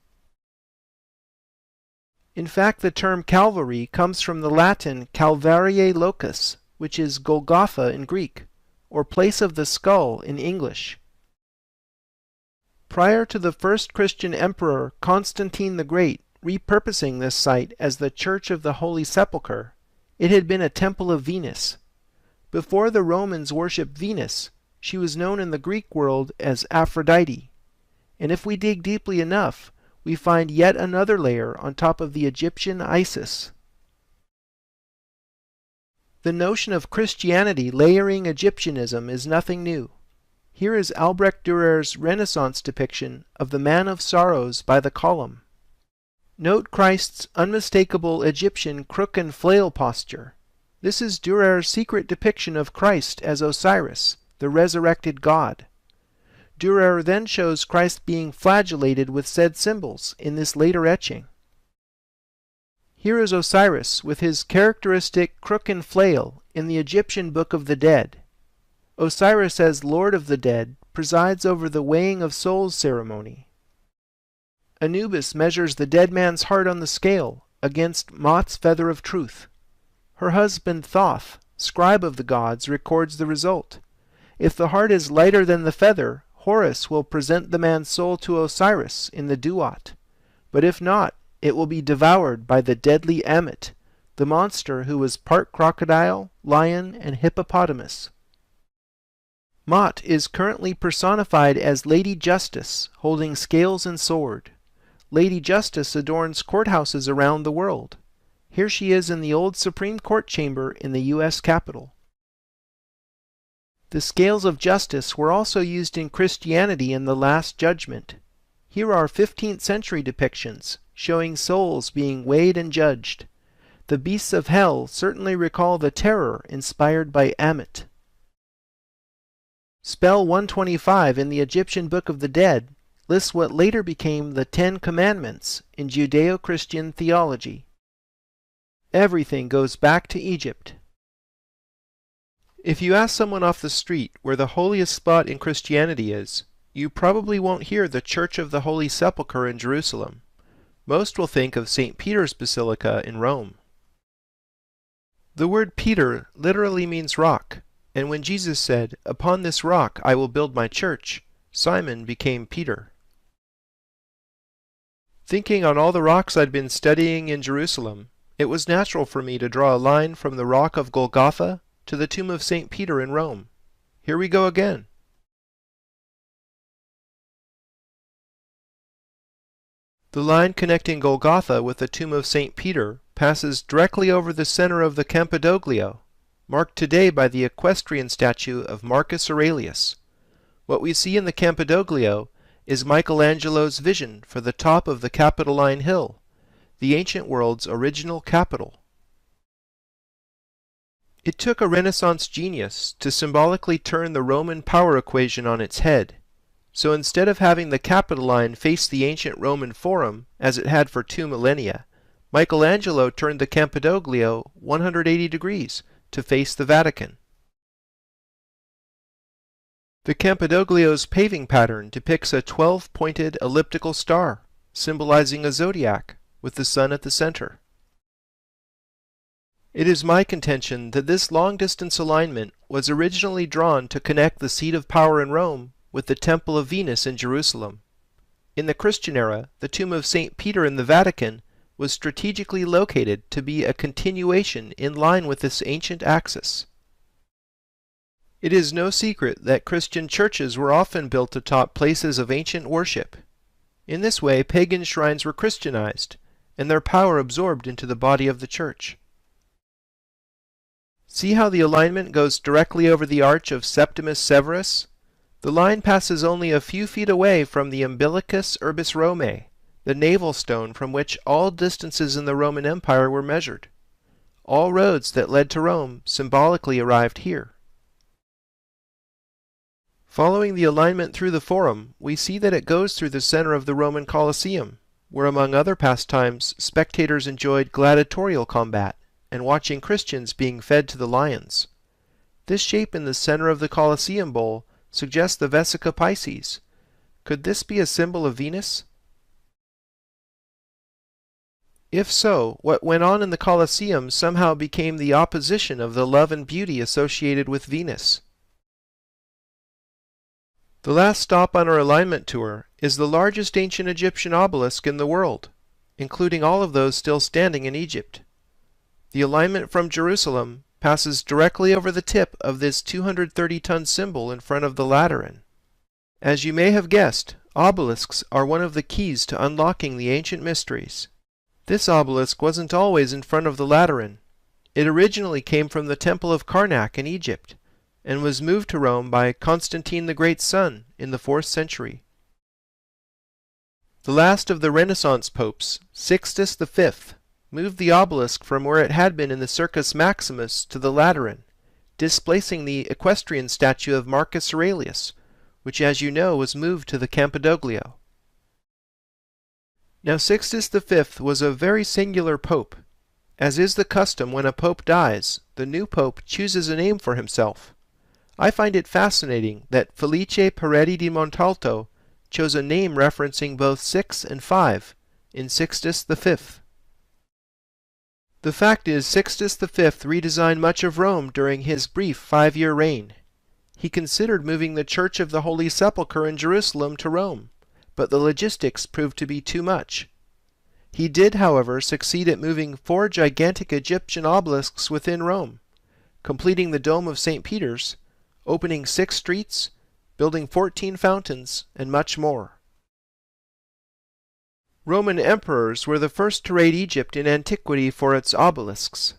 Speaker 1: In fact, the term Calvary comes from the Latin Calvariae locus, which is Golgotha in Greek, or place of the skull in English. Prior to the first Christian emperor Constantine the Great repurposing this site as the Church of the Holy Sepulchre, it had been a temple of Venus. Before the Romans worshipped Venus, she was known in the Greek world as Aphrodite. And if we dig deeply enough, we find yet another layer on top of the Egyptian Isis. The notion of Christianity layering Egyptianism is nothing new. Here is Albrecht Dürer's Renaissance depiction of the Man of Sorrows by the column. Note Christ's unmistakable Egyptian crook and flail posture. This is Dürer's secret depiction of Christ as Osiris, the resurrected God. Dürer then shows Christ being flagellated with said symbols in this later etching. Here is Osiris with his characteristic crook and flail in the Egyptian Book of the Dead. Osiris as Lord of the Dead presides over the weighing of souls ceremony. Anubis measures the dead man's heart on the scale against Mot's feather of truth. Her husband Thoth, scribe of the gods, records the result. If the heart is lighter than the feather, Horus will present the man's soul to Osiris in the duat. but if not, it will be devoured by the deadly Ammit, the monster who was part crocodile, lion, and hippopotamus. Mot is currently personified as Lady Justice, holding scales and sword. Lady Justice adorns courthouses around the world. Here she is in the old Supreme Court chamber in the U.S. Capitol. The scales of justice were also used in Christianity in the Last Judgment. Here are 15th century depictions, showing souls being weighed and judged. The beasts of hell certainly recall the terror inspired by Ammit. Spell 125 in the Egyptian Book of the Dead lists what later became the Ten Commandments in Judeo-Christian theology. Everything goes back to Egypt. If you ask someone off the street where the holiest spot in Christianity is, you probably won't hear the Church of the Holy Sepulchre in Jerusalem. Most will think of St. Peter's Basilica in Rome. The word Peter literally means rock, and when Jesus said, "Upon this rock I will build my church," Simon became Peter. Thinking on all the rocks I'd been studying in Jerusalem, it was natural for me to draw a line from the rock of Golgotha to the tomb of St. Peter in Rome. Here we go again. The line connecting Golgotha with the tomb of St. Peter passes directly over the center of the Campidoglio, marked today by the equestrian statue of Marcus Aurelius. What we see in the Campidoglio is Michelangelo's vision for the top of the Capitoline Hill, the ancient world's original capital. It took a Renaissance genius to symbolically turn the Roman power equation on its head. So instead of having the Capitoline face the ancient Roman Forum, as it had for 2 millennia, Michelangelo turned the Campidoglio 180 degrees to face the Vatican. The Campidoglio's paving pattern depicts a 12-pointed elliptical star, symbolizing a zodiac, with the sun at the center. It is my contention that this long-distance alignment was originally drawn to connect the seat of power in Rome with the Temple of Venus in Jerusalem. In the Christian era, the tomb of St. Peter in the Vatican was strategically located to be a continuation in line with this ancient axis. It is no secret that Christian churches were often built atop places of ancient worship. In this way, pagan shrines were Christianized, and their power absorbed into the body of the church. See how the alignment goes directly over the arch of Septimus Severus? The line passes only a few feet away from the Umbilicus Urbis Romae, the navel stone from which all distances in the Roman Empire were measured. All roads that led to Rome symbolically arrived here. Following the alignment through the Forum, we see that it goes through the center of the Roman Colosseum, where among other pastimes, spectators enjoyed gladiatorial combat and watching Christians being fed to the lions. This shape in the center of the Colosseum bowl suggests the Vesica Piscis. Could this be a symbol of Venus? If so, what went on in the Colosseum somehow became the opposition of the love and beauty associated with Venus. The last stop on our alignment tour is the largest ancient Egyptian obelisk in the world, including all of those still standing in Egypt. The alignment from Jerusalem passes directly over the tip of this 230-ton symbol in front of the Lateran. As you may have guessed, obelisks are one of the keys to unlocking the ancient mysteries. This obelisk wasn't always in front of the Lateran. It originally came from the Temple of Karnak in Egypt, and was moved to Rome by Constantine the Great's son in the 4th century. The last of the Renaissance popes, Sixtus V, moved the obelisk from where it had been in the Circus Maximus to the Lateran, displacing the equestrian statue of Marcus Aurelius, which, as you know, was moved to the Campidoglio. Now Sixtus V was a very singular pope. As is the custom when a pope dies, the new pope chooses a name for himself. I find it fascinating that Felice Peretti di Montalto chose a name referencing both 6 and 5 in Sixtus V. The fact is, Sixtus V redesigned much of Rome during his brief 5-year reign. He considered moving the Church of the Holy Sepulchre in Jerusalem to Rome, but the logistics proved to be too much. He did, however, succeed at moving 4 gigantic Egyptian obelisks within Rome, completing the Dome of St. Peter's, opening 6 streets, building 14 fountains, and much more. Roman emperors were the first to rate Egypt in antiquity for its obelisks.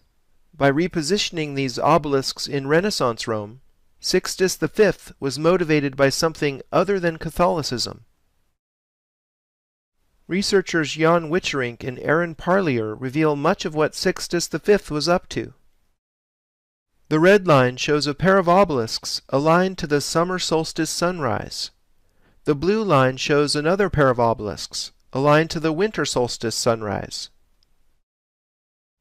Speaker 1: By repositioning these obelisks in Renaissance Rome, Sixtus V was motivated by something other than Catholicism. Researchers Jan Witcherink and Aaron Parlier reveal much of what Sixtus V was up to. The red line shows a pair of obelisks aligned to the summer solstice sunrise. The blue line shows another pair of obelisks aligned to the winter solstice sunrise.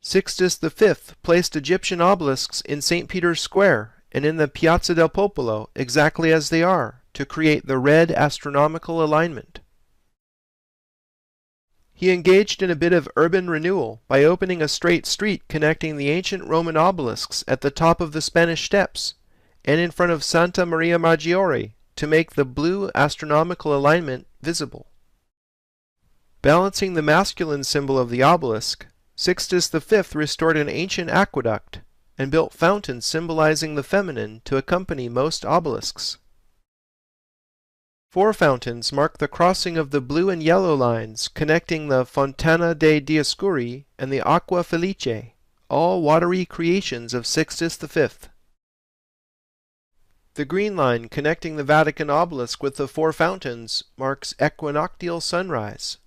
Speaker 1: Sixtus V placed Egyptian obelisks in St. Peter's Square and in the Piazza del Popolo exactly as they are, to create the red astronomical alignment. He engaged in a bit of urban renewal by opening a straight street connecting the ancient Roman obelisks at the top of the Spanish Steps and in front of Santa Maria Maggiore to make the blue astronomical alignment visible. Balancing the masculine symbol of the obelisk, Sixtus V restored an ancient aqueduct and built fountains symbolizing the feminine to accompany most obelisks. 4 fountains mark the crossing of the blue and yellow lines connecting the Fontana dei Dioscuri and the Aqua Felice, all watery creations of Sixtus V. The green line connecting the Vatican obelisk with the 4 fountains marks equinoctial sunrise.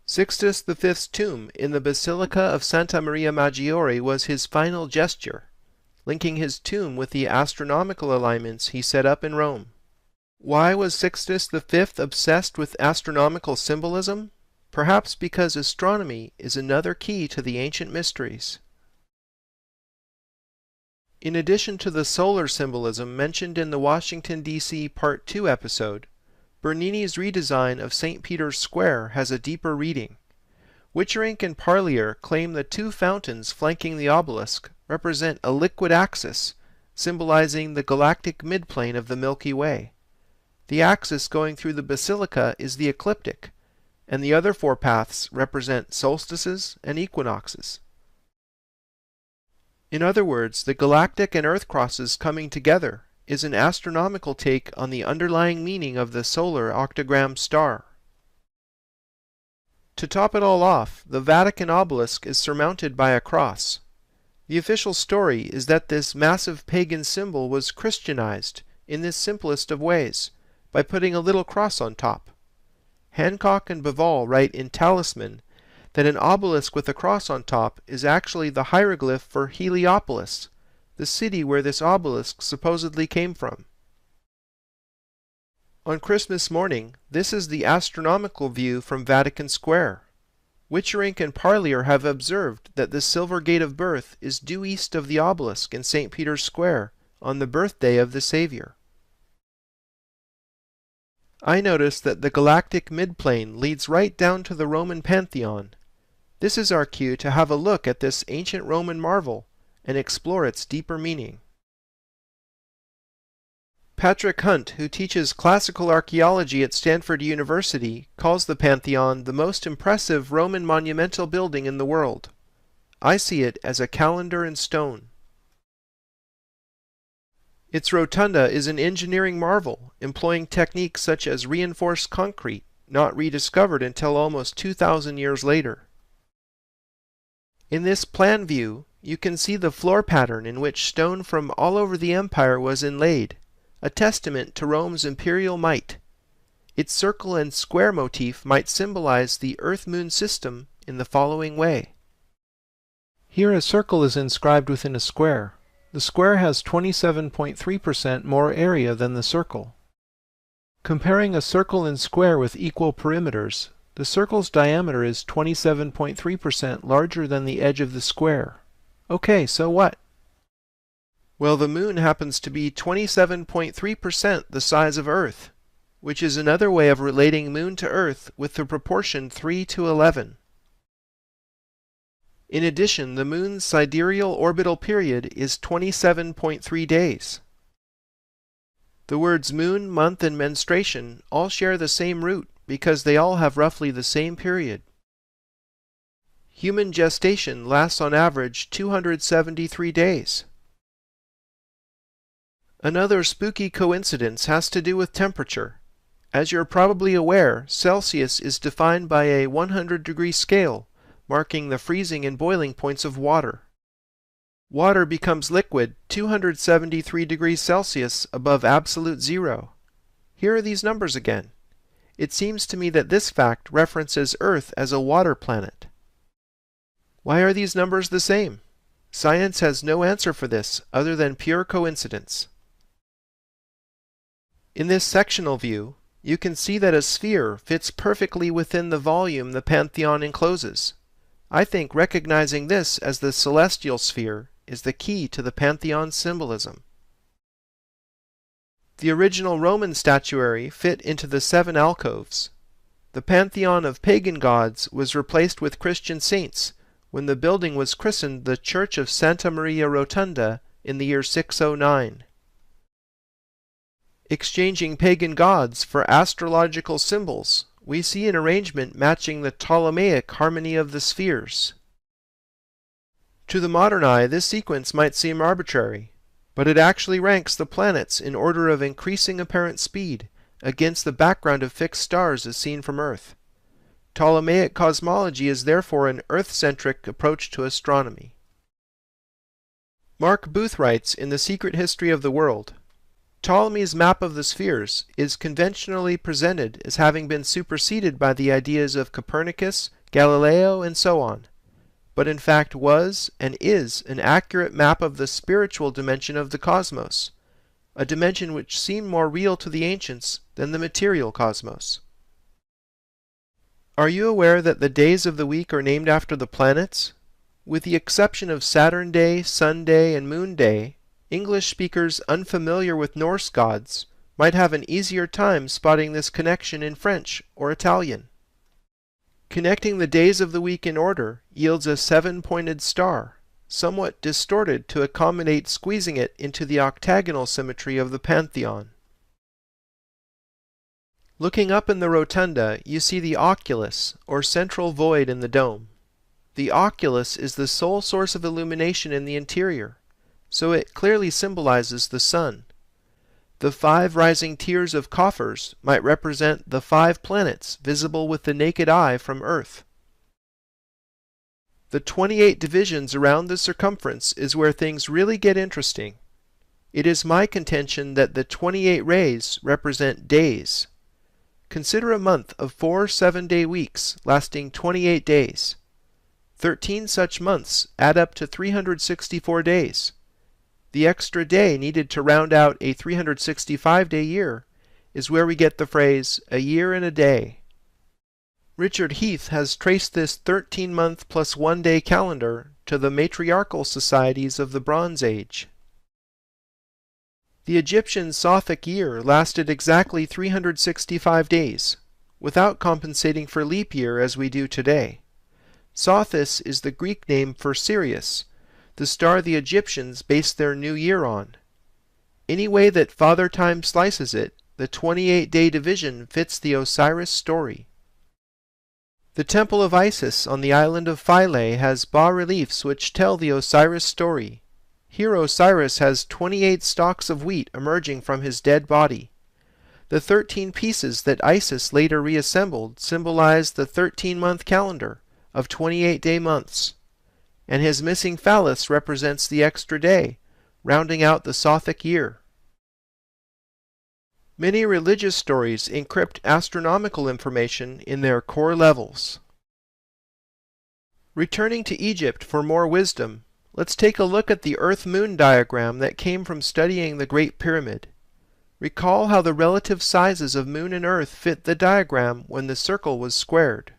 Speaker 1: Sixtus V's tomb in the Basilica of Santa Maria Maggiore was his final gesture, linking his tomb with the astronomical alignments he set up in Rome. Why was Sixtus V obsessed with astronomical symbolism? Perhaps because astronomy is another key to the ancient mysteries. In addition to the solar symbolism mentioned in the Washington, D.C. Part 2 episode, Bernini's redesign of St. Peter's Square has a deeper reading. Witcherink and Parlier claim the 2 fountains flanking the obelisk represent a liquid axis, symbolizing the galactic midplane of the Milky Way. The axis going through the basilica is the ecliptic, and the other 4 paths represent solstices and equinoxes. In other words, the galactic and Earth crosses coming together is an astronomical take on the underlying meaning of the solar octagram star. To top it all off, the Vatican obelisk is surmounted by a cross. The official story is that this massive pagan symbol was Christianized in this simplest of ways, by putting a little cross on top. Hancock and Bevall write in Talisman that an obelisk with a cross on top is actually the hieroglyph for Heliopolis, the city where this obelisk supposedly came from. On Christmas morning, this is the astronomical view from Vatican Square. Witcherink and Parlier have observed that the silver gate of birth is due east of the obelisk in St. Peter's Square on the birthday of the Savior. I noticed that the galactic midplane leads right down to the Roman Pantheon. This is our cue to have a look at this ancient Roman marvel and explore its deeper meaning. Patrick Hunt, who teaches classical archaeology at Stanford University, calls the Pantheon the most impressive Roman monumental building in the world. I see it as a calendar in stone. Its rotunda is an engineering marvel, employing techniques such as reinforced concrete, not rediscovered until almost 2,000 years later. In this plan view, you can see the floor pattern in which stone from all over the empire was inlaid, a testament to Rome's imperial might. Its circle and square motif might symbolize the Earth-Moon system in the following way. Here a circle is inscribed within a square. The square has 27.3% more area than the circle. Comparing a circle and square with equal perimeters, the circle's diameter is 27.3% larger than the edge of the square. Okay, so what? Well, the moon happens to be 27.3% the size of Earth, which is another way of relating moon to Earth with the proportion 3:11. In addition, the moon's sidereal orbital period is 27.3 days. The words moon, month, and menstruation all share the same root because they all have roughly the same period. Human gestation lasts on average 273 days. Another spooky coincidence has to do with temperature. As you're probably aware, Celsius is defined by a 100-degree scale, marking the freezing and boiling points of water. Water becomes liquid 273 degrees Celsius above absolute zero. Here are these numbers again. It seems to me that this fact references Earth as a water planet. Why are these numbers the same? Science has no answer for this other than pure coincidence. In this sectional view, you can see that a sphere fits perfectly within the volume the Pantheon encloses. I think recognizing this as the celestial sphere is the key to the Pantheon's symbolism. The original Roman statuary fit into the 7 alcoves. The pantheon of pagan gods was replaced with Christian saints when the building was christened the Church of Santa Maria Rotunda in the year 609. Exchanging pagan gods for astrological symbols, we see an arrangement matching the Ptolemaic harmony of the spheres. To the modern eye, this sequence might seem arbitrary, but it actually ranks the planets in order of increasing apparent speed against the background of fixed stars as seen from Earth. Ptolemaic cosmology is therefore an Earth-centric approach to astronomy. Mark Booth writes in The Secret History of the World, Ptolemy's map of the spheres is conventionally presented as having been superseded by the ideas of Copernicus, Galileo, and so on, but in fact was and is an accurate map of the spiritual dimension of the cosmos, a dimension which seemed more real to the ancients than the material cosmos. Are you aware that the days of the week are named after the planets? With the exception of Saturn Day, Sun Day, and Moon Day, English speakers unfamiliar with Norse gods might have an easier time spotting this connection in French or Italian. Connecting the days of the week in order yields a 7-pointed star, somewhat distorted to accommodate squeezing it into the octagonal symmetry of the Pantheon. Looking up in the rotunda, you see the oculus, or central void in the dome. The oculus is the sole source of illumination in the interior, so it clearly symbolizes the sun. The 5 rising tiers of coffers might represent the 5 planets visible with the naked eye from Earth. The 28 divisions around the circumference is where things really get interesting. It is my contention that the 28 rays represent days. Consider a month of 4 7-day weeks lasting 28 days. 13 such months add up to 364 days. The extra day needed to round out a 365-day year is where we get the phrase, a year and a day. Richard Heath has traced this 13-month plus 1-day calendar to the matriarchal societies of the Bronze Age. The Egyptian Sothic year lasted exactly 365 days, without compensating for leap year as we do today. Sothis is the Greek name for Sirius, the star the Egyptians based their new year on. Any way that Father Time slices it, the 28-day division fits the Osiris story. The Temple of Isis on the island of Philae has bas-reliefs which tell the Osiris story. Here Osiris has 28 stalks of wheat emerging from his dead body. The 13 pieces that Isis later reassembled symbolize the 13-month calendar of 28-day months, and his missing phallus represents the extra day, rounding out the Sothic year. Many religious stories encrypt astronomical information in their core levels. Returning to Egypt for more wisdom, let's take a look at the Earth-Moon diagram that came from studying the Great Pyramid. Recall how the relative sizes of Moon and Earth fit the diagram when the circle was squared.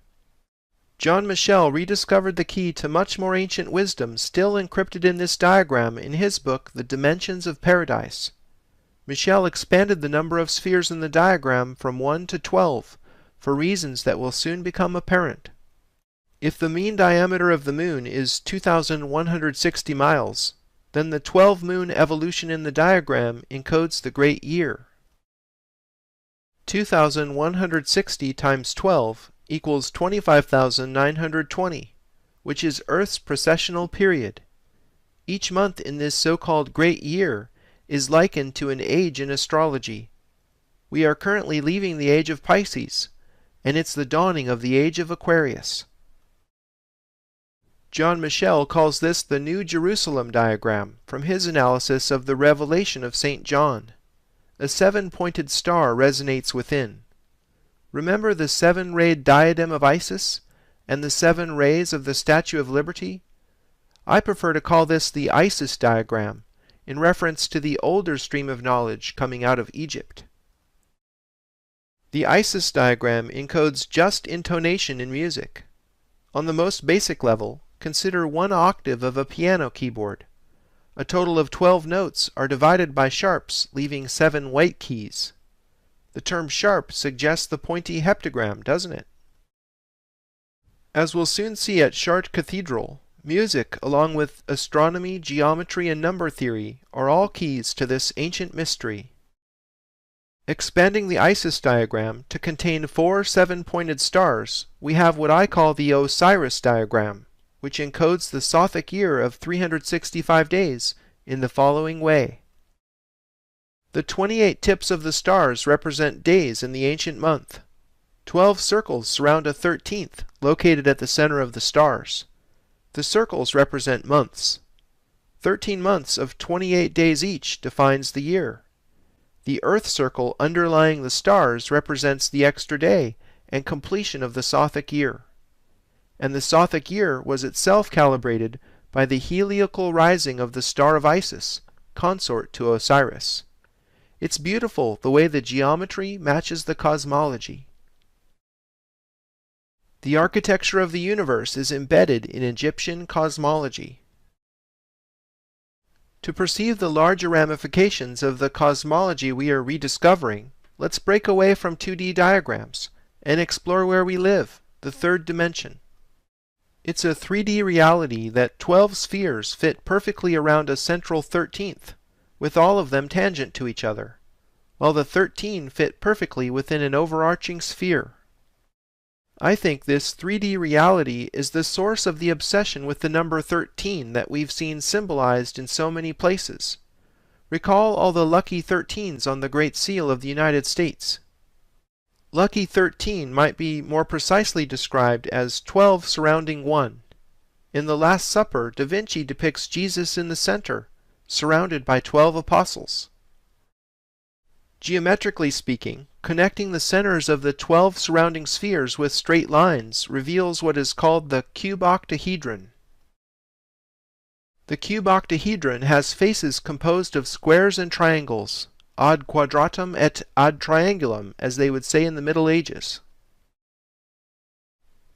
Speaker 1: John Michell rediscovered the key to much more ancient wisdom still encrypted in this diagram in his book The Dimensions of Paradise. Michell expanded the number of spheres in the diagram from 1 to 12 for reasons that will soon become apparent. If the mean diameter of the Moon is 2,160 miles, then the 12-moon evolution in the diagram encodes the great year. 2,160 times 12 equals 25,920, which is Earth's precessional period. Each month in this so-called great year is likened to an age in astrology. We are currently leaving the age of Pisces, and it's the dawning of the age of Aquarius. John Michel calls this the New Jerusalem diagram from his analysis of the Revelation of St. John. A seven-pointed star resonates within. Remember the seven-rayed diadem of Isis and the seven rays of the Statue of Liberty? I prefer to call this the Isis diagram, in reference to the older stream of knowledge coming out of Egypt. The Isis diagram encodes just intonation in music. On the most basic level, consider one octave of a piano keyboard. A total of 12 notes are divided by sharps, leaving 7 white keys. The term sharp suggests the pointy heptagram, doesn't it? As we'll soon see at Chartres Cathedral, music, along with astronomy, geometry, and number theory, are all keys to this ancient mystery. Expanding the Isis diagram to contain 4 seven-pointed stars, we have what I call the Osiris diagram, which encodes the Sothic year of 365 days in the following way. The 28 tips of the stars represent days in the ancient month. 12 circles surround a 13th, located at the center of the stars. The circles represent months. 13 months of 28 days each defines the year. The Earth circle underlying the stars represents the extra day and completion of the Sothic year. And the Sothic year was itself calibrated by the heliacal rising of the star of Isis, consort to Osiris. It's beautiful the way the geometry matches the cosmology. The architecture of the universe is embedded in Egyptian cosmology. To perceive the larger ramifications of the cosmology we are rediscovering, let's break away from 2D diagrams and explore where we live, the third dimension. It's a 3D reality that 12 spheres fit perfectly around a central 13th, with all of them tangent to each other, while the 13 fit perfectly within an overarching sphere. I think this 3D reality is the source of the obsession with the number 13 that we've seen symbolized in so many places. Recall all the lucky 13s on the Great Seal of the United States. Lucky 13 might be more precisely described as 12 surrounding 1. In the Last Supper, Da Vinci depicts Jesus in the center, surrounded by 12 apostles. Geometrically speaking, connecting the centers of the 12 surrounding spheres with straight lines reveals what is called the cube octahedron. The cube octahedron has faces composed of squares and triangles, ad quadratum et ad triangulum, as they would say in the Middle Ages.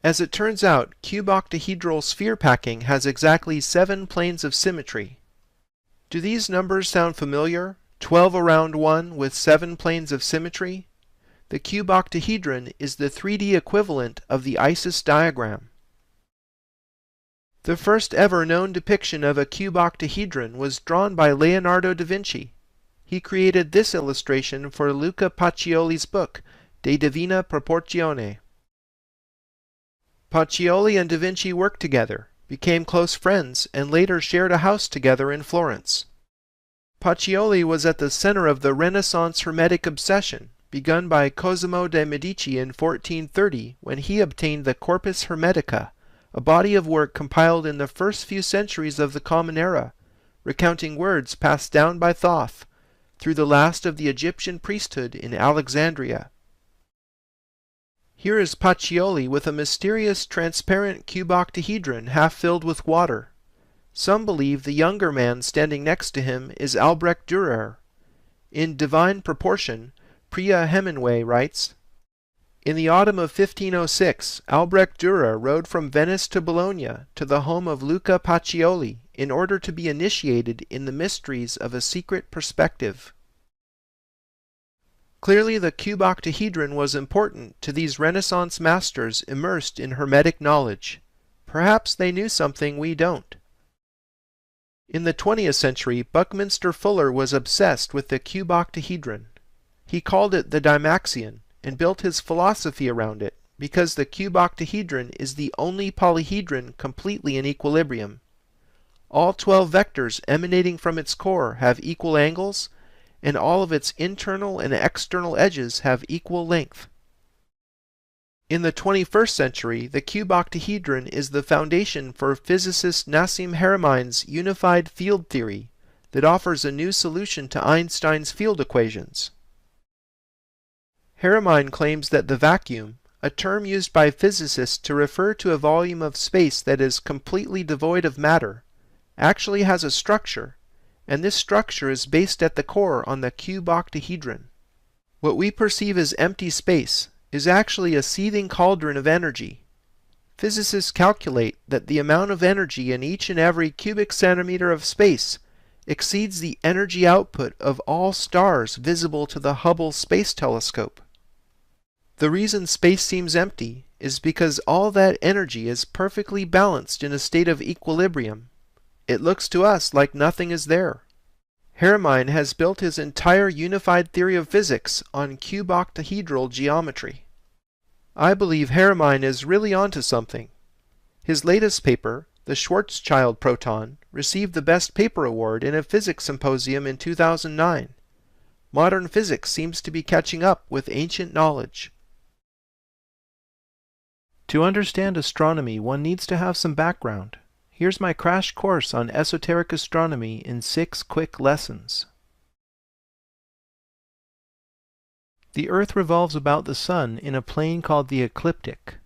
Speaker 1: As it turns out, cube octahedral sphere packing has exactly 7 planes of symmetry. Do these numbers sound familiar? 12 around 1 with 7 planes of symmetry? The cube octahedron is the 3D equivalent of the Isis diagram. The first ever known depiction of a cube octahedron was drawn by Leonardo da Vinci. He created this illustration for Luca Pacioli's book, De Divina Proportione. Pacioli and da Vinci worked together, became close friends, and later shared a house together in Florence. Pacioli was at the center of the Renaissance Hermetic obsession, begun by Cosimo de' Medici in 1430 when he obtained the Corpus Hermetica, a body of work compiled in the first few centuries of the Common Era, recounting words passed down by Thoth through the last of the Egyptian priesthood in Alexandria. Here is Pacioli with a mysterious transparent cube octahedron half filled with water. Some believe the younger man standing next to him is Albrecht Dürer. In Divine Proportion, Priya Hemingway writes, "In the autumn of 1506, Albrecht Dürer rode from Venice to Bologna to the home of Luca Pacioli in order to be initiated in the mysteries of a secret perspective." Clearly the cube octahedron was important to these Renaissance masters immersed in Hermetic knowledge. Perhaps they knew something we don't. In the 20th century, Buckminster Fuller was obsessed with the cube octahedron. He called it the Dymaxion and built his philosophy around it, because the cuboctahedron is the only polyhedron completely in equilibrium. All 12 vectors emanating from its core have equal angles, and all of its internal and external edges have equal length. In the 21st century, the cuboctahedron is the foundation for physicist Nassim Haramein's unified field theory that offers a new solution to Einstein's field equations. Haramein claims that the vacuum, a term used by physicists to refer to a volume of space that is completely devoid of matter, actually has a structure, and this structure is based at the core on the cuboctahedron. What we perceive as empty space is actually a seething cauldron of energy. Physicists calculate that the amount of energy in each and every cubic centimeter of space exceeds the energy output of all stars visible to the Hubble Space Telescope. The reason space seems empty is because all that energy is perfectly balanced in a state of equilibrium. It looks to us like nothing is there. Haramein has built his entire unified theory of physics on cuboctahedral geometry. I believe Haramein is really onto something. His latest paper, the Schwarzschild proton, received the Best Paper Award in a physics symposium in 2009. Modern physics seems to be catching up with ancient knowledge. To understand astronomy, one needs to have some background. Here's my crash course on esoteric astronomy in 6 quick lessons. The Earth revolves about the Sun in a plane called the ecliptic.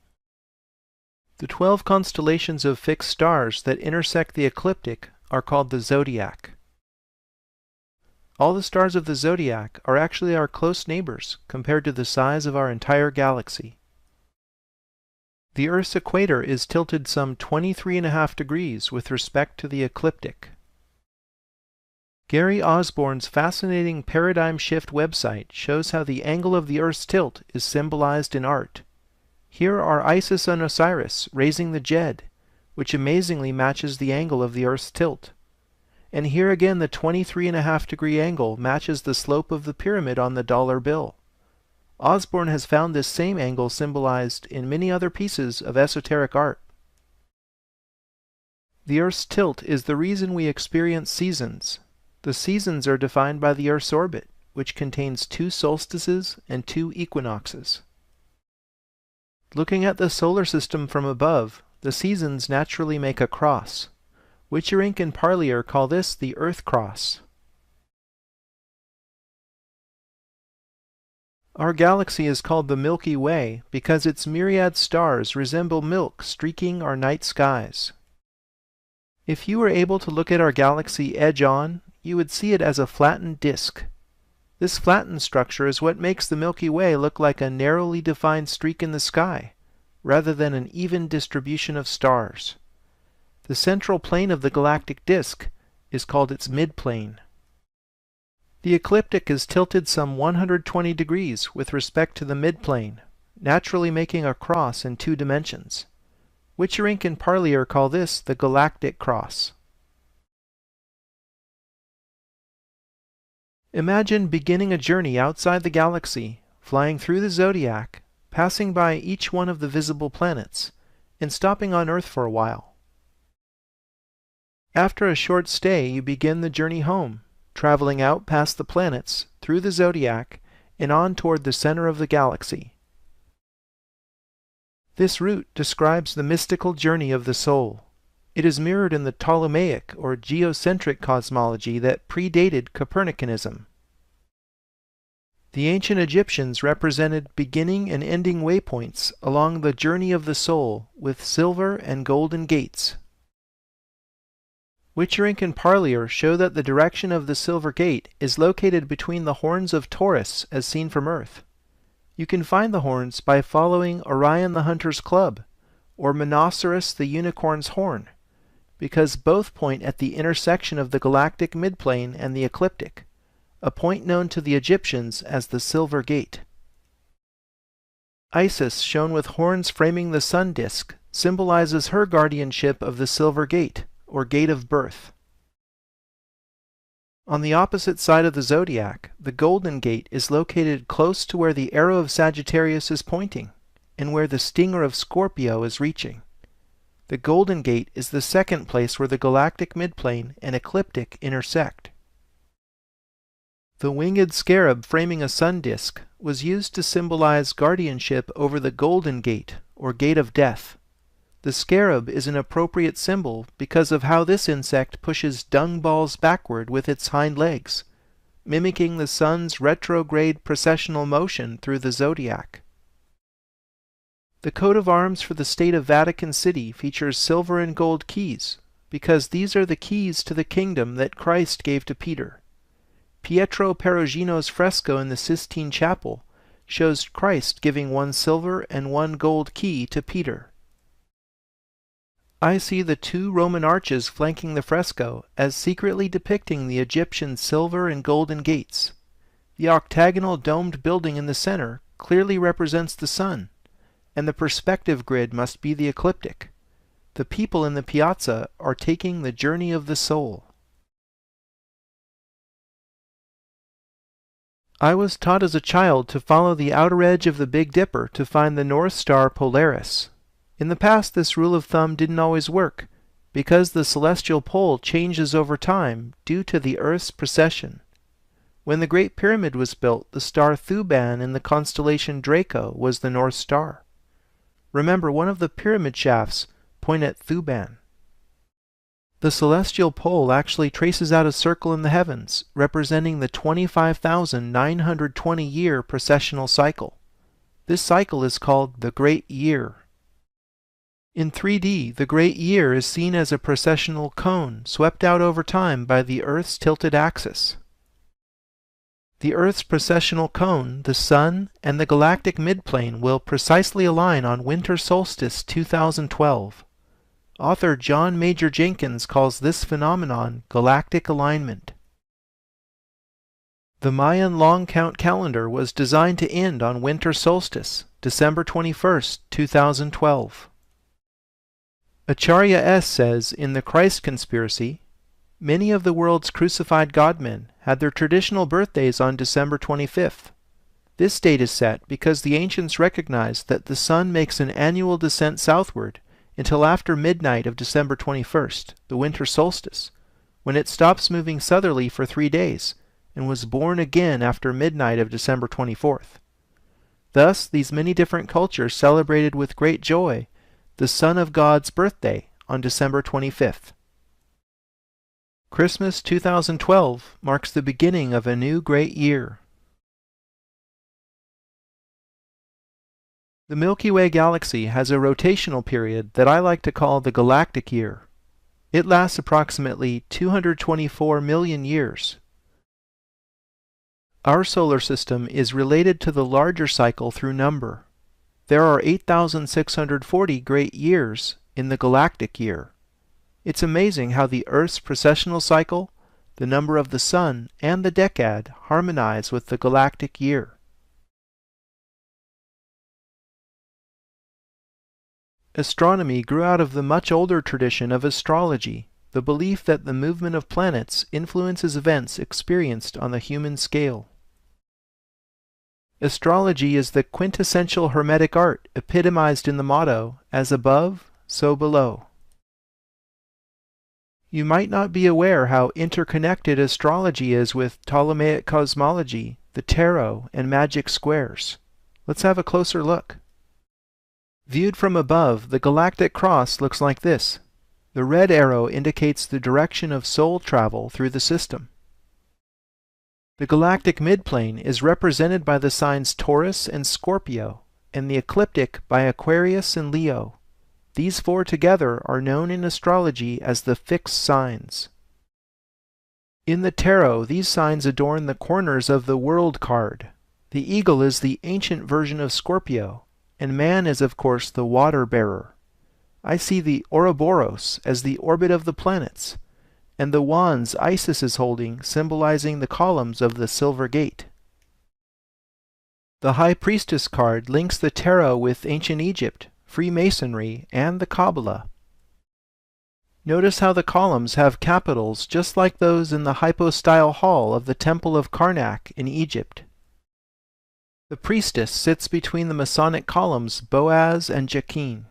Speaker 1: The 12 constellations of fixed stars that intersect the ecliptic are called the zodiac. All the stars of the zodiac are actually our close neighbors compared to the size of our entire galaxy. The Earth's equator is tilted some 23.5 degrees with respect to the ecliptic. Gary Osborne's fascinating Paradigm Shift website shows how the angle of the Earth's tilt is symbolized in art. Here are Isis and Osiris raising the Jed, which amazingly matches the angle of the Earth's tilt. And here again the 23.5 degree angle matches the slope of the pyramid on the dollar bill. Osborne has found this same angle symbolized in many other pieces of esoteric art. The Earth's tilt is the reason we experience seasons. The seasons are defined by the Earth's orbit, which contains 2 solstices and 2 equinoxes. Looking at the solar system from above, the seasons naturally make a cross. Witcherink and Parlier call this the Earth Cross. Our galaxy is called the Milky Way because its myriad stars resemble milk streaking our night skies. If you were able to look at our galaxy edge-on, you would see it as a flattened disk. This flattened structure is what makes the Milky Way look like a narrowly defined streak in the sky, rather than an even distribution of stars. The central plane of the galactic disk is called its midplane. The ecliptic is tilted some 120 degrees with respect to the midplane, naturally making a cross in 2 dimensions. Witcherink and Parlier call this the galactic cross. Imagine beginning a journey outside the galaxy, flying through the zodiac, passing by each one of the visible planets, and stopping on Earth for a while. After a short stay, you begin the journey home, traveling out past the planets, through the zodiac, and on toward the center of the galaxy. This route describes the mystical journey of the soul. It is mirrored in the Ptolemaic or geocentric cosmology that predated Copernicanism. The ancient Egyptians represented beginning and ending waypoints along the journey of the soul with silver and golden gates. Witcherink and Parlier show that the direction of the Silver Gate is located between the horns of Taurus as seen from Earth. You can find the horns by following Orion the Hunter's Club, or Monoceros the Unicorn's Horn, because both point at the intersection of the galactic midplane and the ecliptic, a point known to the Egyptians as the Silver Gate. Isis, shown with horns framing the sun disk, symbolizes her guardianship of the Silver Gate, or Gate of Birth. On the opposite side of the zodiac, the Golden Gate is located close to where the arrow of Sagittarius is pointing, and where the stinger of Scorpio is reaching. The Golden Gate is the second place where the galactic midplane and ecliptic intersect. The winged scarab framing a sun disk was used to symbolize guardianship over the Golden Gate, or Gate of Death. The scarab is an appropriate symbol because of how this insect pushes dung balls backward with its hind legs, mimicking the sun's retrograde precessional motion through the zodiac. The coat of arms for the state of Vatican City features silver and gold keys, because these are the keys to the kingdom that Christ gave to Peter. Pietro Perugino's fresco in the Sistine Chapel shows Christ giving one silver and one gold key to Peter. I see the two Roman arches flanking the fresco as secretly depicting the Egyptian silver and golden gates. The octagonal domed building in the center clearly represents the sun, and the perspective grid must be the ecliptic. The people in the piazza are taking the journey of the soul. I was taught as a child to follow the outer edge of the Big Dipper to find the North Star Polaris. In the past, this rule of thumb didn't always work, because the celestial pole changes over time due to the Earth's precession. When the Great Pyramid was built, the star Thuban in the constellation Draco was the North Star. Remember, one of the pyramid shafts point at Thuban. The celestial pole actually traces out a circle in the heavens, representing the 25,920-year precessional cycle. This cycle is called the Great Year. In 3D, the Great Year is seen as a precessional cone swept out over time by the Earth's tilted axis. The Earth's precessional cone, the Sun, and the galactic midplane will precisely align on winter solstice 2012. Author John Major Jenkins calls this phenomenon galactic alignment. The Mayan long count calendar was designed to end on winter solstice, December 21, 2012. Acharya S. says in The Christ Conspiracy, many of the world's crucified godmen had their traditional birthdays on December 25th. This date is set because the ancients recognized that the sun makes an annual descent southward until after midnight of December 21st, the winter solstice, when it stops moving southerly for 3 days and was born again after midnight of December 24th. Thus, these many different cultures celebrated with great joy the Son of God's birthday on December 25th. Christmas 2012 marks the beginning of a new great year. The Milky Way galaxy has a rotational period that I like to call the galactic year. It lasts approximately 224 million years. Our solar system is related to the larger cycle through number. There are 8,640 great years in the galactic year. It's amazing how the Earth's precessional cycle, the number of the sun, and the decad harmonize with the galactic year. Astronomy grew out of the much older tradition of astrology, the belief that the movement of planets influences events experienced on the human scale. Astrology is the quintessential Hermetic art epitomized in the motto, as above, so below. You might not be aware how interconnected astrology is with Ptolemaic cosmology, the tarot, and magic squares. Let's have a closer look. Viewed from above, the galactic cross looks like this. The red arrow indicates the direction of soul travel through the system. The galactic midplane is represented by the signs Taurus and Scorpio, and the ecliptic by Aquarius and Leo. These four together are known in astrology as the fixed signs. In the tarot, these signs adorn the corners of the World card. The eagle is the ancient version of Scorpio, and man is of course the water bearer. I see the Ouroboros as the orbit of the planets, and the wands Isis is holding symbolizing the columns of the Silver Gate. The High Priestess card links the tarot with ancient Egypt, Freemasonry, and the Kabbalah. Notice how the columns have capitals just like those in the hypostyle hall of the Temple of Karnak in Egypt. The priestess sits between the Masonic columns Boaz and Jachin.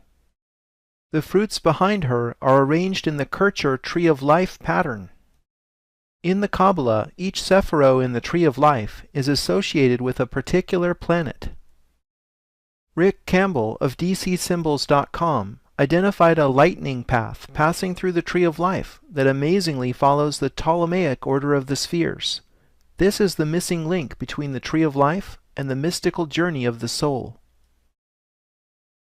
Speaker 1: The fruits behind her are arranged in the Kircher Tree of Life pattern. In the Kabbalah, each Sephiro in the Tree of Life is associated with a particular planet. Rick Campbell of DCSymbols.com identified a lightning path passing through the Tree of Life that amazingly follows the Ptolemaic order of the spheres. This is the missing link between the Tree of Life and the mystical journey of the soul.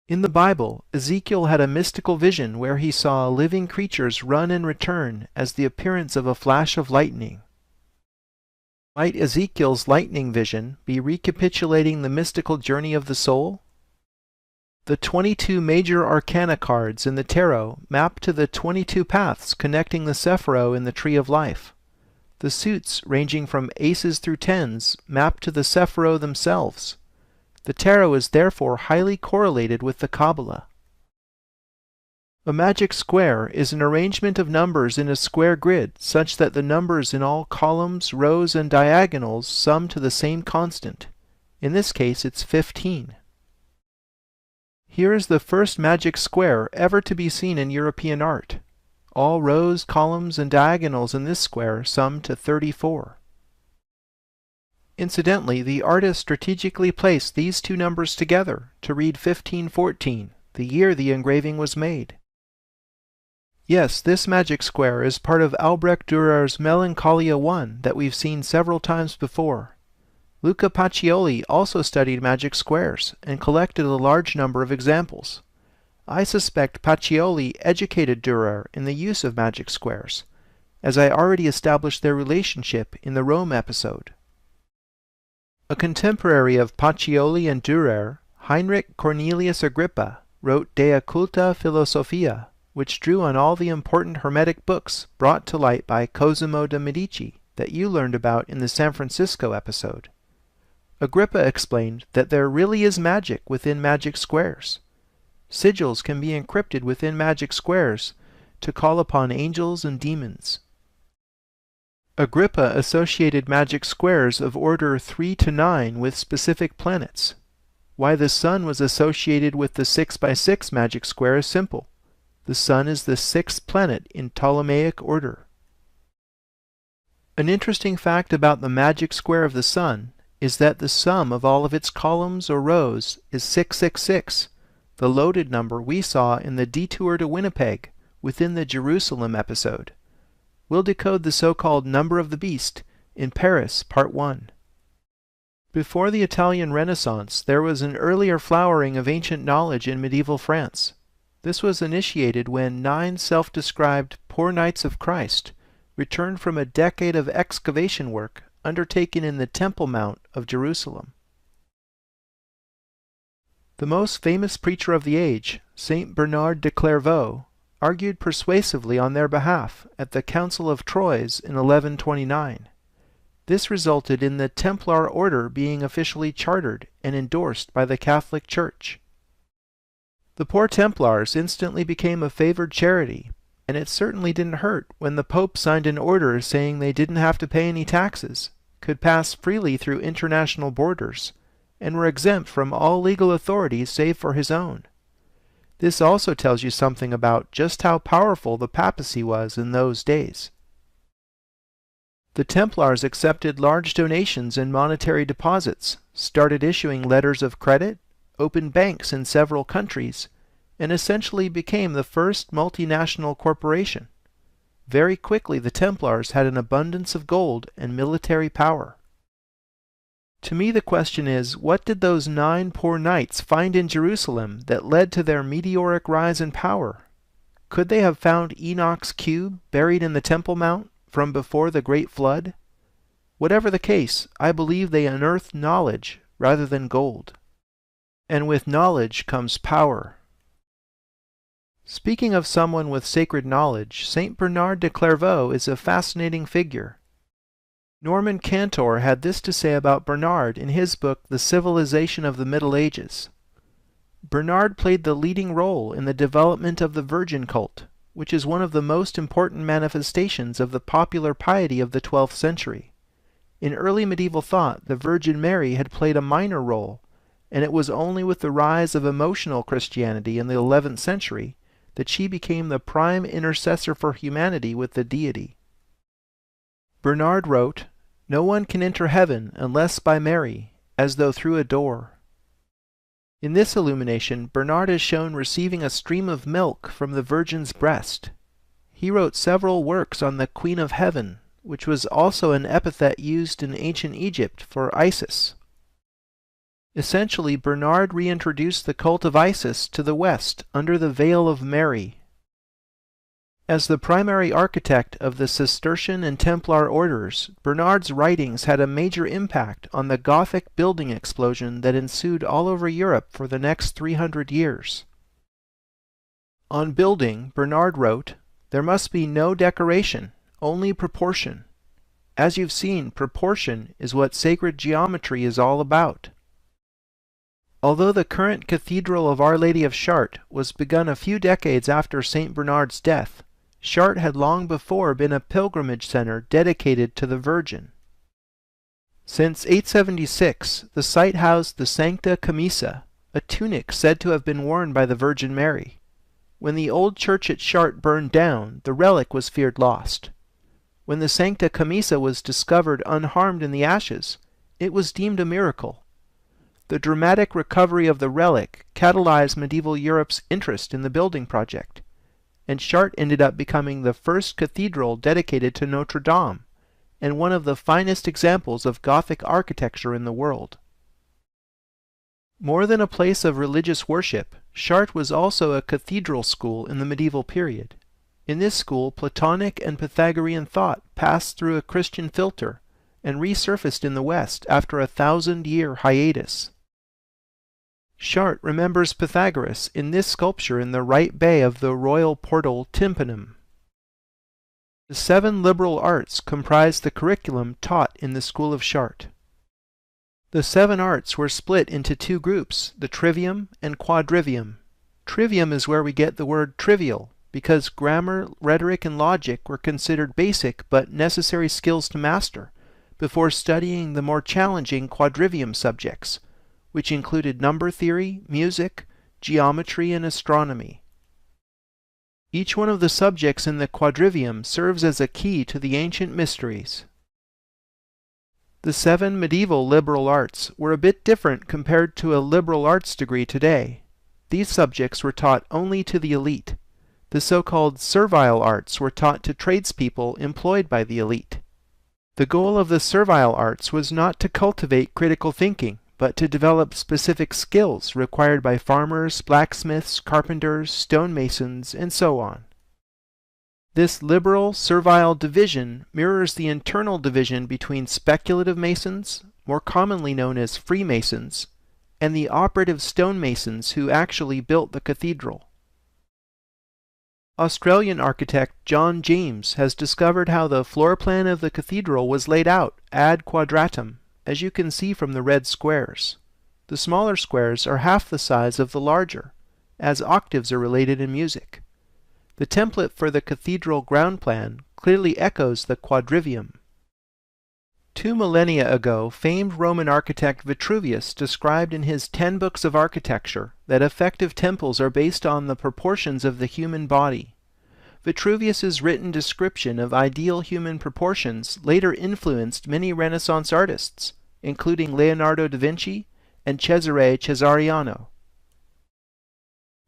Speaker 1: In the Bible, Ezekiel had a mystical vision where he saw living creatures run and return as the appearance of a flash of lightning. Might Ezekiel's lightning vision be recapitulating the mystical journey of the soul? The 22 major arcana cards in the tarot map to the 22 paths connecting the Sephiro in the Tree of Life. The suits, ranging from aces through tens, map to the Sephiro themselves. The tarot is therefore highly correlated with the Kabbalah. A magic square is an arrangement of numbers in a square grid such that the numbers in all columns, rows, and diagonals sum to the same constant. In this case, it's 15. Here is the first magic square ever to be seen in European art. All rows, columns, and diagonals in this square sum to 34. Incidentally, the artist strategically placed these two numbers together to read 1514, the year the engraving was made. Yes, this magic square is part of Albrecht Dürer's Melancholia I that we've seen several times before. Luca Pacioli also studied magic squares and collected a large number of examples. I suspect Pacioli educated Dürer in the use of magic squares, as I already established their relationship in the Rome episode. A contemporary of Pacioli and Dürer, Heinrich Cornelius Agrippa, wrote De Occulta Philosophia, which drew on all the important Hermetic books brought to light by Cosimo de' Medici that you learned about in the San Francisco episode. Agrippa explained that there really is magic within magic squares. Sigils can be encrypted within magic squares to call upon angels and demons. Agrippa associated magic squares of order 3 to 9 with specific planets. Why the Sun was associated with the 6x6 magic square is simple. The Sun is the 6th planet in Ptolemaic order. An interesting fact about the magic square of the Sun is that the sum of all of its columns or rows is 666, the loaded number we saw in the Detour to Winnipeg within the Jerusalem episode. We'll decode the so-called Number of the Beast in Paris, Part 1. Before the Italian Renaissance, there was an earlier flowering of ancient knowledge in medieval France. This was initiated when 9 self-described Poor Knights of Christ returned from a decade of excavation work undertaken in the Temple Mount of Jerusalem. The most famous preacher of the age, Saint Bernard de Clairvaux, argued persuasively on their behalf at the Council of Troyes in 1129. This resulted in the Templar order being officially chartered and endorsed by the Catholic Church. The poor Templars instantly became a favored charity, and it certainly didn't hurt when the Pope signed an order saying they didn't have to pay any taxes, could pass freely through international borders, and were exempt from all legal authorities save for his own. This also tells you something about just how powerful the papacy was in those days. The Templars accepted large donations and monetary deposits, started issuing letters of credit, opened banks in several countries, and essentially became the first multinational corporation. Very quickly the Templars had an abundance of gold and military power. To me the question is, what did those 9 poor knights find in Jerusalem that led to their meteoric rise in power? Could they have found Enoch's cube buried in the Temple Mount from before the Great Flood? Whatever the case, I believe they unearthed knowledge rather than gold. And with knowledge comes power. Speaking of someone with sacred knowledge, Saint Bernard de Clairvaux is a fascinating figure. Norman Cantor had this to say about Bernard in his book The Civilization of the Middle Ages. Bernard played the leading role in the development of the Virgin cult, which is one of the most important manifestations of the popular piety of the 12th century. In early medieval thought, the Virgin Mary had played a minor role, and it was only with the rise of emotional Christianity in the 11th century that she became the prime intercessor for humanity with the deity. Bernard wrote, "No one can enter heaven unless by Mary, as though through a door." In this illumination, Bernard is shown receiving a stream of milk from the Virgin's breast. He wrote several works on the Queen of Heaven, which was also an epithet used in ancient Egypt for Isis. Essentially, Bernard reintroduced the cult of Isis to the West under the veil of Mary. As the primary architect of the Cistercian and Templar orders, Bernard's writings had a major impact on the Gothic building explosion that ensued all over Europe for the next 300 years. On building, Bernard wrote, "There must be no decoration, only proportion. As you've seen, proportion is what sacred geometry is all about." Although the current Cathedral of Our Lady of Chartres was begun a few decades after St. Bernard's death, Chartres had long before been a pilgrimage center dedicated to the Virgin. Since 876, the site housed the Sancta Camisa, a tunic said to have been worn by the Virgin Mary. When the old church at Chartres burned down, the relic was feared lost. When the Sancta Camisa was discovered unharmed in the ashes, it was deemed a miracle. The dramatic recovery of the relic catalyzed medieval Europe's interest in the building project, and Chartres ended up becoming the first cathedral dedicated to Notre Dame, and one of the finest examples of Gothic architecture in the world. More than a place of religious worship, Chartres was also a cathedral school in the medieval period. In this school, Platonic and Pythagorean thought passed through a Christian filter and resurfaced in the West after a 1,000-year hiatus. Chartres remembers Pythagoras in this sculpture in the right bay of the royal portal tympanum. The 7 liberal arts comprise the curriculum taught in the school of Chartres. The 7 arts were split into 2 groups, the trivium and quadrivium. Trivium is where we get the word trivial, because grammar, rhetoric, and logic were considered basic but necessary skills to master, before studying the more challenging quadrivium subjects, which included number theory, music, geometry, and astronomy. Each one of the subjects in the quadrivium serves as a key to the ancient mysteries. The 7 medieval liberal arts were a bit different compared to a liberal arts degree today. These subjects were taught only to the elite. The so-called servile arts were taught to tradespeople employed by the elite. The goal of the servile arts was not to cultivate critical thinking, but to develop specific skills required by farmers, blacksmiths, carpenters, stonemasons, and so on. This liberal, servile division mirrors the internal division between speculative masons, more commonly known as Freemasons, and the operative stonemasons who actually built the cathedral. Australian architect John James has discovered how the floor plan of the cathedral was laid out ad quadratum, as you can see from the red squares. The smaller squares are half the size of the larger, as octaves are related in music. The template for the cathedral ground plan clearly echoes the quadrivium. 2 millennia ago, famed Roman architect Vitruvius described in his 10 Books of Architecture that effective temples are based on the proportions of the human body. Vitruvius's written description of ideal human proportions later influenced many Renaissance artists, including Leonardo da Vinci and Cesare Cesariano.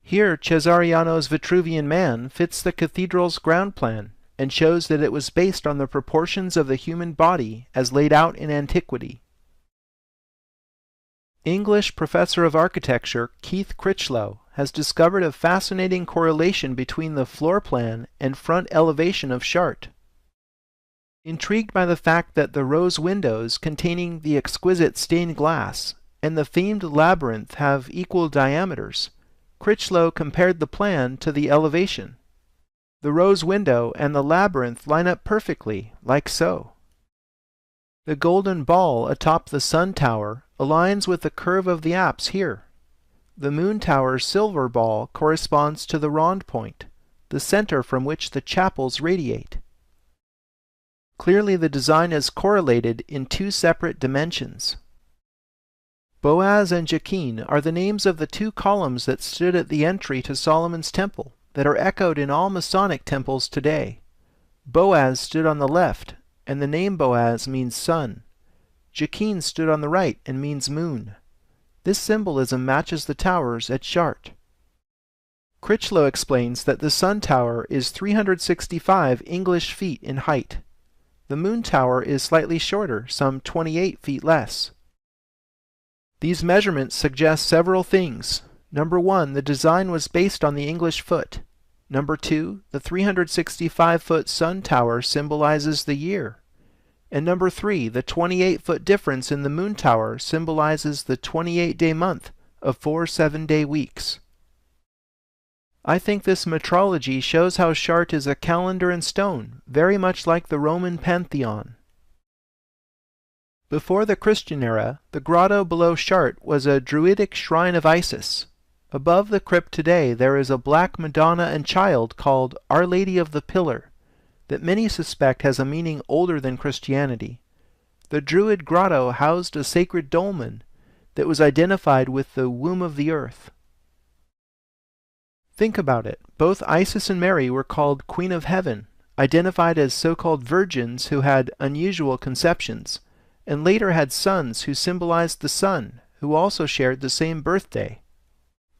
Speaker 1: Here, Cesariano's Vitruvian Man fits the cathedral's ground plan and shows that it was based on the proportions of the human body as laid out in antiquity. English professor of architecture Keith Critchlow has discovered a fascinating correlation between the floor plan and front elevation of Chartres. Intrigued by the fact that the rose windows containing the exquisite stained glass and the themed labyrinth have equal diameters, Critchlow compared the plan to the elevation. The rose window and the labyrinth line up perfectly, like so. The golden ball atop the sun tower aligns with the curve of the apse here. The moon tower's silver ball corresponds to the rond point, the center from which the chapels radiate. Clearly the design is correlated in two separate dimensions. Boaz and Jachin are the names of the two columns that stood at the entry to Solomon's temple that are echoed in all Masonic temples today. Boaz stood on the left, and the name Boaz means sun. Jachin stood on the right and means moon. This symbolism matches the towers at Chartres. Critchlow explains that the sun tower is 365 English feet in height. The moon tower is slightly shorter, some 28 feet less. These measurements suggest several things. Number 1, the design was based on the English foot. Number 2, the 365-foot sun tower symbolizes the year. And number 3, the 28-foot difference in the moon tower symbolizes the 28-day month of 4 7-day weeks. I think this metrology shows how Chartres is a calendar in stone, very much like the Roman Pantheon. Before the Christian era, the grotto below Chartres was a druidic shrine of Isis. Above the crypt today there is a black Madonna and child called Our Lady of the Pillar, that many suspect has a meaning older than Christianity. The Druid grotto housed a sacred dolmen that was identified with the womb of the earth. Think about it. Both Isis and Mary were called Queen of Heaven, identified as so-called virgins who had unusual conceptions, and later had sons who symbolized the sun, who also shared the same birthday.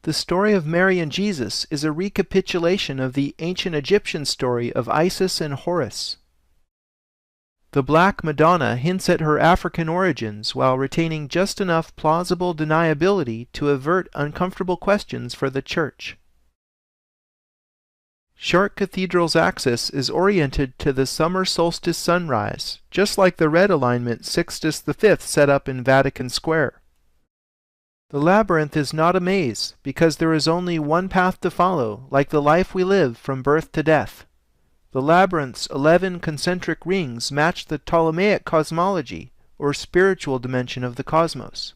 Speaker 1: The story of Mary and Jesus is a recapitulation of the ancient Egyptian story of Isis and Horus. The Black Madonna hints at her African origins while retaining just enough plausible deniability to avert uncomfortable questions for the Church. Chartres Cathedral's axis is oriented to the summer solstice sunrise, just like the red alignment Sixtus V set up in Vatican Square. The labyrinth is not a maze, because there is only one path to follow, like the life we live from birth to death. The labyrinth's 11 concentric rings match the Ptolemaic cosmology, or spiritual dimension of the cosmos.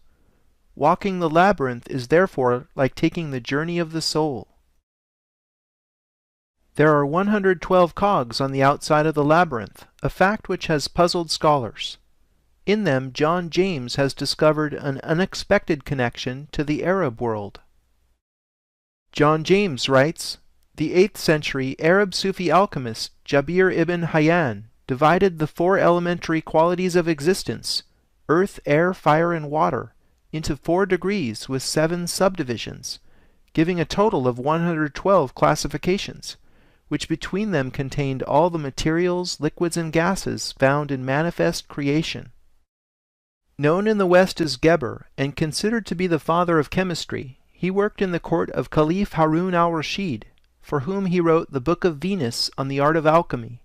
Speaker 1: Walking the labyrinth is therefore like taking the journey of the soul. There are 112 cogs on the outside of the labyrinth, a fact which has puzzled scholars. In them, John James has discovered an unexpected connection to the Arab world. John James writes, "The 8th century Arab Sufi alchemist Jabir ibn Hayyan divided the 4 elementary qualities of existence, earth, air, fire, and water, into 4 degrees with 7 subdivisions, giving a total of 112 classifications, which between them contained all the materials, liquids, and gases found in manifest creation." Known in the West as Geber, and considered to be the father of chemistry, he worked in the court of Caliph Harun al-Rashid, for whom he wrote the Book of Venus on the art of alchemy.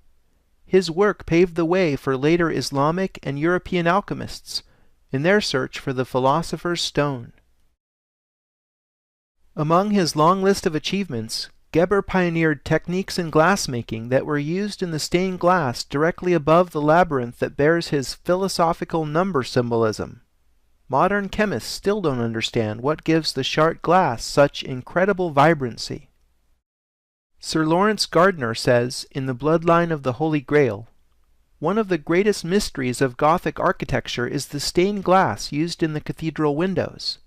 Speaker 1: His work paved the way for later Islamic and European alchemists in their search for the philosopher's stone. Among his long list of achievements, Geber pioneered techniques in glassmaking that were used in the stained glass directly above the labyrinth that bears his philosophical number symbolism. Modern chemists still don't understand what gives the Chartres glass such incredible vibrancy. Sir Lawrence Gardner says, in The Bloodline of the Holy Grail, "One of the greatest mysteries of Gothic architecture is the stained glass used in the cathedral windows.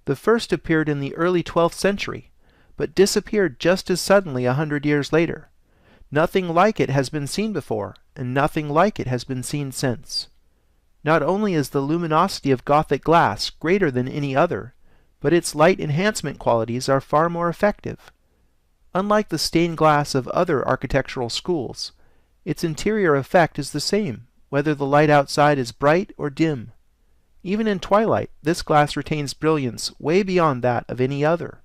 Speaker 1: The first appeared in the early 12th century, but disappeared just as suddenly 100 years later. Nothing like it has been seen before, and nothing like it has been seen since. Not only is the luminosity of Gothic glass greater than any other, but its light enhancement qualities are far more effective. Unlike the stained glass of other architectural schools, its interior effect is the same, whether the light outside is bright or dim. Even in twilight, this glass retains brilliance way beyond that of any other."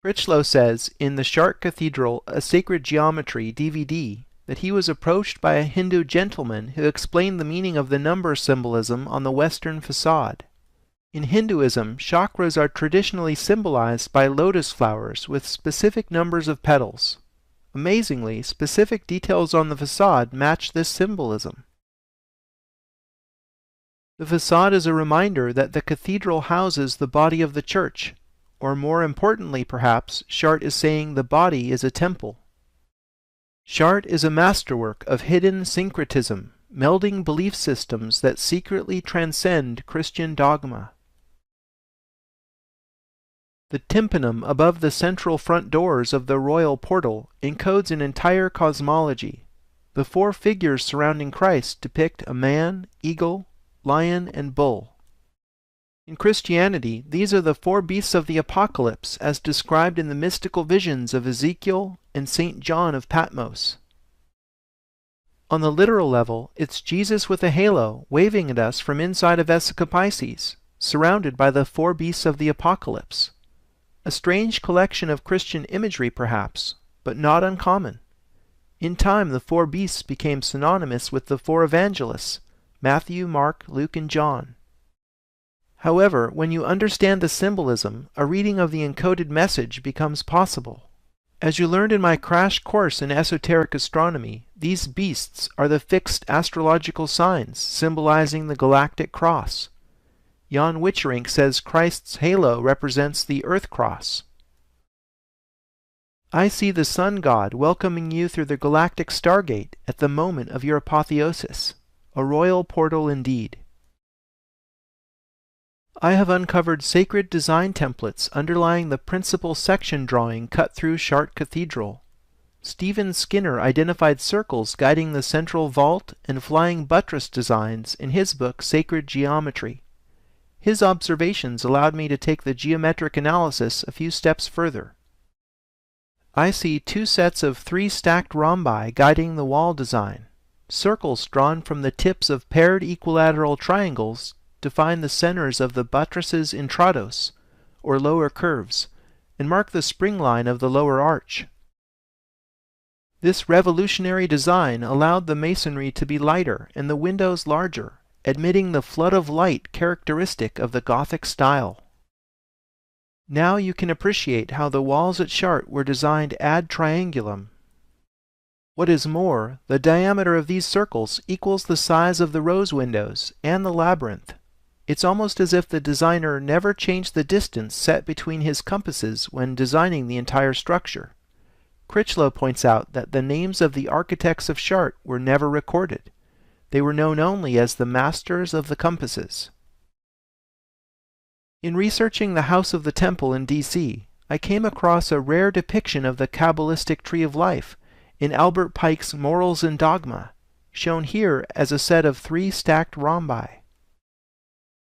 Speaker 1: Critchlow says in the Chartres Cathedral, A Sacred Geometry DVD, that he was approached by a Hindu gentleman who explained the meaning of the number symbolism on the western facade. In Hinduism, chakras are traditionally symbolized by lotus flowers with specific numbers of petals. Amazingly, specific details on the facade match this symbolism. The facade is a reminder that the cathedral houses the body of the church, or more importantly perhaps, Chartres is saying the body is a temple. Chartres is a masterwork of hidden syncretism, melding belief systems that secretly transcend Christian dogma. The tympanum above the central front doors of the royal portal encodes an entire cosmology. The 4 figures surrounding Christ depict a man, eagle, lion, and bull. In Christianity, these are the 4 beasts of the Apocalypse as described in the mystical visions of Ezekiel and St. John of Patmos. On the literal level, it's Jesus with a halo waving at us from inside of Escapipes, surrounded by the 4 beasts of the Apocalypse. A strange collection of Christian imagery, perhaps, but not uncommon. In time, the 4 beasts became synonymous with the 4 evangelists, Matthew, Mark, Luke, and John. However, when you understand the symbolism, a reading of the encoded message becomes possible. As you learned in my crash course in esoteric astronomy, these beasts are the fixed astrological signs symbolizing the galactic cross. Jan Witcherink says Christ's halo represents the Earth Cross. I see the Sun God welcoming you through the galactic stargate at the moment of your apotheosis, a royal portal indeed. I have uncovered sacred design templates underlying the principal section drawing cut through Chartres Cathedral. Stephen Skinner identified circles guiding the central vault and flying buttress designs in his book Sacred Geometry. His observations allowed me to take the geometric analysis a few steps further. I see 2 sets of 3 stacked rhombi guiding the wall design. Circles drawn from the tips of paired equilateral triangles define the centers of the buttresses intrados, or lower curves, and mark the spring line of the lower arch. This revolutionary design allowed the masonry to be lighter and the windows larger, admitting the flood of light characteristic of the Gothic style. Now you can appreciate how the walls at Chartres were designed ad triangulum. What is more, the diameter of these circles equals the size of the rose windows and the labyrinth. It's almost as if the designer never changed the distance set between his compasses when designing the entire structure. Critchlow points out that the names of the architects of Chartres were never recorded. They were known only as the masters of the compasses. In researching the House of the Temple in D.C., I came across a rare depiction of the Kabbalistic Tree of Life in Albert Pike's Morals and Dogma, shown here as a set of 3 stacked rhombi.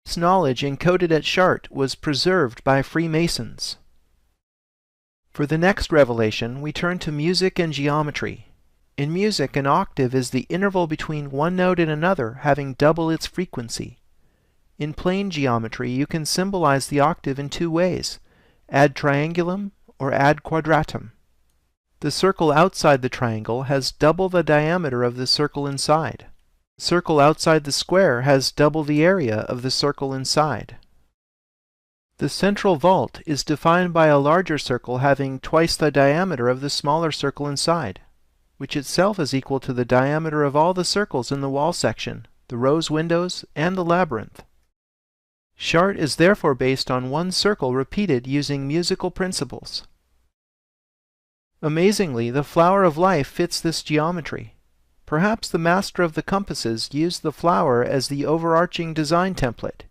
Speaker 1: This knowledge encoded at Chartres was preserved by Freemasons. For the next revelation, we turn to music and geometry. In music, an octave is the interval between one note and another having double its frequency. In plane geometry, you can symbolize the octave in 2 ways, ad triangulum or ad quadratum. The circle outside the triangle has double the diameter of the circle inside. The circle outside the square has double the area of the circle inside. The central vault is defined by a larger circle having twice the diameter of the smaller circle inside, which itself is equal to the diameter of all the circles in the wall section, the rose windows, and the labyrinth. Chartres is therefore based on one circle repeated using musical principles. Amazingly, the flower of life fits this geometry. Perhaps the master of the compasses used the flower as the overarching design template.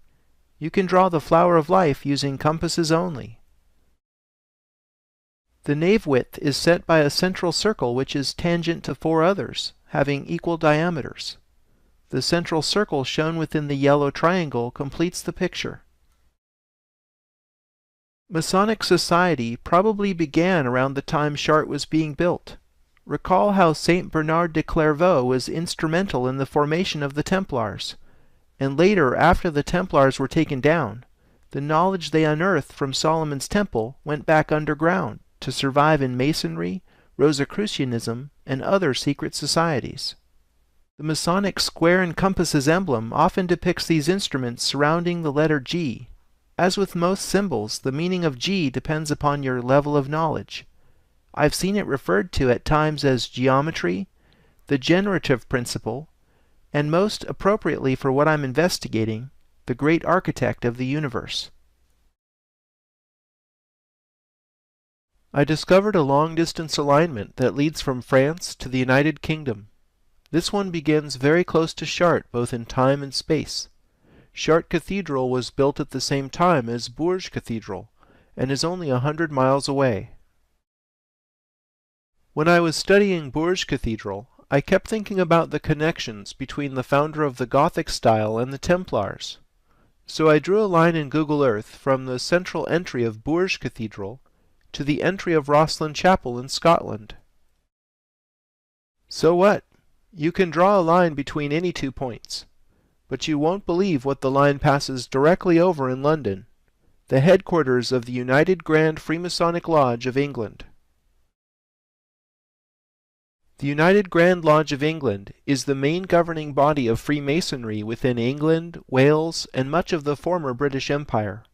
Speaker 1: You can draw the flower of life using compasses only. The nave width is set by a central circle which is tangent to 4 others, having equal diameters. The central circle shown within the yellow triangle completes the picture. Masonic society probably began around the time Chartres was being built. Recall how Saint Bernard de Clairvaux was instrumental in the formation of the Templars, and later, after the Templars were taken down, the knowledge they unearthed from Solomon's Temple went back underground to survive in Masonry, Rosicrucianism, and other secret societies. The Masonic square and compasses emblem often depicts these instruments surrounding the letter G. As with most symbols, the meaning of G depends upon your level of knowledge. I've seen it referred to at times as geometry, the generative principle, and most appropriately for what I'm investigating, the great architect of the universe. I discovered a long-distance alignment that leads from France to the United Kingdom. This one begins very close to Chartres, both in time and space. Chartres Cathedral was built at the same time as Bourges Cathedral, and is only 100 miles away. When I was studying Bourges Cathedral, I kept thinking about the connections between the founder of the Gothic style and the Templars. So I drew a line in Google Earth from the central entry of Bourges Cathedral to the entry of Rosslyn Chapel in Scotland. So what? You can draw a line between any 2 points, but you won't believe what the line passes directly over in London, the headquarters of the United Grand Freemasonic Lodge of England. The United Grand Lodge of England is the main governing body of Freemasonry within England, Wales, and much of the former British Empire.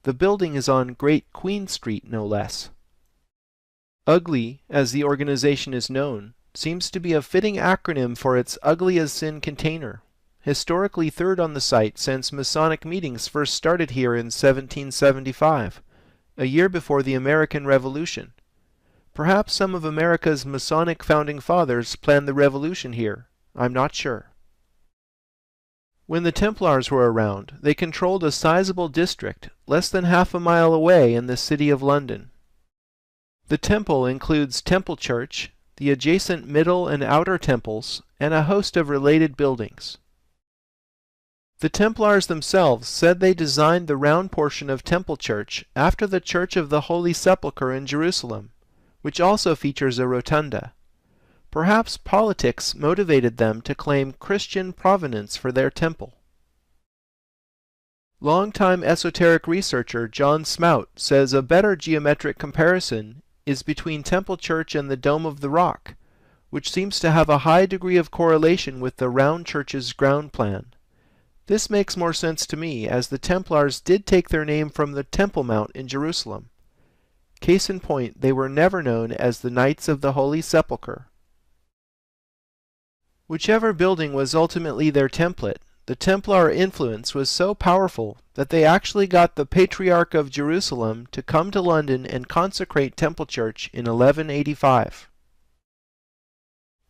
Speaker 1: The building is on Great Queen Street, no less. UGLY, as the organization is known, seems to be a fitting acronym for its Ugly as Sin container, historically third on the site since Masonic meetings first started here in 1775, a year before the American Revolution. Perhaps some of America's Masonic founding fathers planned the revolution here. I'm not sure. When the Templars were around, they controlled a sizable district less than half a mile away in the city of London. The temple includes Temple Church, the adjacent middle and outer temples, and a host of related buildings. The Templars themselves said they designed the round portion of Temple Church after the Church of the Holy Sepulchre in Jerusalem, which also features a rotunda. Perhaps politics motivated them to claim Christian provenance for their temple. Longtime esoteric researcher John Smout says a better geometric comparison is between Temple Church and the Dome of the Rock, which seems to have a high degree of correlation with the round church's ground plan. This makes more sense to me, as the Templars did take their name from the Temple Mount in Jerusalem. Case in point, they were never known as the Knights of the Holy Sepulchre. Whichever building was ultimately their template, the Templar influence was so powerful that they actually got the Patriarch of Jerusalem to come to London and consecrate Temple Church in 1185.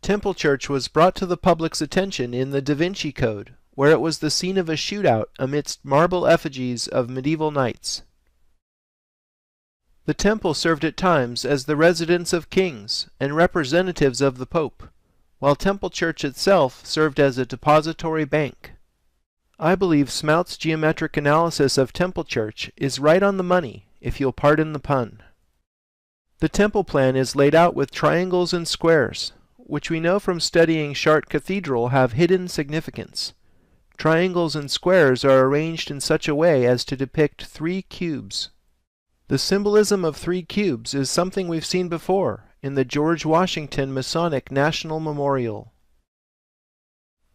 Speaker 1: Temple Church was brought to the public's attention in the Da Vinci Code, where it was the scene of a shootout amidst marble effigies of medieval knights. The temple served at times as the residence of kings and representatives of the Pope, while Temple Church itself served as a depository bank. I believe Smout's geometric analysis of Temple Church is right on the money, if you'll pardon the pun. The temple plan is laid out with triangles and squares, which we know from studying Chartres Cathedral have hidden significance. Triangles and squares are arranged in such a way as to depict 3 cubes. The symbolism of 3 cubes is something we've seen before in the George Washington Masonic National Memorial.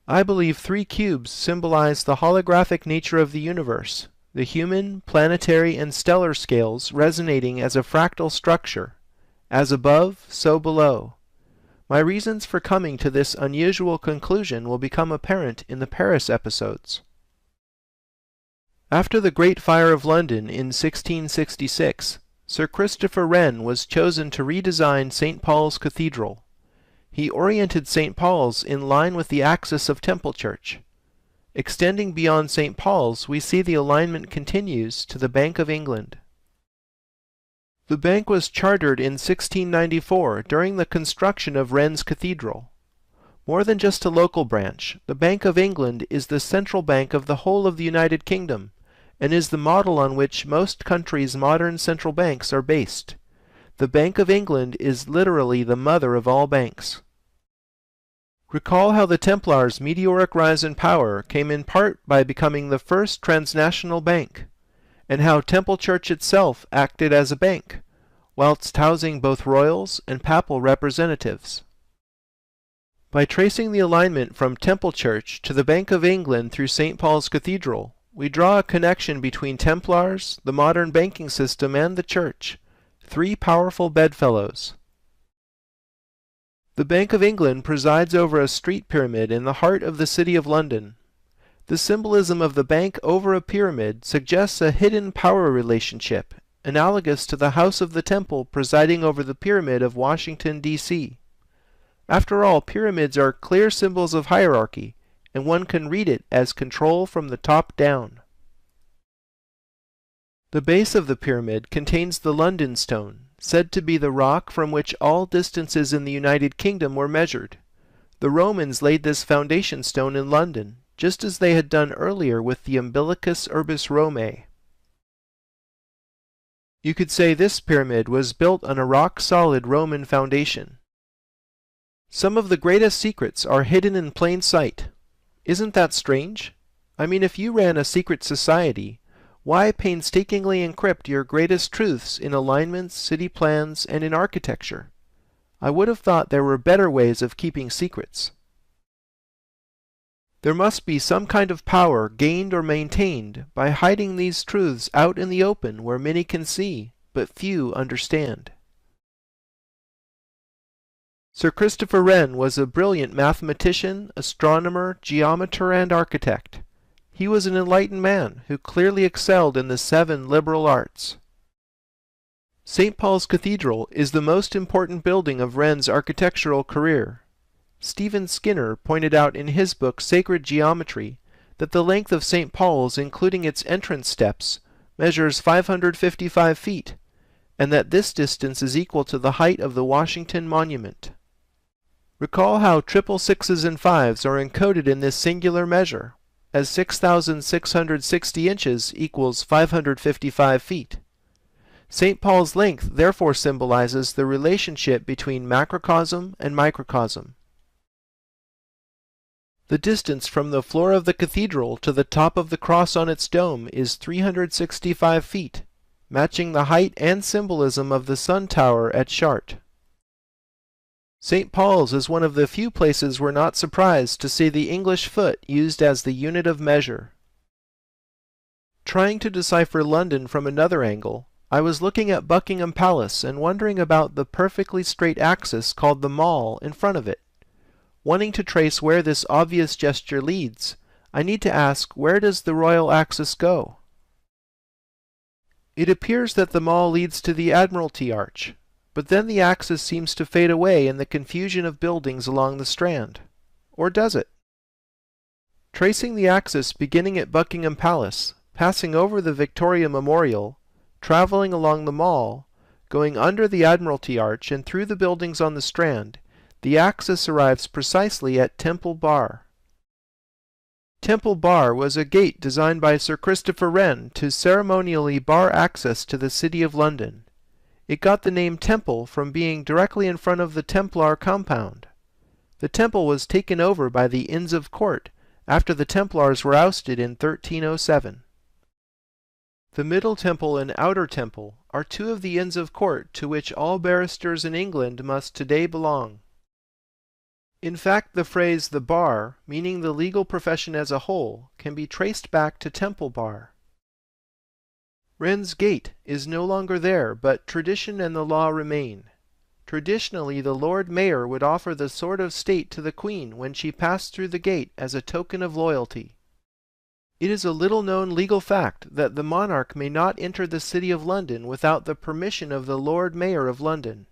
Speaker 1: I believe 3 cubes symbolize the holographic nature of the universe, the human, planetary, and stellar scales resonating as a fractal structure, as above, so below. My reasons for coming to this unusual conclusion will become apparent in the Paris episodes. After the Great Fire of London in 1666, Sir Christopher Wren was chosen to redesign St. Paul's Cathedral. He oriented St. Paul's in line with the axis of Temple Church. Extending beyond St. Paul's, we see the alignment continues to the Bank of England. The bank was chartered in 1694 during the construction of Wren's Cathedral. More than just a local branch, the Bank of England is the central bank of the whole of the United Kingdom, and is the model on which most countries' modern central banks are based. The Bank of England is literally the mother of all banks. Recall how the Templars' meteoric rise in power came in part by becoming the first transnational bank, and how Temple Church itself acted as a bank, whilst housing both royals and papal representatives. By tracing the alignment from Temple Church to the Bank of England through St. Paul's Cathedral, we draw a connection between Templars, the modern banking system, and the Church, 3 powerful bedfellows. The Bank of England presides over a street pyramid in the heart of the City of London. The symbolism of the bank over a pyramid suggests a hidden power relationship analogous to the House of the Temple presiding over the Pyramid of Washington, D.C. After all, pyramids are clear symbols of hierarchy, and one can read it as control from the top down. The base of the pyramid contains the London Stone, said to be the rock from which all distances in the United Kingdom were measured. The Romans laid this foundation stone in London, just as they had done earlier with the Umbilicus Urbis Romae. You could say this pyramid was built on a rock-solid Roman foundation. Some of the greatest secrets are hidden in plain sight. Isn't that strange? I mean, if you ran a secret society, why painstakingly encrypt your greatest truths in alignments, city plans, and in architecture? I would have thought there were better ways of keeping secrets. There must be some kind of power gained or maintained by hiding these truths out in the open where many can see, but few understand. Sir Christopher Wren was a brilliant mathematician, astronomer, geometer, and architect. He was an enlightened man who clearly excelled in the 7 liberal arts. St. Paul's Cathedral is the most important building of Wren's architectural career. Stephen Skinner pointed out in his book Sacred Geometry that the length of St. Paul's, including its entrance steps, measures 555 feet, and that this distance is equal to the height of the Washington Monument. Recall how triple sixes and fives are encoded in this singular measure, as 6,660 inches equals 555 feet. St. Paul's length therefore symbolizes the relationship between macrocosm and microcosm. The distance from the floor of the cathedral to the top of the cross on its dome is 365 feet, matching the height and symbolism of the Sun Tower at Chartres. St. Paul's is one of the few places we're not surprised to see the English foot used as the unit of measure. Trying to decipher London from another angle, I was looking at Buckingham Palace and wondering about the perfectly straight axis called the Mall in front of it. Wanting to trace where this obvious gesture leads, I need to ask, where does the royal axis go? It appears that the Mall leads to the Admiralty Arch, but then the axis seems to fade away in the confusion of buildings along the Strand. Or does it? Tracing the axis beginning at Buckingham Palace, passing over the Victoria Memorial, traveling along the Mall, going under the Admiralty Arch and through the buildings on the Strand, the axis arrives precisely at Temple Bar. Temple Bar was a gate designed by Sir Christopher Wren to ceremonially bar access to the City of London. It got the name Temple from being directly in front of the Templar compound. The temple was taken over by the Inns of Court after the Templars were ousted in 1307. The Middle Temple and Outer Temple are 2 of the Inns of Court to which all barristers in England must today belong. In fact, the phrase the bar, meaning the legal profession as a whole, can be traced back to Temple Bar. Wren's Gate is no longer there, but tradition and the law remain. Traditionally, the Lord Mayor would offer the sword of state to the Queen when she passed through the gate as a token of loyalty. It is a little-known legal fact that the monarch may not enter the City of London without the permission of the Lord Mayor of London.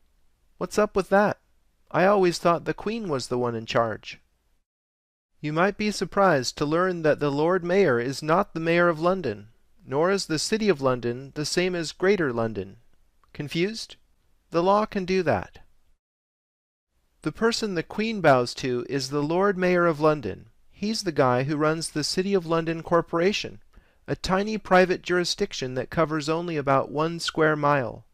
Speaker 1: What's up with that? I always thought the Queen was the one in charge. You might be surprised to learn that the Lord Mayor is not the Mayor of London, nor is the City of London the same as Greater London. Confused? The law can do that. The person the Queen bows to is the Lord Mayor of London. He's the guy who runs the City of London Corporation, a tiny private jurisdiction that covers only about 1 square mile.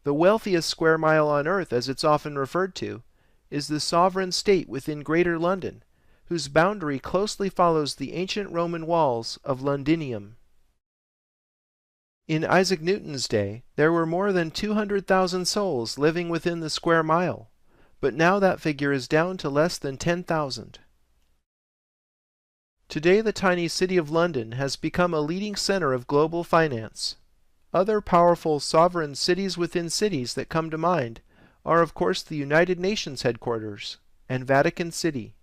Speaker 1: The wealthiest square mile on earth, as it's often referred to, is the sovereign state within Greater London, whose boundary closely follows the ancient Roman walls of Londinium. In Isaac Newton's day, there were more than 200,000 souls living within the square mile, but now that figure is down to less than 10,000. Today, the tiny city of London has become a leading center of global finance. Other powerful sovereign cities within cities that come to mind are, of course, the United Nations headquarters and Vatican City.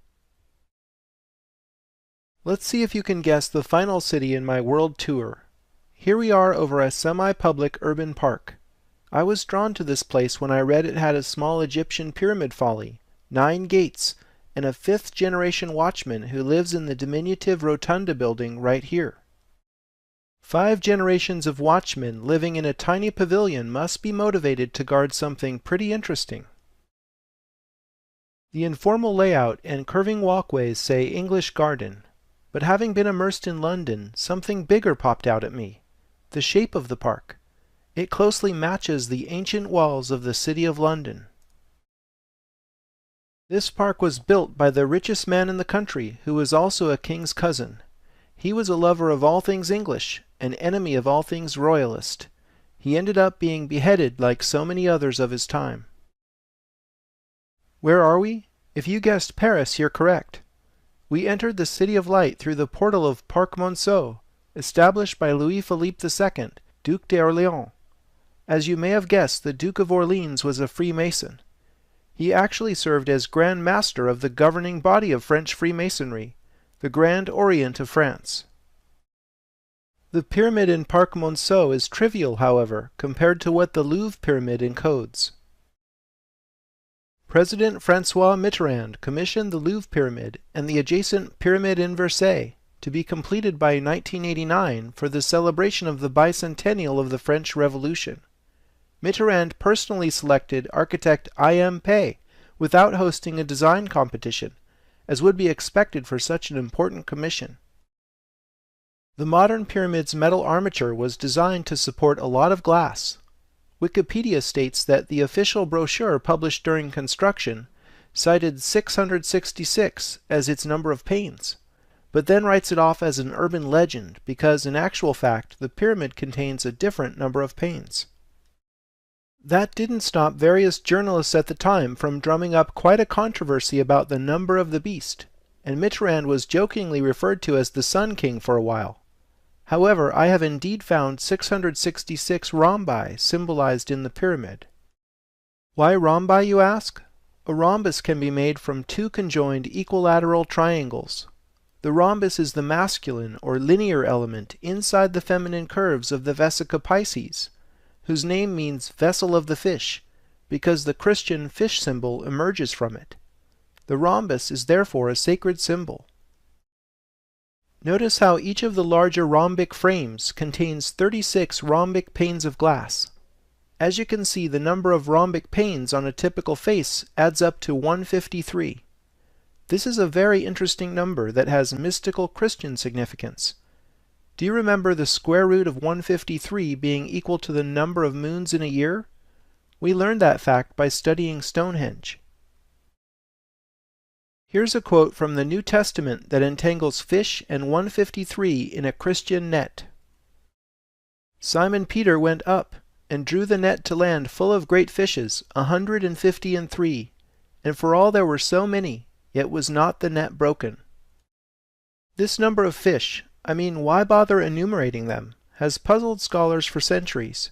Speaker 1: Let's see if you can guess the final city in my world tour. Here we are over a semi-public urban park. I was drawn to this place when I read it had a small Egyptian pyramid folly, 9 gates, and a 5th-generation watchman who lives in the diminutive rotunda building right here. 5 generations of watchmen living in a tiny pavilion must be motivated to guard something pretty interesting. The informal layout and curving walkways say English Garden, but having been immersed in London, something bigger popped out at me: the shape of the park. It closely matches the ancient walls of the City of London. This park was built by the richest man in the country, who was also a king's cousin. He was a lover of all things English, an enemy of all things royalist. He ended up being beheaded like so many others of his time. Where are we? If you guessed Paris, you're correct. We entered the City of Light through the portal of Parc Monceau, established by Louis-Philippe II, Duc d'Orléans. As you may have guessed, the Duke of Orleans was a Freemason. He actually served as Grand Master of the governing body of French Freemasonry, the Grand Orient of France. The pyramid in Parc Monceau is trivial, however, compared to what the Louvre pyramid encodes. President François Mitterrand commissioned the Louvre pyramid and the adjacent pyramid in Versailles to be completed by 1989 for the celebration of the bicentennial of the French Revolution. Mitterrand personally selected architect I.M. Pei without hosting a design competition, as would be expected for such an important commission. The modern pyramid's metal armature was designed to support a lot of glass. Wikipedia states that the official brochure published during construction cited 666 as its number of panes, but then writes it off as an urban legend because in actual fact the pyramid contains a different number of panes. That didn't stop various journalists at the time from drumming up quite a controversy about the number of the beast, and Mitterrand was jokingly referred to as the Sun King for a while. However, I have indeed found 666 rhombi symbolized in the pyramid. Why rhombi, you ask? A rhombus can be made from 2 conjoined equilateral triangles. The rhombus is the masculine or linear element inside the feminine curves of the Vesica Piscis, whose name means vessel of the fish, because the Christian fish symbol emerges from it. The rhombus is therefore a sacred symbol. Notice how each of the larger rhombic frames contains 36 rhombic panes of glass. As you can see, the number of rhombic panes on a typical face adds up to 153. This is a very interesting number that has mystical Christian significance. Do you remember the square root of 153 being equal to the number of moons in a year? We learned that fact by studying Stonehenge. Here's a quote from the New Testament that entangles fish and 153 in a Christian net. Simon Peter went up, and drew the net to land full of great fishes, 153, and for all there were so many, yet was not the net broken. This number of fish, why bother enumerating them, has puzzled scholars for centuries,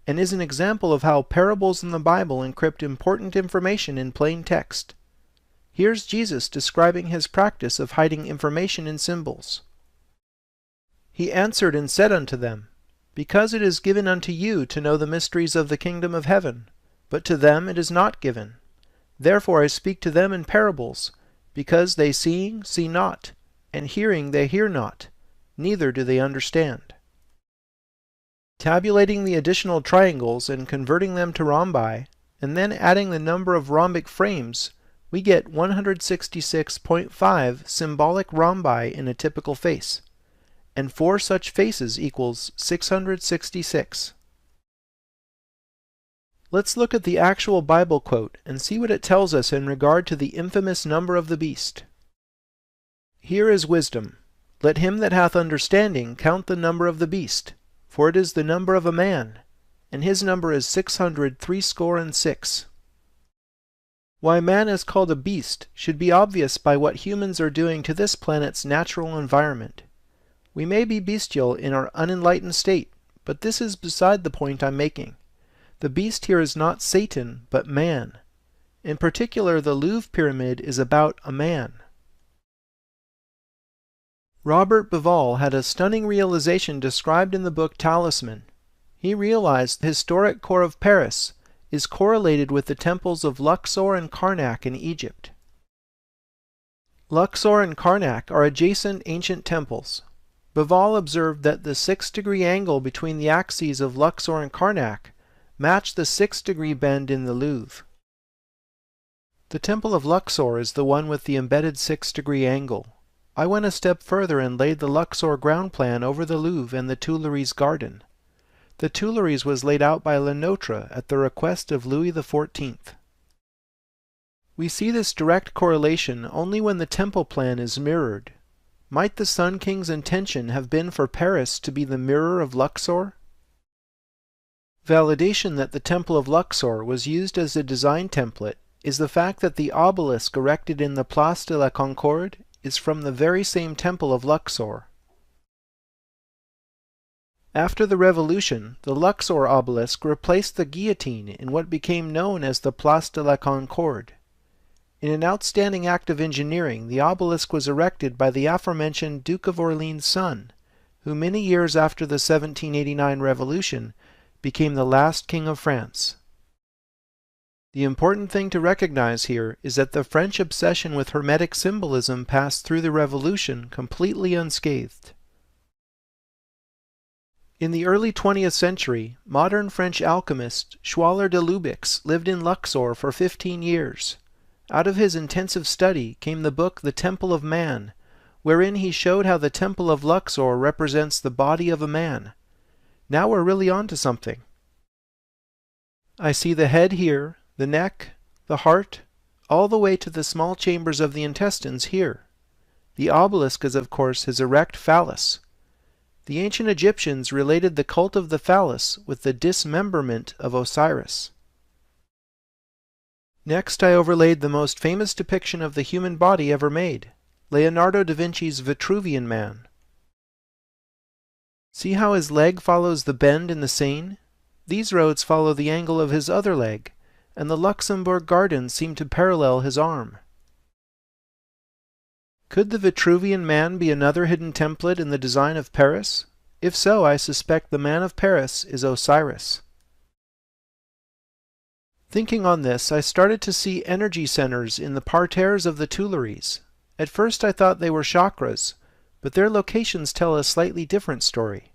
Speaker 1: and is an example of how parables in the Bible encrypt important information in plain text. Here's Jesus describing his practice of hiding information in symbols. He answered and said unto them, Because it is given unto you to know the mysteries of the kingdom of heaven, but to them it is not given. Therefore I speak to them in parables, because they seeing see not, and hearing they hear not, neither do they understand. Tabulating the additional triangles and converting them to rhombi, and then adding the number of rhombic frames, we get 166.5 symbolic rhombi in a typical face, and 4 such faces equals 666. Let's look at the actual Bible quote and see what it tells us in regard to the infamous number of the beast. Here is wisdom. Let him that hath understanding count the number of the beast, for it is the number of a man, and his number is 666. Why man is called a beast should be obvious by what humans are doing to this planet's natural environment. We may be bestial in our unenlightened state, but this is beside the point I'm making. The beast here is not Satan, but man. In particular, the Louvre pyramid is about a man. Robert Bauval had a stunning realization described in the book Talisman. He realized the historic core of Paris is correlated with the temples of Luxor and Karnak in Egypt. Luxor and Karnak are adjacent ancient temples. Bauval observed that the 6-degree angle between the axes of Luxor and Karnak matched the 6-degree bend in the Louvre. The Temple of Luxor is the one with the embedded 6-degree angle. I went a step further and laid the Luxor ground plan over the Louvre and the Tuileries garden. The Tuileries was laid out by Le Notre at the request of Louis XIV. We see this direct correlation only when the temple plan is mirrored. Might the Sun King's intention have been for Paris to be the mirror of Luxor? Validation that the Temple of Luxor was used as a design template is the fact that the obelisk erected in the Place de la Concorde is from the very same Temple of Luxor. After the Revolution, the Luxor obelisk replaced the guillotine in what became known as the Place de la Concorde. In an outstanding act of engineering, the obelisk was erected by the aforementioned Duke of Orleans' son, who many years after the 1789 Revolution became the last king of France. The important thing to recognize here is that the French obsession with Hermetic symbolism passed through the Revolution completely unscathed. In the early 20th century, modern French alchemist Schwaller de Lubicz lived in Luxor for 15 years. Out of his intensive study came the book The Temple of Man, wherein he showed how the Temple of Luxor represents the body of a man. Now we're really on to something. I see the head here, the neck, the heart, all the way to the small chambers of the intestines here. The obelisk is of course his erect phallus. The ancient Egyptians related the cult of the phallus with the dismemberment of Osiris. Next I overlaid the most famous depiction of the human body ever made, Leonardo da Vinci's Vitruvian Man. See how his leg follows the bend in the Seine? These roads follow the angle of his other leg, and the Luxembourg Gardens seem to parallel his arm. Could the Vitruvian Man be another hidden template in the design of Paris? If so, I suspect the man of Paris is Osiris. Thinking on this, I started to see energy centers in the parterres of the Tuileries. At first I thought they were chakras, but their locations tell a slightly different story.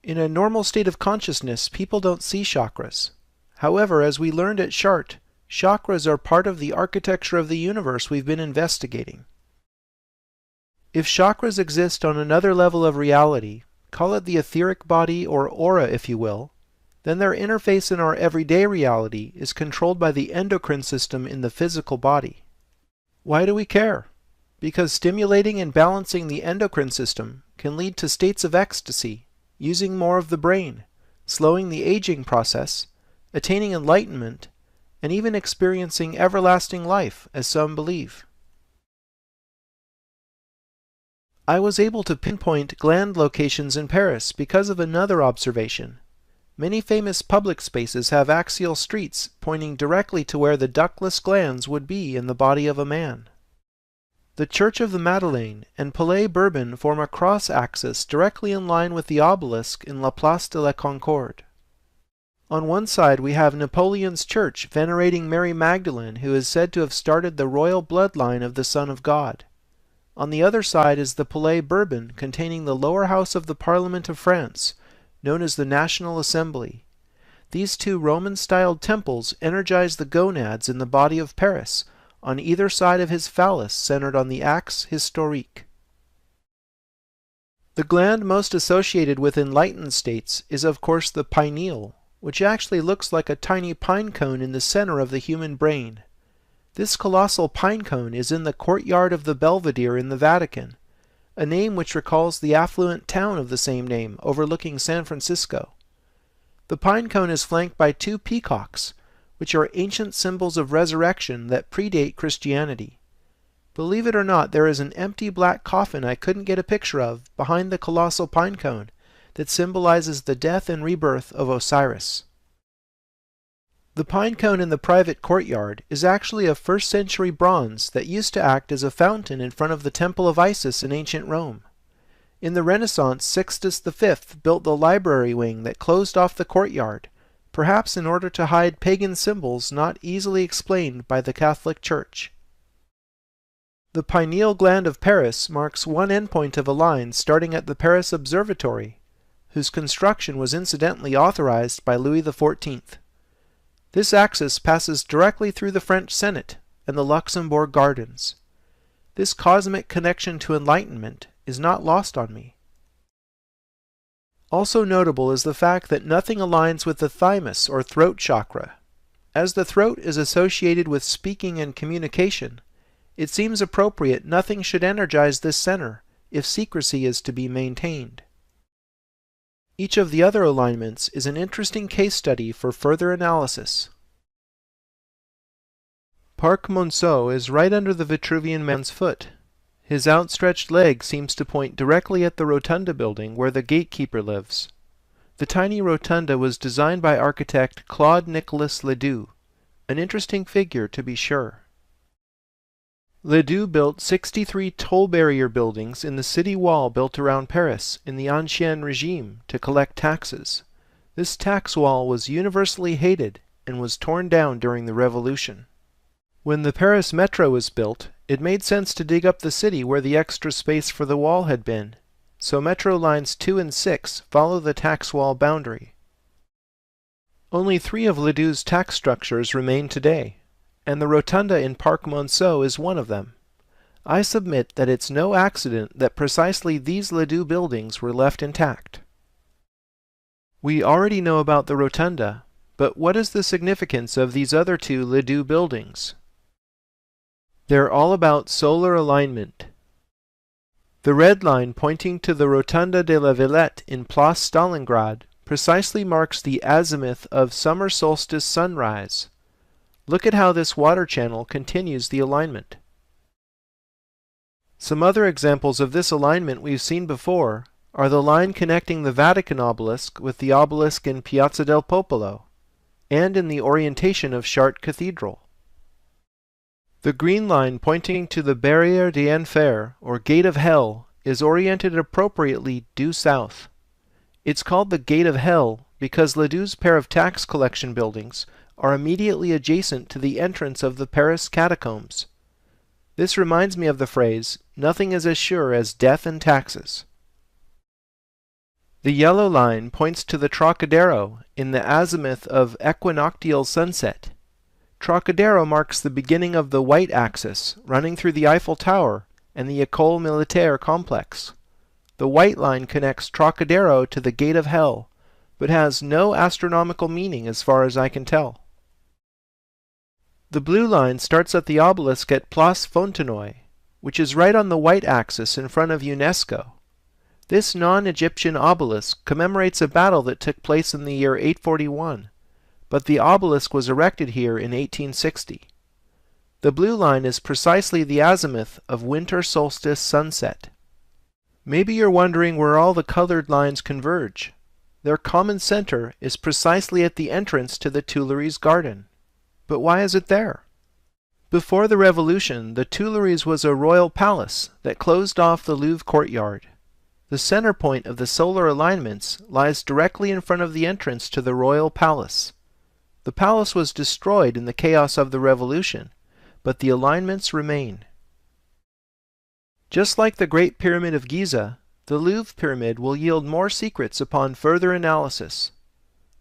Speaker 1: In a normal state of consciousness, people don't see chakras. However, as we learned at Chartres, chakras are part of the architecture of the universe we've been investigating. If chakras exist on another level of reality, call it the etheric body or aura if you will, then their interface in our everyday reality is controlled by the endocrine system in the physical body. Why do we care? Because stimulating and balancing the endocrine system can lead to states of ecstasy, using more of the brain, slowing the aging process, attaining enlightenment, and even experiencing everlasting life, as some believe. I was able to pinpoint gland locations in Paris because of another observation. Many famous public spaces have axial streets pointing directly to where the ductless glands would be in the body of a man. The Church of the Madeleine and Palais Bourbon form a cross-axis directly in line with the obelisk in La Place de la Concorde. On one side we have Napoleon's church venerating Mary Magdalene, who is said to have started the royal bloodline of the Son of God. On the other side is the Palais Bourbon containing the lower house of the Parliament of France, known as the National Assembly. These two Roman-styled temples energize the gonads in the body of Paris, on either side of his phallus centered on the axe historique. The gland most associated with enlightened states is of course the pineal, which actually looks like a tiny pine cone in the center of the human brain. This colossal pine cone is in the courtyard of the Belvedere in the Vatican, a name which recalls the affluent town of the same name overlooking San Francisco. The pine cone is flanked by two peacocks, which are ancient symbols of resurrection that predate Christianity. Believe it or not, there is an empty black coffin I couldn't get a picture of behind the colossal pine cone that symbolizes the death and rebirth of Osiris. The pine cone in the private courtyard is actually a 1st century bronze that used to act as a fountain in front of the Temple of Isis in ancient Rome. In the Renaissance, Sixtus V built the library wing that closed off the courtyard, perhaps in order to hide pagan symbols not easily explained by the Catholic Church. The pineal gland of Paris marks one endpoint of a line starting at the Paris Observatory, whose construction was incidentally authorized by Louis XIV. This axis passes directly through the French Senate and the Luxembourg Gardens. This cosmic connection to enlightenment is not lost on me. Also notable is the fact that nothing aligns with the thymus or throat chakra. As the throat is associated with speaking and communication, it seems appropriate nothing should energize this center if secrecy is to be maintained. Each of the other alignments is an interesting case study for further analysis. Parc Monceau is right under the Vitruvian man's foot. His outstretched leg seems to point directly at the rotunda building where the gatekeeper lives. The tiny rotunda was designed by architect Claude Nicolas Ledoux, an interesting figure to be sure. Ledoux built 63 toll barrier buildings in the city wall built around Paris in the Ancien Regime to collect taxes. This tax wall was universally hated and was torn down during the Revolution. When the Paris Metro was built, it made sense to dig up the city where the extra space for the wall had been, so Metro Lines 2 and 6 follow the tax wall boundary. Only 3 of Ledoux's tax structures remain today, and the rotunda in Parc Monceau is one of them. I submit that it's no accident that precisely these Ledoux buildings were left intact. We already know about the rotunda, but what is the significance of these other 2 Ledoux buildings? They're all about solar alignment. The red line pointing to the Rotunda de la Villette in Place Stalingrad precisely marks the azimuth of summer solstice sunrise. Look at how this water channel continues the alignment. Some other examples of this alignment we've seen before are the line connecting the Vatican obelisk with the obelisk in Piazza del Popolo, and in the orientation of Chartres Cathedral. The green line pointing to the Barrière d'Enfer, or Gate of Hell, is oriented appropriately due south. It's called the Gate of Hell because Ledoux's pair of tax collection buildings are immediately adjacent to the entrance of the Paris catacombs. This reminds me of the phrase, "Nothing is as sure as death and taxes." The yellow line points to the Trocadero in the azimuth of equinoctial sunset. Trocadero marks the beginning of the white axis, running through the Eiffel Tower and the École Militaire complex. The white line connects Trocadero to the Gate of Hell, but has no astronomical meaning as far as I can tell. The blue line starts at the obelisk at Place Fontenoy, which is right on the white axis in front of UNESCO. This non-Egyptian obelisk commemorates a battle that took place in the year 841. But the obelisk was erected here in 1860. The blue line is precisely the azimuth of winter solstice sunset. Maybe you're wondering where all the colored lines converge. Their common center is precisely at the entrance to the Tuileries garden. But why is it there? Before the Revolution, the Tuileries was a royal palace that closed off the Louvre courtyard. The center point of the solar alignments lies directly in front of the entrance to the royal palace. The palace was destroyed in the chaos of the Revolution, but the alignments remain. Just like the Great Pyramid of Giza, the Louvre Pyramid will yield more secrets upon further analysis.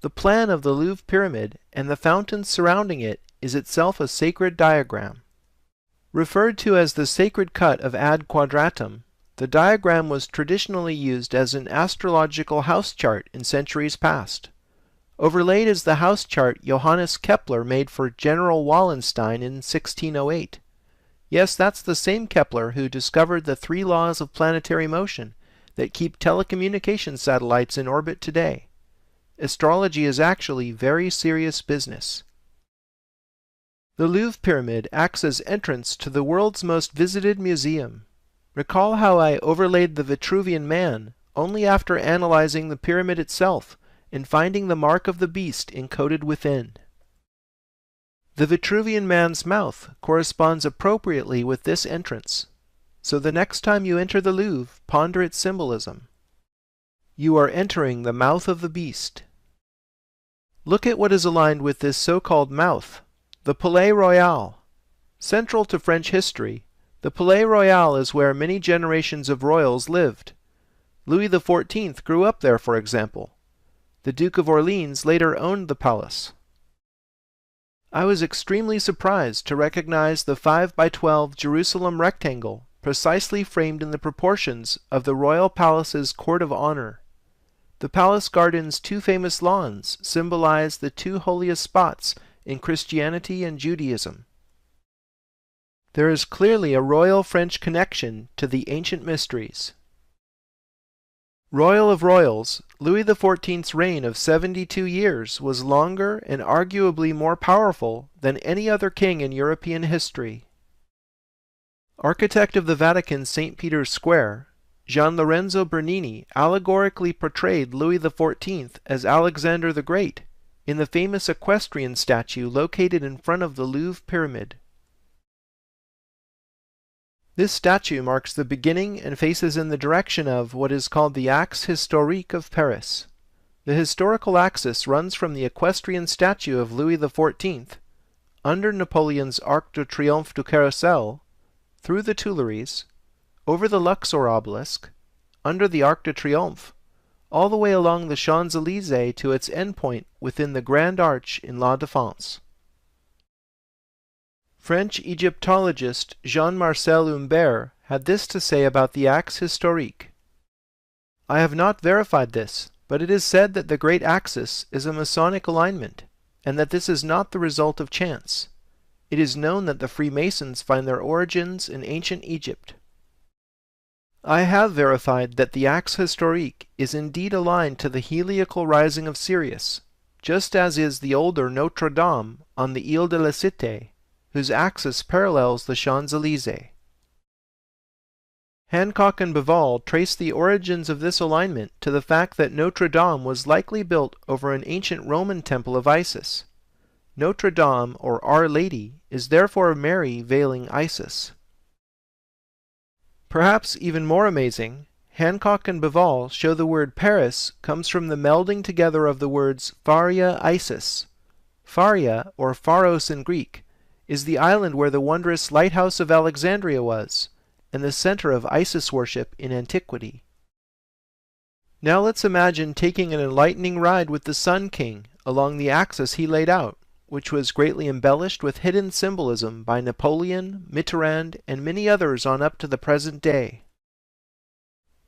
Speaker 1: The plan of the Louvre Pyramid and the fountains surrounding it is itself a sacred diagram. Referred to as the sacred cut of Ad Quadratum, the diagram was traditionally used as an astrological house chart in centuries past. Overlaid is the house chart Johannes Kepler made for General Wallenstein in 1608. Yes, that's the same Kepler who discovered the 3 laws of planetary motion that keep telecommunication satellites in orbit today. Astrology is actually very serious business. The Louvre Pyramid acts as entrance to the world's most visited museum. Recall how I overlaid the Vitruvian Man only after analyzing the pyramid itself and finding the mark of the beast encoded within. The Vitruvian man's mouth corresponds appropriately with this entrance, so the next time you enter the Louvre, ponder its symbolism. You are entering the mouth of the beast. Look at what is aligned with this so-called mouth, the Palais Royal. Central to French history, the Palais Royal is where many generations of royals lived. Louis XIV grew up there, for example. The Duke of Orleans later owned the palace. I was extremely surprised to recognize the 5x12 Jerusalem rectangle precisely framed in the proportions of the royal palace's court of honor. The palace garden's two famous lawns symbolize the two holiest spots in Christianity and Judaism. There is clearly a royal French connection to the ancient mysteries. Royal of royals, Louis XIV's reign of 72 years was longer and arguably more powerful than any other king in European history. Architect of the Vatican's St. Peter's Square, Gian Lorenzo Bernini allegorically portrayed Louis XIV as Alexander the Great in the famous equestrian statue located in front of the Louvre Pyramid. This statue marks the beginning and faces in the direction of what is called the Axe Historique of Paris. The historical axis runs from the equestrian statue of Louis XIV, under Napoleon's Arc de Triomphe du Carrousel, through the Tuileries, over the Luxor obelisk, under the Arc de Triomphe, all the way along the Champs-Élysées to its endpoint within the Grand Arch in La Défense. French Egyptologist Jean-Marcel Humbert had this to say about the Axe Historique. I have not verified this, but it is said that the Great Axis is a Masonic alignment, and that this is not the result of chance. It is known that the Freemasons find their origins in ancient Egypt. I have verified that the Axe Historique is indeed aligned to the heliacal rising of Sirius, just as is the older Notre Dame on the Ile de la Cité, whose axis parallels the Champs-Élysées. Hancock and Bevall trace the origins of this alignment to the fact that Notre Dame was likely built over an ancient Roman temple of Isis. Notre Dame, or Our Lady, is therefore Mary veiling Isis. Perhaps even more amazing, Hancock and Bevall show the word Paris comes from the melding together of the words Pharia Isis. Pharia, or Pharos in Greek, is the island where the wondrous lighthouse of Alexandria was, and the center of Isis worship in antiquity. Now let's imagine taking an enlightening ride with the Sun King along the axis he laid out, which was greatly embellished with hidden symbolism by Napoleon, Mitterrand, and many others on up to the present day.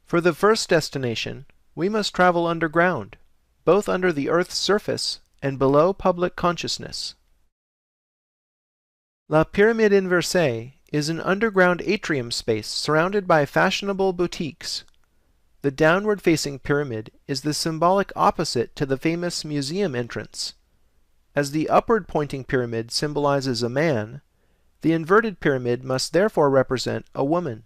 Speaker 1: For the first destination, we must travel underground, both under the Earth's surface and below public consciousness. La Pyramide Inversée is an underground atrium space surrounded by fashionable boutiques. The downward-facing pyramid is the symbolic opposite to the famous museum entrance. As the upward-pointing pyramid symbolizes a man, the inverted pyramid must therefore represent a woman.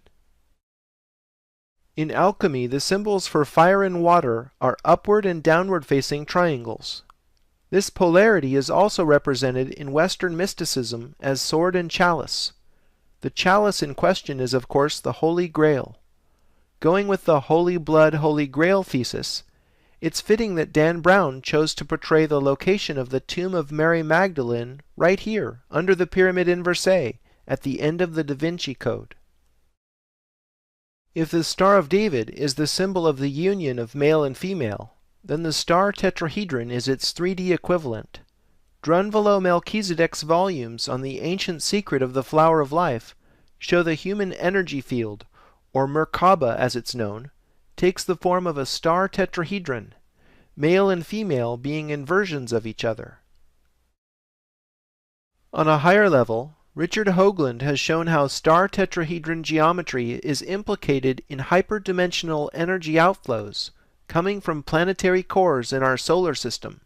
Speaker 1: In alchemy, the symbols for fire and water are upward and downward-facing triangles. This polarity is also represented in Western mysticism as sword and chalice. The chalice in question is, of course, the Holy Grail. Going with the Holy Blood, Holy Grail thesis, it's fitting that Dan Brown chose to portray the location of the tomb of Mary Magdalene right here, under the Pyramide Inversée, at the end of the Da Vinci Code. If the Star of David is the symbol of the union of male and female, then the star tetrahedron is its 3D equivalent. Drunvalo Melchizedek's volumes on the ancient secret of the flower of life show the human energy field, or Merkaba as it's known, takes the form of a star tetrahedron, male and female being inversions of each other. On a higher level, Richard Hoagland has shown how star tetrahedron geometry is implicated in hyperdimensional energy outflows coming from planetary cores in our solar system.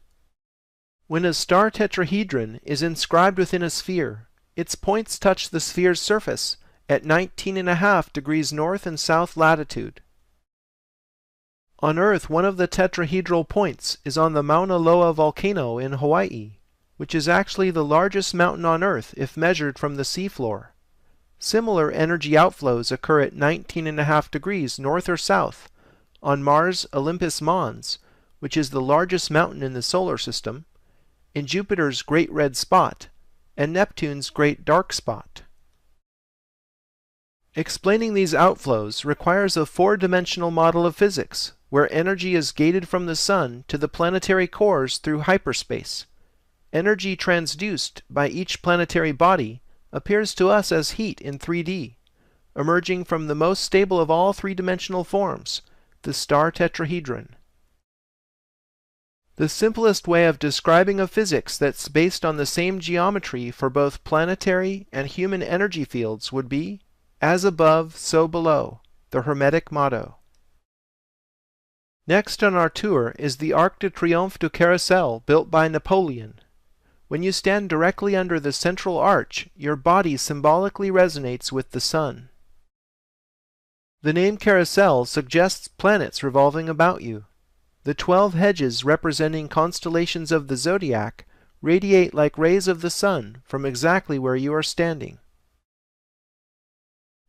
Speaker 1: When a star tetrahedron is inscribed within a sphere, its points touch the sphere's surface at 19.5 degrees north and south latitude. On Earth, one of the tetrahedral points is on the Mauna Loa volcano in Hawaii, which is actually the largest mountain on Earth if measured from the seafloor. Similar energy outflows occur at 19.5 degrees north or south on Mars' Olympus Mons, which is the largest mountain in the solar system, in Jupiter's Great Red Spot, and Neptune's Great Dark Spot. Explaining these outflows requires a four-dimensional model of physics, where energy is gated from the Sun to the planetary cores through hyperspace. Energy transduced by each planetary body appears to us as heat in 3D, emerging from the most stable of all three-dimensional forms, the star tetrahedron. The simplest way of describing a physics that's based on the same geometry for both planetary and human energy fields would be, as above, so below, the Hermetic motto. Next on our tour is the Arc de Triomphe du Carrousel built by Napoleon. When you stand directly under the central arch, your body symbolically resonates with the sun. The name carousel suggests planets revolving about you. The 12 hedges representing constellations of the zodiac radiate like rays of the sun from exactly where you are standing.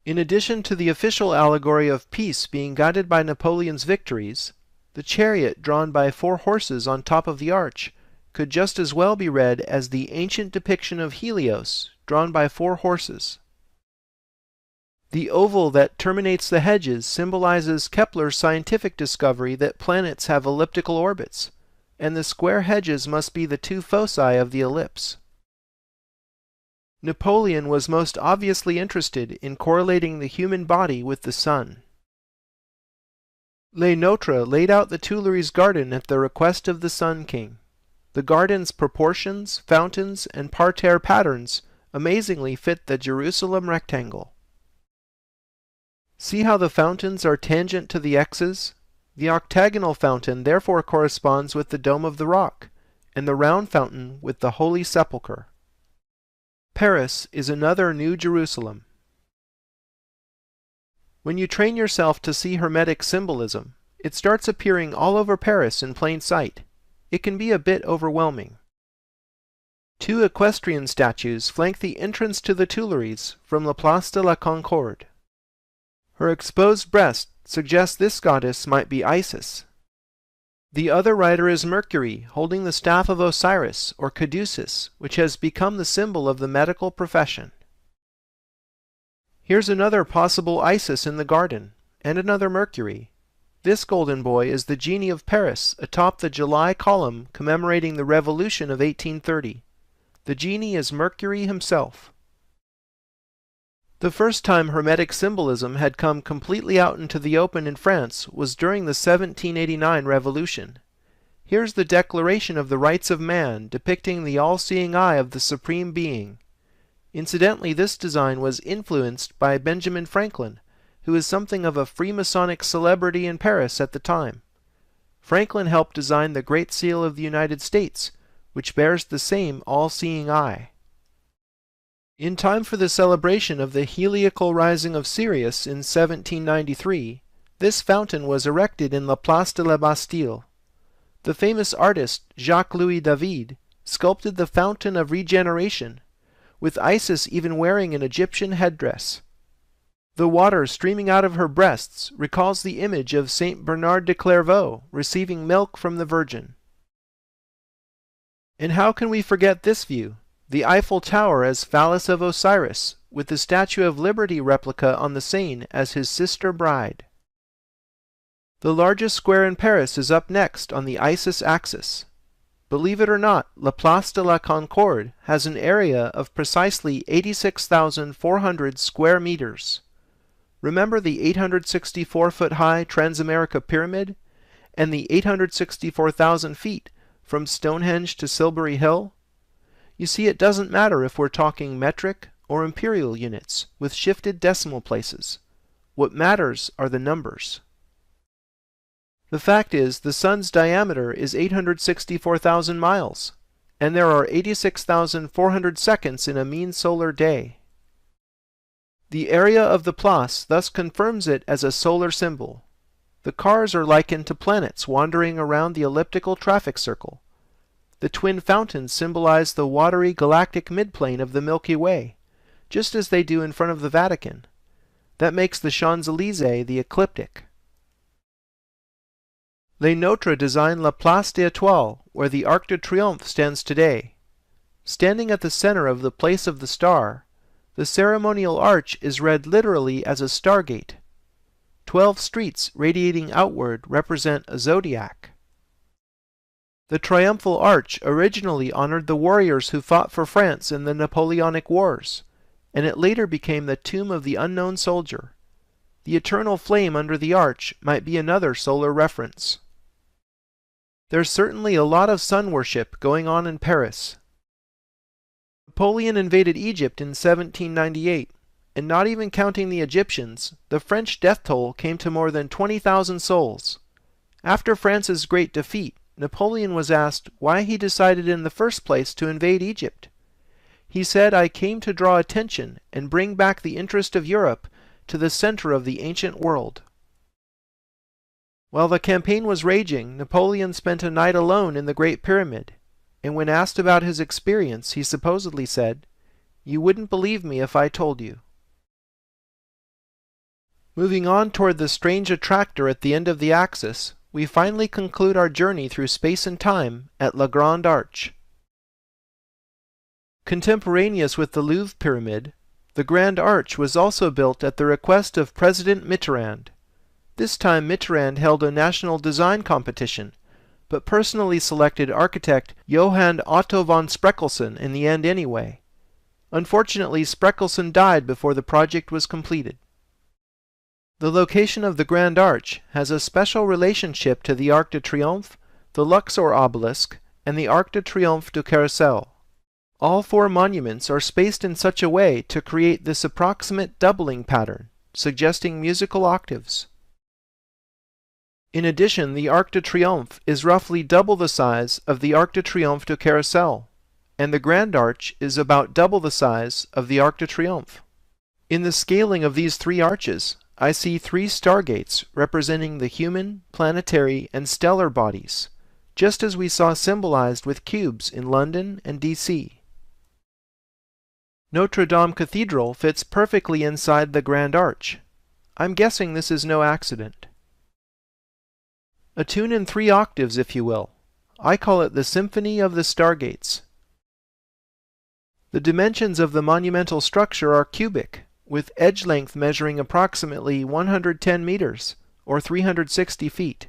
Speaker 1: In addition to the official allegory of peace being guided by Napoleon's victories, the chariot drawn by 4 horses on top of the arch could just as well be read as the ancient depiction of Helios, drawn by 4 horses. The oval that terminates the hedges symbolizes Kepler's scientific discovery that planets have elliptical orbits, and the square hedges must be the 2 foci of the ellipse. Napoleon was most obviously interested in correlating the human body with the sun. Le Notre laid out the Tuileries garden at the request of the Sun King. The garden's proportions, fountains, and parterre patterns amazingly fit the Jerusalem rectangle. See how the fountains are tangent to the X's? The octagonal fountain therefore corresponds with the Dome of the Rock, and the round fountain with the Holy Sepulchre. Paris is another New Jerusalem. When you train yourself to see Hermetic symbolism, it starts appearing all over Paris in plain sight. It can be a bit overwhelming. 2 equestrian statues flank the entrance to the Tuileries from La Place de la Concorde. Her exposed breast suggests this goddess might be Isis. The other rider is Mercury, holding the staff of Osiris, or Caduceus, which has become the symbol of the medical profession. Here's another possible Isis in the garden, and another Mercury. This golden boy is the genie of Paris atop the July column commemorating the Revolution of 1830. The genie is Mercury himself. The first time Hermetic symbolism had come completely out into the open in France was during the 1789 Revolution. Here's the Declaration of the Rights of Man depicting the all-seeing eye of the Supreme Being. Incidentally, this design was influenced by Benjamin Franklin, who is something of a Freemasonic celebrity in Paris at the time. Franklin helped design the Great Seal of the United States, which bears the same all-seeing eye. In time for the celebration of the heliacal rising of Sirius in 1793, this fountain was erected in La Place de la Bastille. The famous artist Jacques-Louis David sculpted the Fountain of Regeneration, with Isis even wearing an Egyptian headdress. The water streaming out of her breasts recalls the image of Saint Bernard de Clairvaux receiving milk from the Virgin. And how can we forget this view? The Eiffel Tower as Phallus of Osiris, with the Statue of Liberty replica on the Seine as his sister bride. The largest square in Paris is up next on the Isis axis. Believe it or not, La Place de la Concorde has an area of precisely 86,400 square meters. Remember the 864-foot-high Transamerica Pyramid and the 864,000 feet from Stonehenge to Silbury Hill? You see, it doesn't matter if we're talking metric or imperial units with shifted decimal places. What matters are the numbers. The fact is, the Sun's diameter is 864,000 miles, and there are 86,400 seconds in a mean solar day. The area of the Place thus confirms it as a solar symbol. The cars are likened to planets wandering around the elliptical traffic circle. The twin fountains symbolize the watery galactic midplane of the Milky Way, just as they do in front of the Vatican. That makes the Champs-Élysées the ecliptic. Les Nôtres designed La Place d'Étoile, where the Arc de Triomphe stands today. Standing at the center of the Place of the Star, the ceremonial arch is read literally as a stargate. 12 streets radiating outward represent a zodiac. The triumphal arch originally honored the warriors who fought for France in the Napoleonic Wars, and it later became the tomb of the unknown soldier. The eternal flame under the arch might be another solar reference. There's certainly a lot of sun worship going on in Paris. Napoleon invaded Egypt in 1798, and not even counting the Egyptians, the French death toll came to more than 20,000 souls. After France's great defeat, Napoleon was asked why he decided in the first place to invade Egypt. He said, "I came to draw attention and bring back the interest of Europe to the center of the ancient world." While the campaign was raging, Napoleon spent a night alone in the Great Pyramid, and when asked about his experience, he supposedly said, "You wouldn't believe me if I told you." Moving on toward the strange attractor at the end of the axis, we finally conclude our journey through space and time at La Grande Arche. Contemporaneous with the Louvre Pyramid, the Grand Arch was also built at the request of President Mitterrand. This time Mitterrand held a national design competition, but personally selected architect Johann Otto von Spreckelsen in the end anyway. Unfortunately, Spreckelsen died before the project was completed. The location of the Grand Arch has a special relationship to the Arc de Triomphe, the Luxor obelisk, and the Arc de Triomphe du Carrousel. All 4 monuments are spaced in such a way to create this approximate doubling pattern, suggesting musical octaves. In addition, the Arc de Triomphe is roughly double the size of the Arc de Triomphe du Carrousel, and the Grand Arch is about double the size of the Arc de Triomphe. In the scaling of these 3 arches, I see 3 stargates representing the human, planetary, and stellar bodies, just as we saw symbolized with cubes in London and DC. Notre Dame Cathedral fits perfectly inside the Grand Arch. I'm guessing this is no accident. A tune in 3 octaves, if you will. I call it the Symphony of the Stargates. The dimensions of the monumental structure are cubic, with edge length measuring approximately 110 meters, or 360 feet.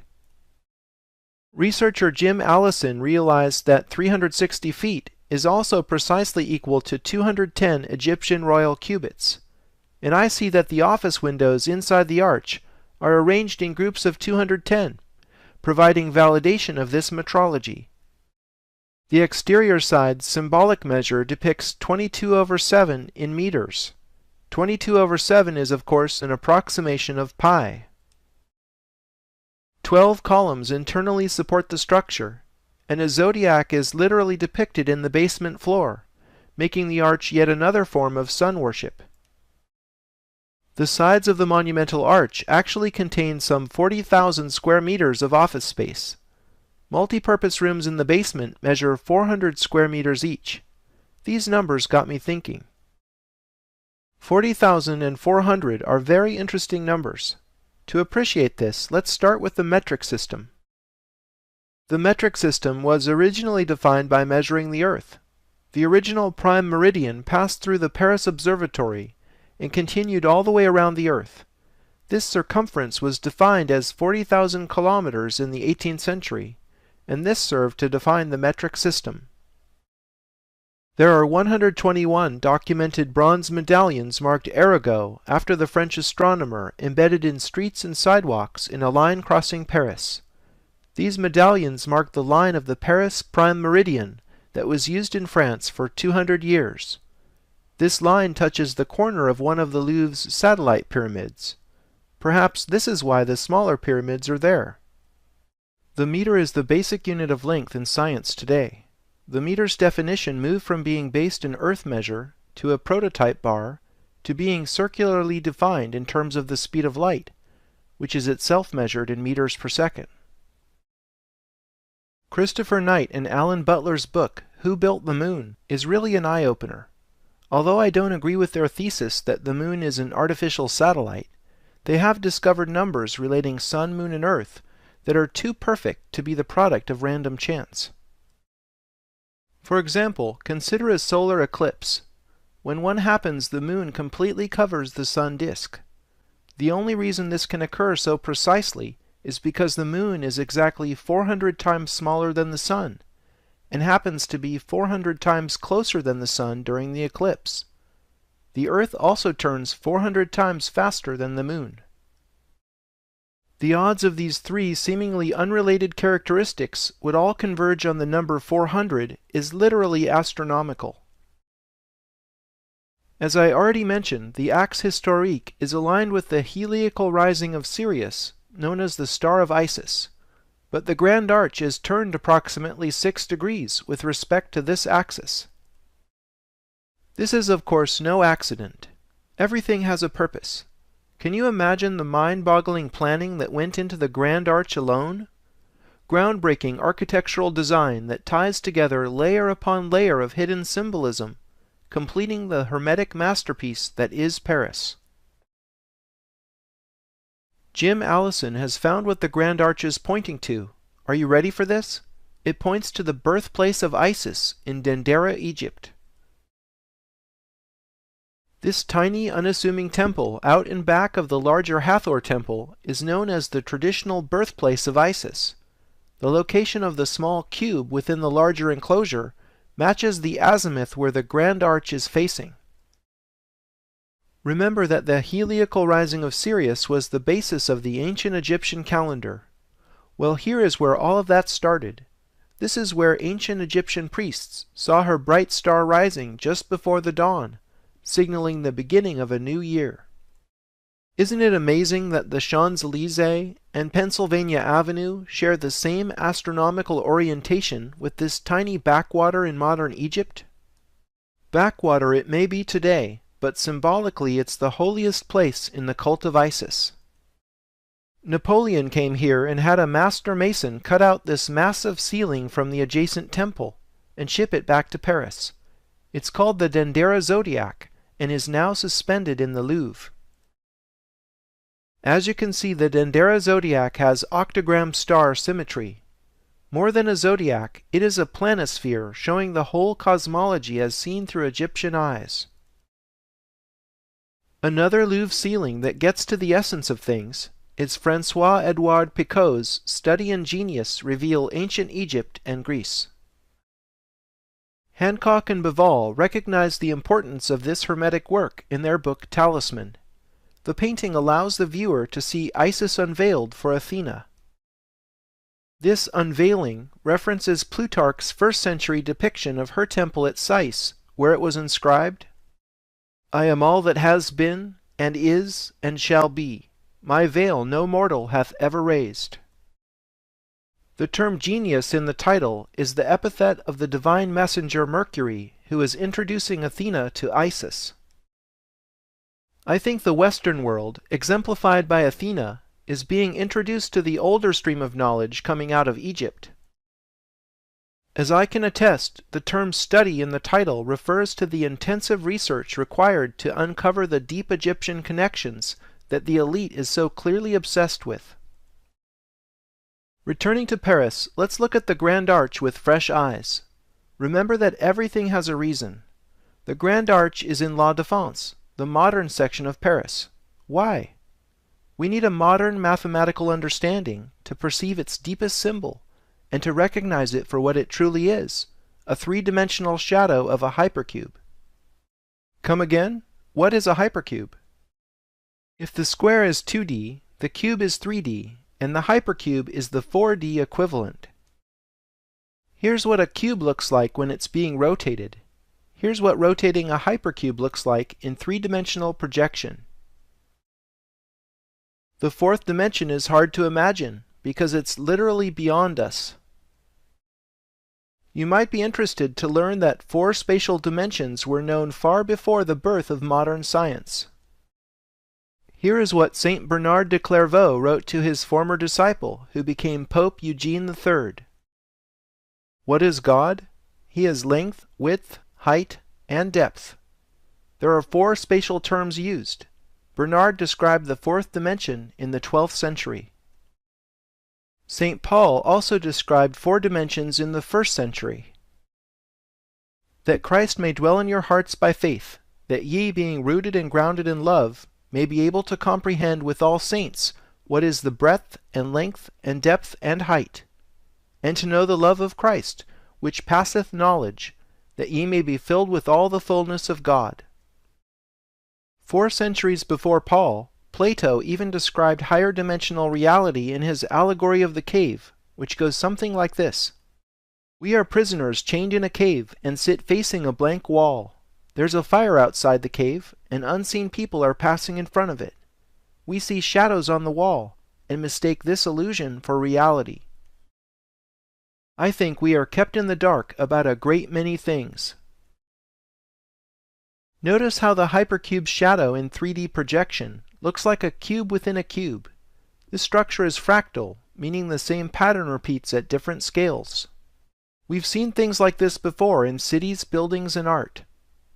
Speaker 1: Researcher Jim Allison realized that 360 feet is also precisely equal to 210 Egyptian royal cubits, and I see that the office windows inside the arch are arranged in groups of 210, providing validation of this metrology. The exterior side's symbolic measure depicts 22/7 in meters. 22/7 is, of course, an approximation of pi. 12 columns internally support the structure, and a zodiac is literally depicted in the basement floor, making the arch yet another form of sun worship. The sides of the monumental arch actually contain some 40,000 square meters of office space. Multi-purpose rooms in the basement measure 400 square meters each. These numbers got me thinking. 40,000 and 400 are very interesting numbers. To appreciate this, let's start with the metric system. The metric system was originally defined by measuring the Earth. The original prime meridian passed through the Paris Observatory and continued all the way around the Earth. This circumference was defined as 40,000 kilometers in the 18th century, and this served to define the metric system. There are 121 documented bronze medallions marked Arago after the French astronomer embedded in streets and sidewalks in a line crossing Paris. These medallions mark the line of the Paris prime meridian that was used in France for 200 years. This line touches the corner of one of the Louvre's satellite pyramids. Perhaps this is why the smaller pyramids are there. The meter is the basic unit of length in science today. The meter's definition moved from being based in Earth measure to a prototype bar to being circularly defined in terms of the speed of light, which is itself measured in meters per second. Christopher Knight and Alan Butler's book, Who Built the Moon, is really an eye-opener. Although I don't agree with their thesis that the moon is an artificial satellite, they have discovered numbers relating Sun, Moon, and Earth that are too perfect to be the product of random chance. For example, consider a solar eclipse. When one happens, the moon completely covers the sun disk. The only reason this can occur so precisely is because the moon is exactly 400 times smaller than the sun, and happens to be 400 times closer than the sun during the eclipse. The Earth also turns 400 times faster than the moon. The odds of these three seemingly unrelated characteristics would all converge on the number 400 is literally astronomical. As I already mentioned, the axe historique is aligned with the heliacal rising of Sirius, known as the Star of Isis, but the Grand Arch is turned approximately 6 degrees with respect to this axis. This is of course no accident. Everything has a purpose. Can you imagine the mind-boggling planning that went into the Grand Arch alone? Groundbreaking architectural design that ties together layer upon layer of hidden symbolism, completing the hermetic masterpiece that is Paris. Jim Allison has found what the Grand Arch is pointing to. Are you ready for this? It points to the birthplace of Isis in Dendera, Egypt. This tiny, unassuming temple out and back of the larger Hathor temple is known as the traditional birthplace of Isis. The location of the small cube within the larger enclosure matches the azimuth where the Grand Arch is facing. Remember that the heliacal rising of Sirius was the basis of the ancient Egyptian calendar. Well, here is where all of that started. This is where ancient Egyptian priests saw her bright star rising just before the dawn, signaling the beginning of a new year. Isn't it amazing that the Champs-Élysées and Pennsylvania Avenue share the same astronomical orientation with this tiny backwater in modern Egypt? Backwater it may be today, but symbolically it's the holiest place in the cult of Isis. Napoleon came here and had a master mason cut out this massive ceiling from the adjacent temple and ship it back to Paris. It's called the Dendera Zodiac and is now suspended in the Louvre. As you can see, the Dendera Zodiac has octagram star symmetry. More than a zodiac, it is a planisphere showing the whole cosmology as seen through Egyptian eyes. Another Louvre ceiling that gets to the essence of things is François-Edouard Picot's Study and Genius reveal ancient Egypt and Greece. Hancock and Bivol recognized the importance of this hermetic work in their book Talisman. The painting allows the viewer to see Isis unveiled for Athena. This unveiling references Plutarch's first-century depiction of her temple at Sais, where it was inscribed, "I am all that has been, and is, and shall be. My veil no mortal hath ever raised." The term genius in the title is the epithet of the divine messenger Mercury, who is introducing Athena to Isis. I think the Western world, exemplified by Athena, is being introduced to the older stream of knowledge coming out of Egypt. As I can attest, the term study in the title refers to the intensive research required to uncover the deep Egyptian connections that the elite is so clearly obsessed with. Returning to Paris, let's look at the Grand Arch with fresh eyes. Remember that everything has a reason. The Grand Arch is in La Défense, the modern section of Paris. Why? We need a modern mathematical understanding to perceive its deepest symbol and to recognize it for what it truly is, a three-dimensional shadow of a hypercube. Come again? What is a hypercube? If the square is 2D, the cube is 3D, and the hypercube is the 4D equivalent. Here's what a cube looks like when it's being rotated. Here's what rotating a hypercube looks like in three-dimensional projection. The fourth dimension is hard to imagine because it's literally beyond us. You might be interested to learn that 4 spatial dimensions were known far before the birth of modern science. Here is what Saint Bernard de Clairvaux wrote to his former disciple, who became Pope Eugene III. What is God? He is length, width, height, and depth. There are 4 spatial terms used. Bernard described the 4th dimension in the 12th century. St. Paul also described 4 dimensions in the 1st century. That Christ may dwell in your hearts by faith, that ye, being rooted and grounded in love, may be able to comprehend with all saints what is the breadth and length and depth and height, and to know the love of Christ, which passeth knowledge, that ye may be filled with all the fullness of God. 4 centuries before Paul, Plato even described higher dimensional reality in his Allegory of the Cave, which goes something like this. We are prisoners chained in a cave and sit facing a blank wall. There's a fire outside the cave, and unseen people are passing in front of it. We see shadows on the wall, and mistake this illusion for reality. I think we are kept in the dark about a great many things. Notice how the hypercube's shadow in 3D projection looks like a cube within a cube. This structure is fractal, meaning the same pattern repeats at different scales. We've seen things like this before in cities, buildings, and art.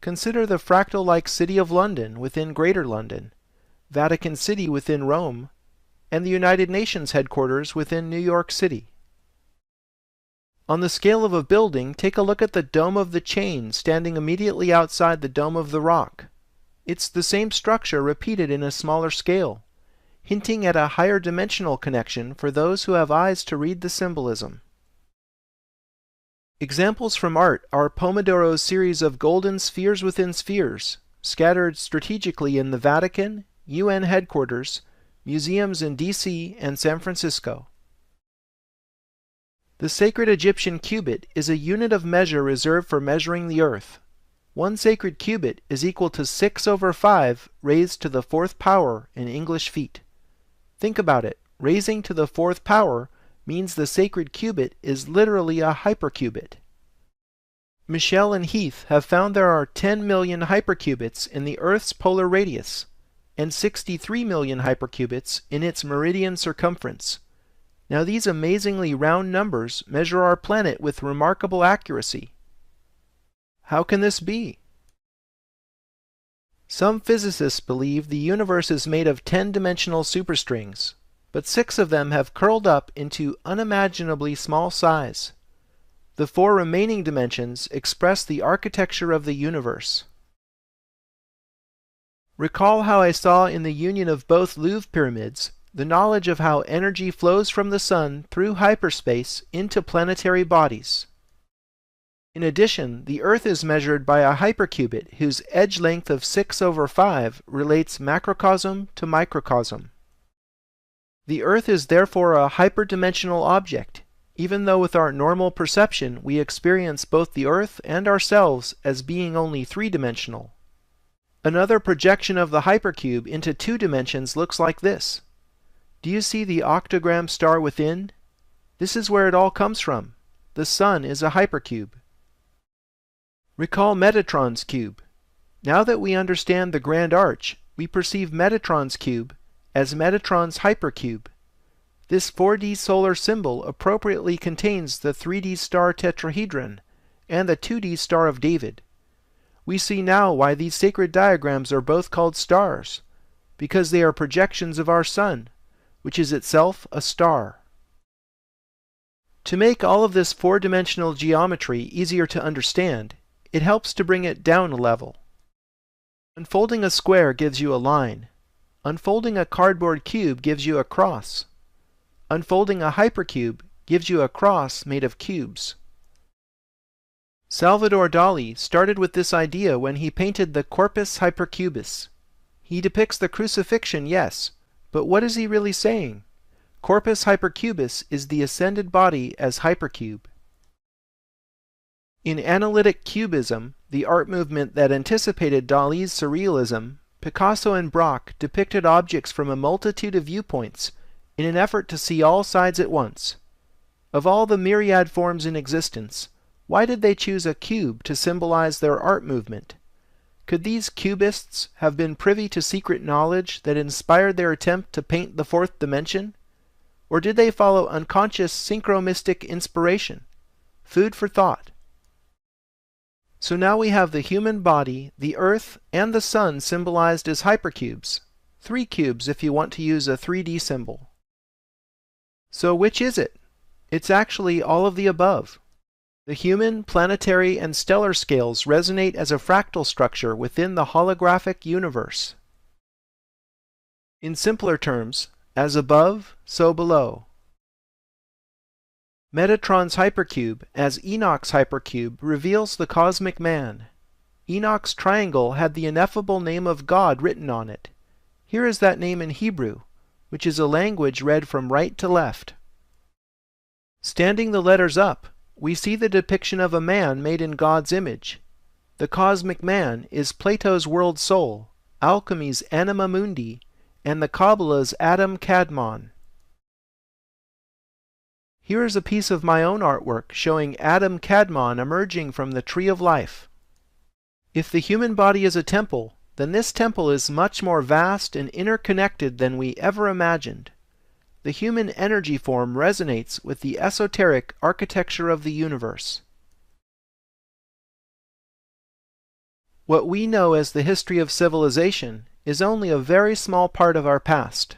Speaker 1: Consider the fractal-like City of London within Greater London, Vatican City within Rome, and the United Nations headquarters within New York City. On the scale of a building, take a look at the Dome of the Chain standing immediately outside the Dome of the Rock. It's the same structure repeated in a smaller scale, hinting at a higher dimensional connection for those who have eyes to read the symbolism. Examples from art are Pomodoro's series of golden spheres within spheres, scattered strategically in the Vatican, UN headquarters, museums in DC and San Francisco. The sacred Egyptian cubit is a unit of measure reserved for measuring the earth. 1 sacred cubit is equal to 6/5 raised to the 4th power in English feet. Think about it. Raising to the 4th power means the sacred cubit is literally a hypercubit. Michel and Heath have found there are 10 million hypercubits in the Earth's polar radius, and 63 million hypercubits in its meridian circumference. Now these amazingly round numbers measure our planet with remarkable accuracy. How can this be? Some physicists believe the universe is made of 10-dimensional superstrings, but 6 of them have curled up into unimaginably small size. The 4 remaining dimensions express the architecture of the universe. Recall how I saw in the union of both Louvre pyramids the knowledge of how energy flows from the sun through hyperspace into planetary bodies. In addition, the Earth is measured by a hypercubit whose edge length of 6/5 relates macrocosm to microcosm. The Earth is therefore a hyperdimensional object, even though with our normal perception we experience both the Earth and ourselves as being only 3-dimensional. Another projection of the hypercube into 2 dimensions looks like this. Do you see the octagram star within? This is where it all comes from. The Sun is a hypercube. Recall Metatron's cube. Now that we understand the Grand Arch, we perceive Metatron's cube as Metatron's hypercube. This 4D solar symbol appropriately contains the 3D star tetrahedron and the 2D Star of David. We see now why these sacred diagrams are both called stars, because they are projections of our Sun, which is itself a star. To make all of this 4-dimensional geometry easier to understand, it helps to bring it down a level. Unfolding a square gives you a line. Unfolding a cardboard cube gives you a cross. Unfolding a hypercube gives you a cross made of cubes. Salvador Dali started with this idea when he painted the Corpus Hypercubus. He depicts the crucifixion, yes, but what is he really saying? Corpus Hypercubus is the ascended body as hypercube. In analytic cubism, the art movement that anticipated Dali's surrealism, Picasso and Braque depicted objects from a multitude of viewpoints in an effort to see all sides at once. Of all the myriad forms in existence, why did they choose a cube to symbolize their art movement? Could these cubists have been privy to secret knowledge that inspired their attempt to paint the 4th dimension? Or did they follow unconscious synchromistic inspiration? Food for thought. So now we have the human body, the Earth, and the Sun symbolized as hypercubes. 3 cubes if you want to use a 3D symbol. So which is it? It's actually all of the above. The human, planetary, and stellar scales resonate as a fractal structure within the holographic universe. In simpler terms, as above, so below. Metatron's hypercube, as Enoch's hypercube, reveals the cosmic man. Enoch's triangle had the ineffable name of God written on it. Here is that name in Hebrew, which is a language read from right to left. Standing the letters up, we see the depiction of a man made in God's image. The cosmic man is Plato's world soul, alchemy's anima mundi, and the Kabbalah's Adam Kadmon. Here is a piece of my own artwork showing Adam Kadmon emerging from the tree of life. If the human body is a temple, then this temple is much more vast and interconnected than we ever imagined. The human energy form resonates with the esoteric architecture of the universe. What we know as the history of civilization is only a very small part of our past.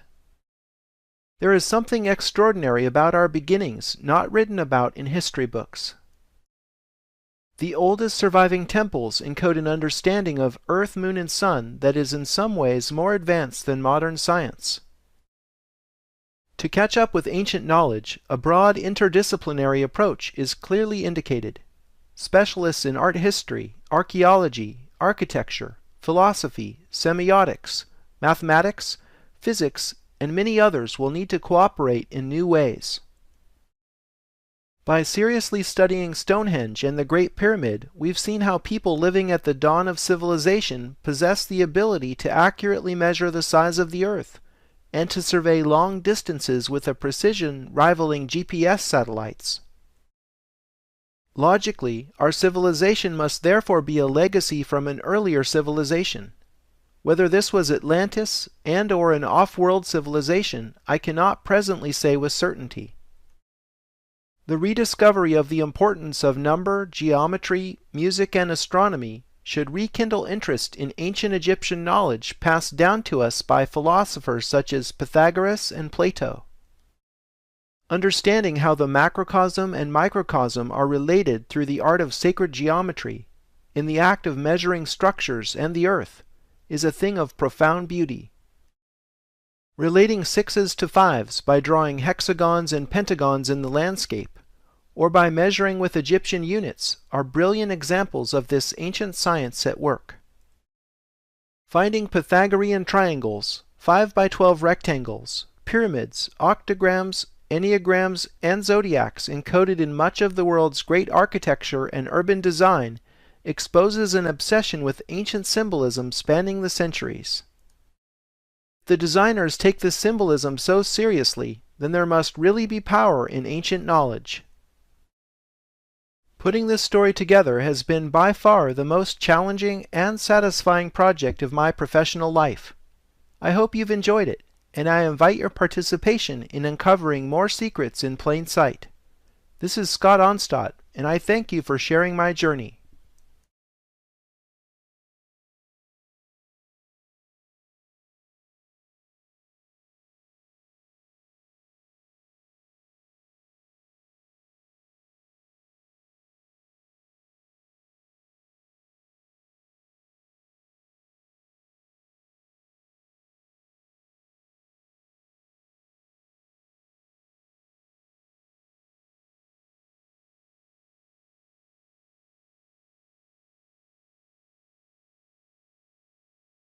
Speaker 1: There is something extraordinary about our beginnings not written about in history books. The oldest surviving temples encode an understanding of Earth, Moon, and Sun that is in some ways more advanced than modern science. To catch up with ancient knowledge, a broad interdisciplinary approach is clearly indicated. Specialists in art history, archaeology, architecture, philosophy, semiotics, mathematics, physics, and many others will need to cooperate in new ways. By seriously studying Stonehenge and the Great Pyramid, we've seen how people living at the dawn of civilization possessed the ability to accurately measure the size of the Earth, and to survey long distances with a precision rivaling GPS satellites. Logically, our civilization must therefore be a legacy from an earlier civilization. Whether this was Atlantis and/or an off-world civilization, I cannot presently say with certainty. The rediscovery of the importance of number, geometry, music, and astronomy should rekindle interest in ancient Egyptian knowledge passed down to us by philosophers such as Pythagoras and Plato. Understanding how the macrocosm and microcosm are related through the art of sacred geometry, in the act of measuring structures and the earth, is a thing of profound beauty. Relating 6s to 5s by drawing hexagons and pentagons in the landscape, or by measuring with Egyptian units, are brilliant examples of this ancient science at work. Finding Pythagorean triangles, 5 by 12 rectangles, pyramids, octograms, enneagrams, and zodiacs encoded in much of the world's great architecture and urban design exposes an obsession with ancient symbolism spanning the centuries. If the designers take this symbolism so seriously, then there must really be power in ancient knowledge. Putting this story together has been by far the most challenging and satisfying project of my professional life. I hope you've enjoyed it, and I invite your participation in uncovering more secrets in plain sight. This is Scott Onstadt, and I thank you for sharing my journey.